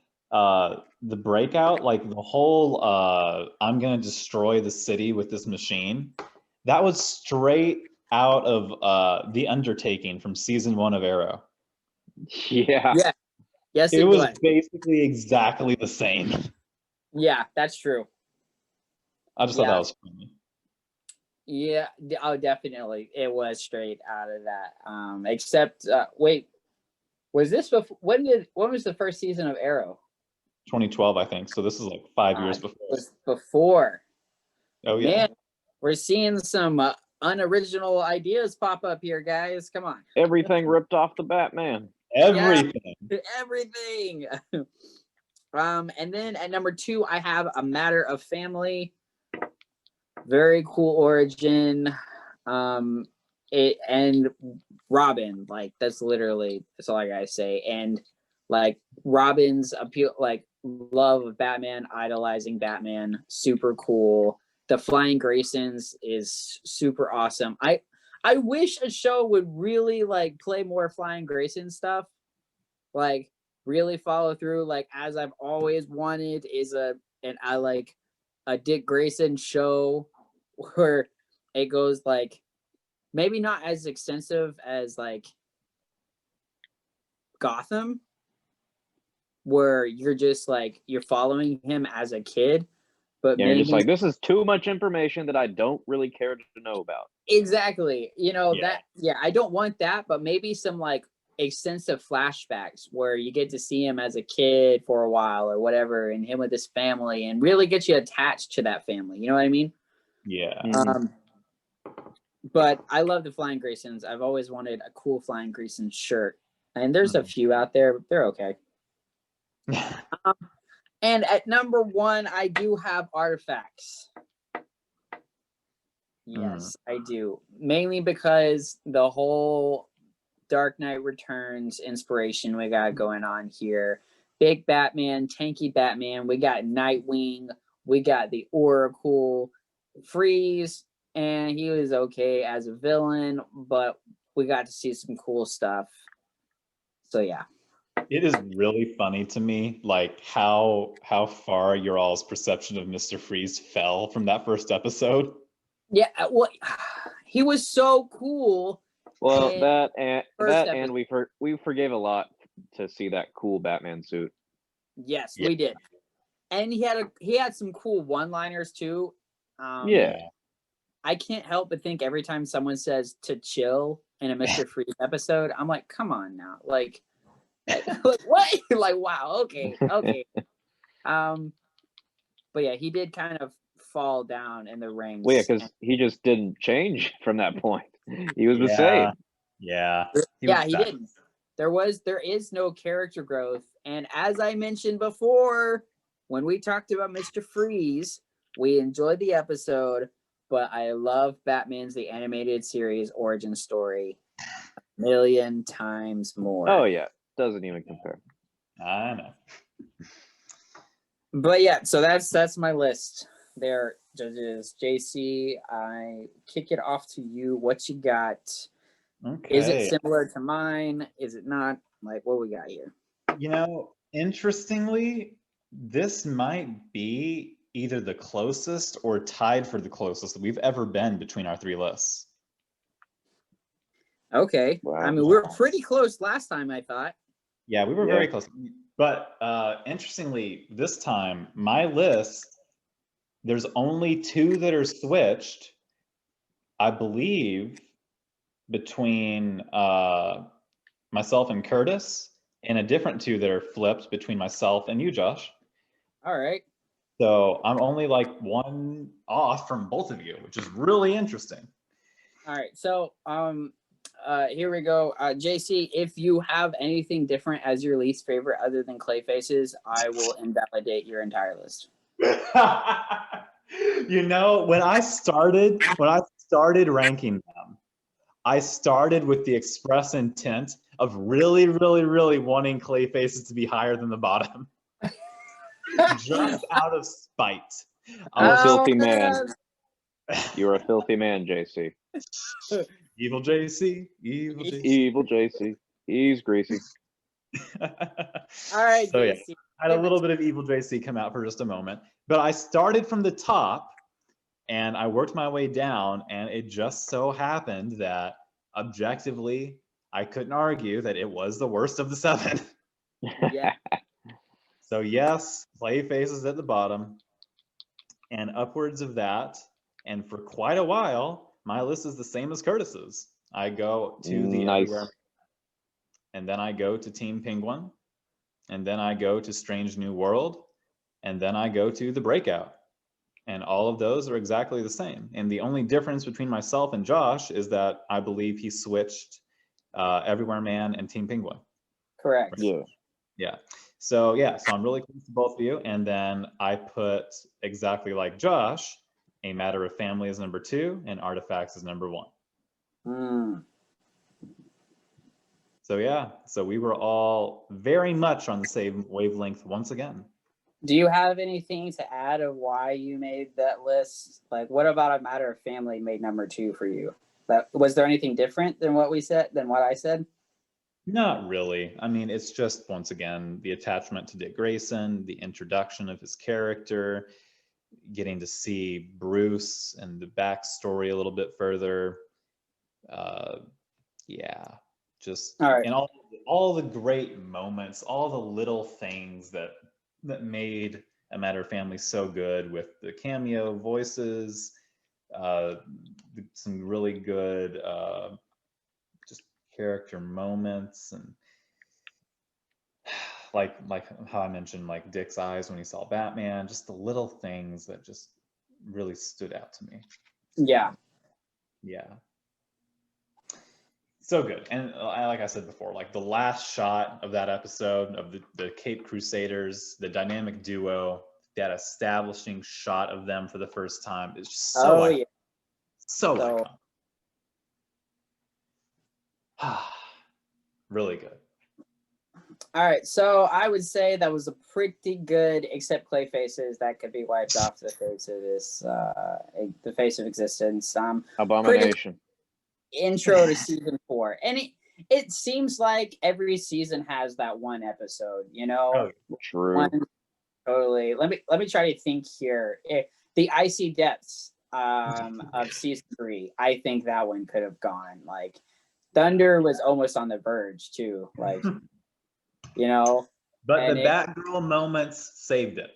The Breakout, like the whole I'm gonna destroy the city with this machine, that was straight out of The Undertaking from season 1 of Arrow. Yeah. Yes, it was basically exactly the same. Yeah, that's true. I just thought that was funny. Yeah, oh, definitely, it was straight out of that. Except, wait, was this before? When was the first season of Arrow? 2012, I think. So this is like 5 years before. It was before. Oh yeah. Man, we're seeing some unoriginal ideas pop up here, guys. Come on. Everything ripped off the Batman. Everything. Yeah, everything. And then at number 2, I have A Matter of Family. Very cool origin. And Robin, like, that's all I gotta say. And like Robin's appeal, like, love of Batman, idolizing Batman, super cool. The Flying Graysons is super awesome. I wish a show would really like play more Flying Grayson stuff, like really follow through. Like, as I've always wanted is a Dick Grayson show where it goes like, maybe not as extensive as like Gotham, where you're just like, you're following him as a kid, but Yeah, maybe you're just like, this is too much information that I don't really care to know about. Exactly. You know, Yeah. I don't want that, but maybe some like extensive flashbacks where you get to see him as a kid for a while or whatever, and him with his family, and really get you attached to that family. You know what I mean? Yeah. Mhm. But I love the Flying Graysons. I've always wanted a cool Flying Grayson shirt. And there's a few out there, but they're okay. And at number 1, I do have Artifacts. Yes, I do. Mainly because the whole Dark Knight Returns inspiration we got going on here. Big Batman, tanky Batman. We got Nightwing. We got the Oracle, Freeze, and he was okay as a villain, but we got to see some cool stuff. So yeah. It is really funny to me, like how far your all's perception of Mr. Freeze fell from that first episode. Yeah, well, he was so cool. Well, in that first and we forgave a lot to see that cool Batman suit. Yes, Yeah. we did. And he had some cool one-liners too. Yeah. I can't help but think every time someone says to chill in a Mr. Freeze episode, I'm like, come on now. Like what? Like, wow, okay. But yeah, he did kind of fall down in the ranks. Well, yeah, because he just didn't change from that point. He was the same. Yeah. He didn't. There is no character growth. And as I mentioned before, when we talked about Mr. Freeze, we enjoyed the episode, but I love Batman's The Animated Series origin story a million times more. Oh yeah, doesn't even compare. I know. But yeah, so that's my list there, judges. JC, I kick it off to you. What you got? Okay. Is it similar to mine? Is it not? Like, what we got here? You know, interestingly, this might be either the closest or tied for the closest that we've ever been between our 3 lists. Okay. Wow. I mean, we were pretty close last time, I thought. Yeah, we were very close. But interestingly, this time, my list, there's only 2 that are switched, I believe, between myself and Curtis, and a different 2 that are flipped between myself and you, Josh. All right. So I'm only like 1 off from both of you, which is really interesting. All right. So here we go. JC, if you have anything different as your least favorite other than clay faces, I will invalidate your entire list. You know, when I started ranking them, I started with the express intent of really, really, really wanting clay faces to be higher than the bottom. Just out of spite. I'm a filthy man. You're a filthy man, JC. Evil JC. Evil JC. Evil JC. He's greasy. All right, so, JC. Yeah, I had a little bit of Evil JC come out for just a moment. But I started from the top and I worked my way down, and it just so happened that objectively, I couldn't argue that it was the worst of the 7. Yeah. So yes, clay faces at the bottom, and upwards of that. And for quite a while, my list is the same as Curtis's. I go to the Everywhere, and then I go to Team Penguin, and then I go to Strange New World, and then I go to the Breakout. And all of those are exactly the same. And the only difference between myself and Josh is that I believe he switched Everywhere Man and Team Penguin. Correct. Yeah. Yeah. So yeah, so I'm really close to both of you. And then I put, exactly like Josh, A Matter of Family is number 2 and Artifacts is number 1. So yeah, so we were all very much on the same wavelength once again. Do you have anything to add of why you made that list? Like, what about A Matter of Family made number 2 for you? Was there anything different than what I said? Not really. I mean, it's just, once again, the attachment to Dick Grayson, the introduction of his character, getting to see Bruce and the backstory a little bit further. Yeah, just, all right. And all the great moments, all the little things that made A Matter of Family so good, with the cameo voices, some really good just character moments, and like how I mentioned, like Dick's eyes when he saw Batman, just the little things that just really stood out to me. Yeah. Yeah. So good. And like I said before, like the last shot of that episode of the Cape Crusaders, the dynamic duo, that establishing shot of them for the first time is just so iconic. So iconic. Really good. All right, so I would say that was a pretty good, except Clayface's that could be wiped off the face of this, the face of existence. Abomination. Intro to season 4, and it seems like every season has that one episode, you know. True. Totally. Let me try to think here. The icy depths of season 3. I think that one could have gone. Like Thunder was almost on the verge too. Like, you know. But the Batgirl moments saved it.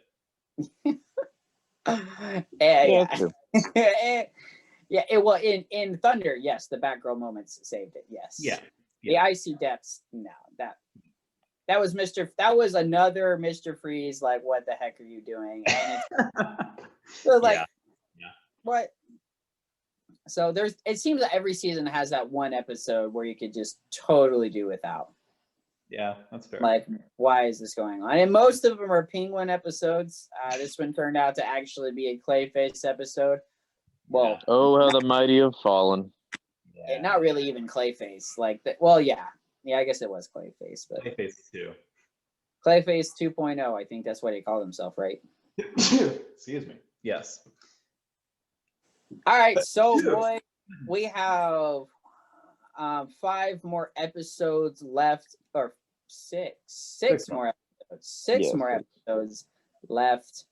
Well, in Thunder, yes, the Batgirl moments saved it. Yes. Yeah. The icy depths, no, that was another Mr. Freeze. Like, what the heck are you doing? And so like, what? So it seems that every season has that one episode where you could just totally do without. Yeah, that's fair. Like, why is this going on? And most of them are Penguin episodes. This one turned out to actually be a Clayface episode. Well, oh, how the mighty have fallen. Yeah, not really even Clayface. Like, well, yeah, I guess it was Clayface, but Clayface 2. Clayface 2.0. I think that's what he called himself, right? Excuse me. Yes. All right, so boy, we have 5 more episodes left, or six more episodes. Six more episodes left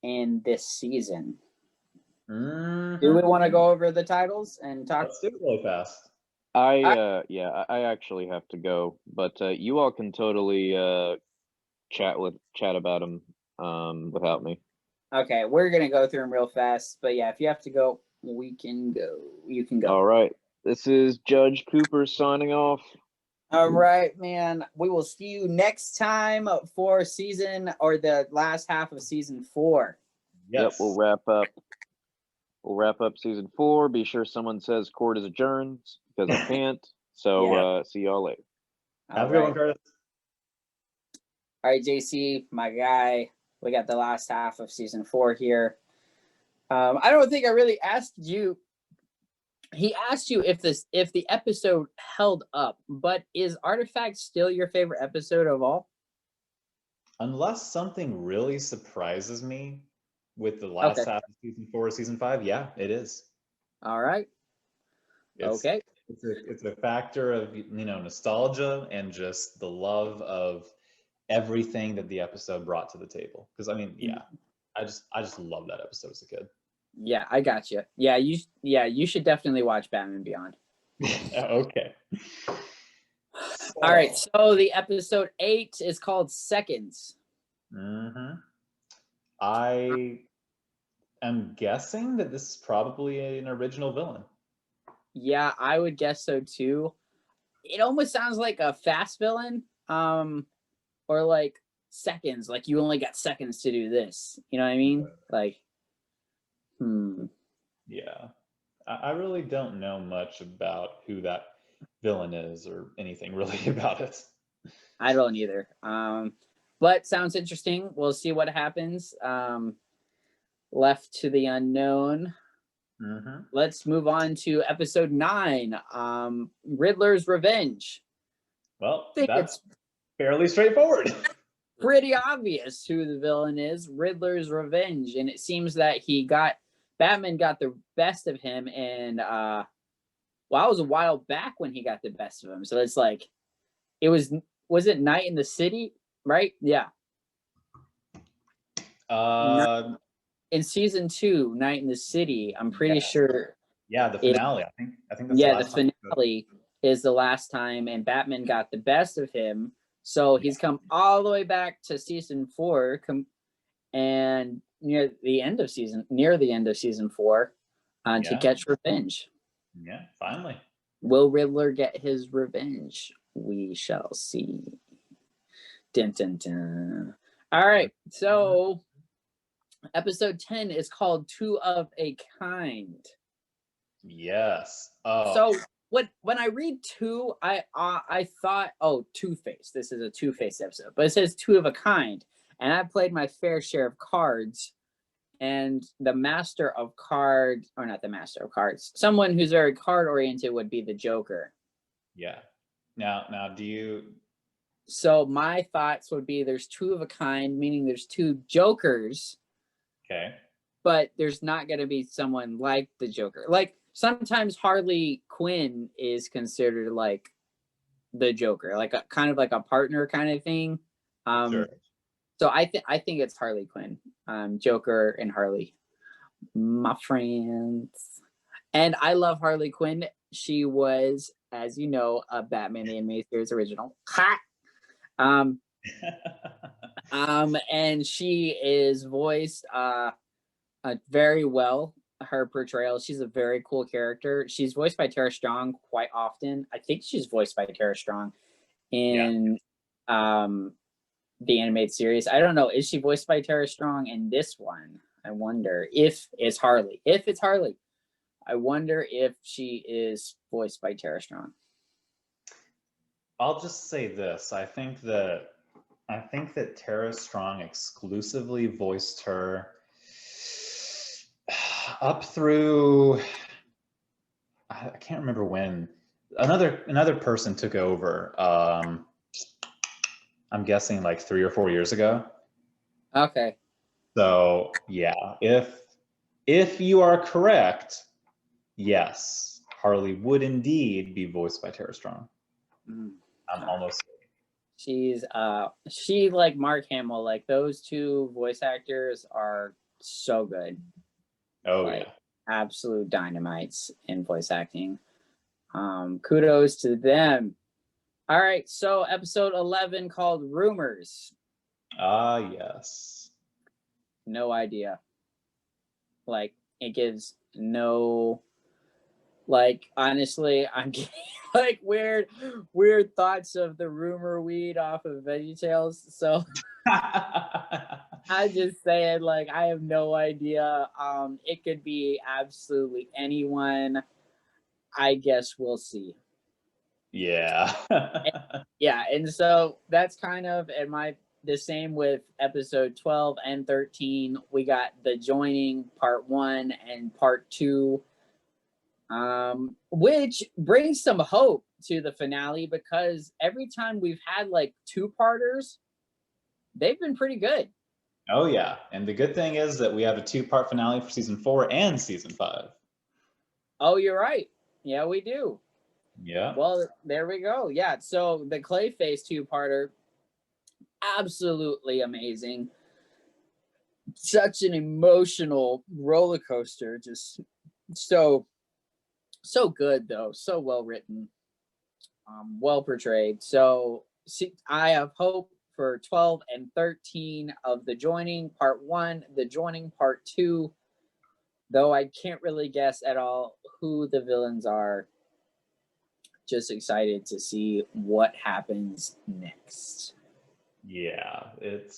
in this season. Mm-hmm. Do we want to go over the titles and talk? Let's do it really fast. I actually have to go, but you all can totally chat about them without me. Okay, we're gonna go through them real fast, but yeah, if you have to go, we can go. You can go. All right, this is Judge Cooper signing off. All right, man. We will see you next time for the last half of season 4. Yes. Yep, we'll wrap up. We'll wrap up season 4. Be sure someone says court is adjourned because I can't. So see y'all later. Have a good one, Curtis. All right, JC, my guy. We got the last half of season 4 here. I don't think I really asked you. He asked you if the episode held up, but is Artifact still your favorite episode of all? Unless something really surprises me with the last half of season 4 or season 5, yeah, it is. All right. It's a factor of nostalgia and just the love of everything that the episode brought to the table. Because I mean, I just love that episode as a kid. Yeah, I got you. Yeah, you should definitely watch Batman Beyond. Okay. All right, so the episode 8 is called Seconds. Mm-hmm. I am guessing that this is probably an original villain. Yeah, I would guess so too. It almost sounds like a fast villain, or like seconds. Like you only got seconds to do this. You know what I mean? Like, Yeah, I really don't know much about who that villain is or anything really about it. I don't either. But sounds interesting. We'll see what happens. Left to the unknown. Mm-hmm. Let's move on to episode 9, Riddler's Revenge. Well, that's fairly straightforward. Pretty obvious who the villain is, Riddler's Revenge. And it seems that Batman got the best of him, and it was a while back when he got the best of him. So it's like, was it Night in the City, right? Yeah. In season 2, Night in the City, I'm pretty sure. Yeah, the finale. I think that's the finale is the last time, and Batman got the best of him. So he's come all the way back to season 4, and near the end of season 4, to catch revenge. Yeah, finally. Will Riddler get his revenge? We shall see. Dun, dun, dun. All right, so episode 10 is called Two of a Kind. Yes. Oh. So when I read two, I thought, oh, Two-Face. This is a Two-Face episode, but it says two of a kind, and I played my fair share of cards. And the master of cards, or not the master of cards, someone who's very card oriented would be the Joker. Yeah. Now, do you? So my thoughts would be there's two of a kind, meaning there's two Jokers. Okay. But there's not going to be someone like the Joker. Like sometimes Harley Quinn is considered like the Joker, like a kind of like a partner kind of thing. Sure. So I think it's Harley Quinn, Joker and Harley, my friends. And I love Harley Quinn. She was, as you know, a Batman the Animated Series original. Ha! And she is voiced very well. Her portrayal. She's a very cool character. She's voiced by Tara Strong quite often. I think she's voiced by Tara Strong in the animated series. I don't know. Is she voiced by Tara Strong in this one? I wonder if it's Harley. If it's Harley, I wonder if she is voiced by Tara Strong. I'll just say this. I think that Tara Strong exclusively voiced her up through, I can't remember when another person took over. I'm guessing like 3 or 4 years ago. Okay. So yeah, if you are correct, yes, Harley would indeed be voiced by Tara Strong. I'm almost. She's she like Mark Hamill, like those two voice actors are so good. Oh like, yeah. Absolute dynamites in voice acting. Kudos to them. All right, so episode 11 called Rumors. Yes. No idea. Like it gives no, like honestly, I'm getting like weird thoughts of the rumor weed off of VeggieTales. So I just saying, like, I have no idea. It could be absolutely anyone. I guess we'll see. Yeah. Yeah, and so that's kind of the same with episode 12 and 13. We got the joining part 1 and part 2, which brings some hope to the finale because every time we've had like 2-parters, they've been pretty good. Oh yeah, and the good thing is that we have a 2-part finale for season 4 and season 5. Oh, you're right. Yeah, we do. Yeah. Well, there we go. Yeah, so the Clayface 2-parter, absolutely amazing. Such an emotional roller coaster. Just so good though. So well written, well portrayed. So I have hope for 12 and 13 of The Joining part 1, The Joining part 2. Though I can't really guess at all who the villains are. Just excited to see what happens next. Yeah, it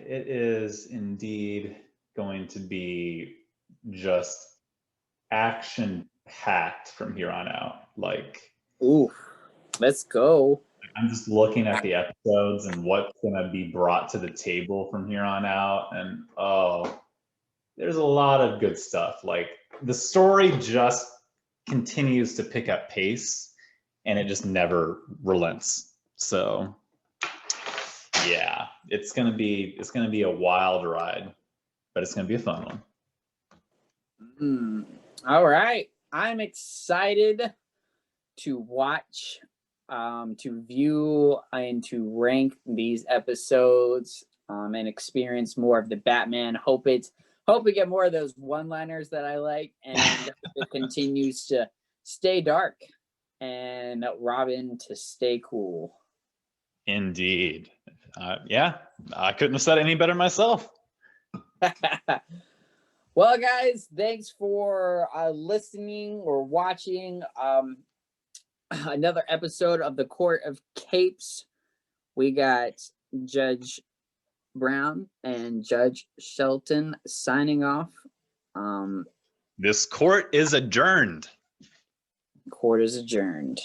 is indeed going to be just action packed from here on out. Like, ooh, let's go. I'm just looking at the episodes and what's going to be brought to the table from here on out, and there's a lot of good stuff. Like the story just continues to pick up pace, and it just never relents. So yeah, it's gonna be a wild ride, but it's gonna be a fun one. All right, I'm excited to watch, to view, and to rank these episodes, and experience more of the Batman. Hope we get more of those one-liners that I like, and it continues to stay dark, and Robin to stay cool. Indeed. Yeah, I couldn't have said it any better myself. Well, guys, thanks for listening or watching another episode of the Court of Capes. We got Judge Brown and Judge Shelton signing off. This court is adjourned. Court is adjourned.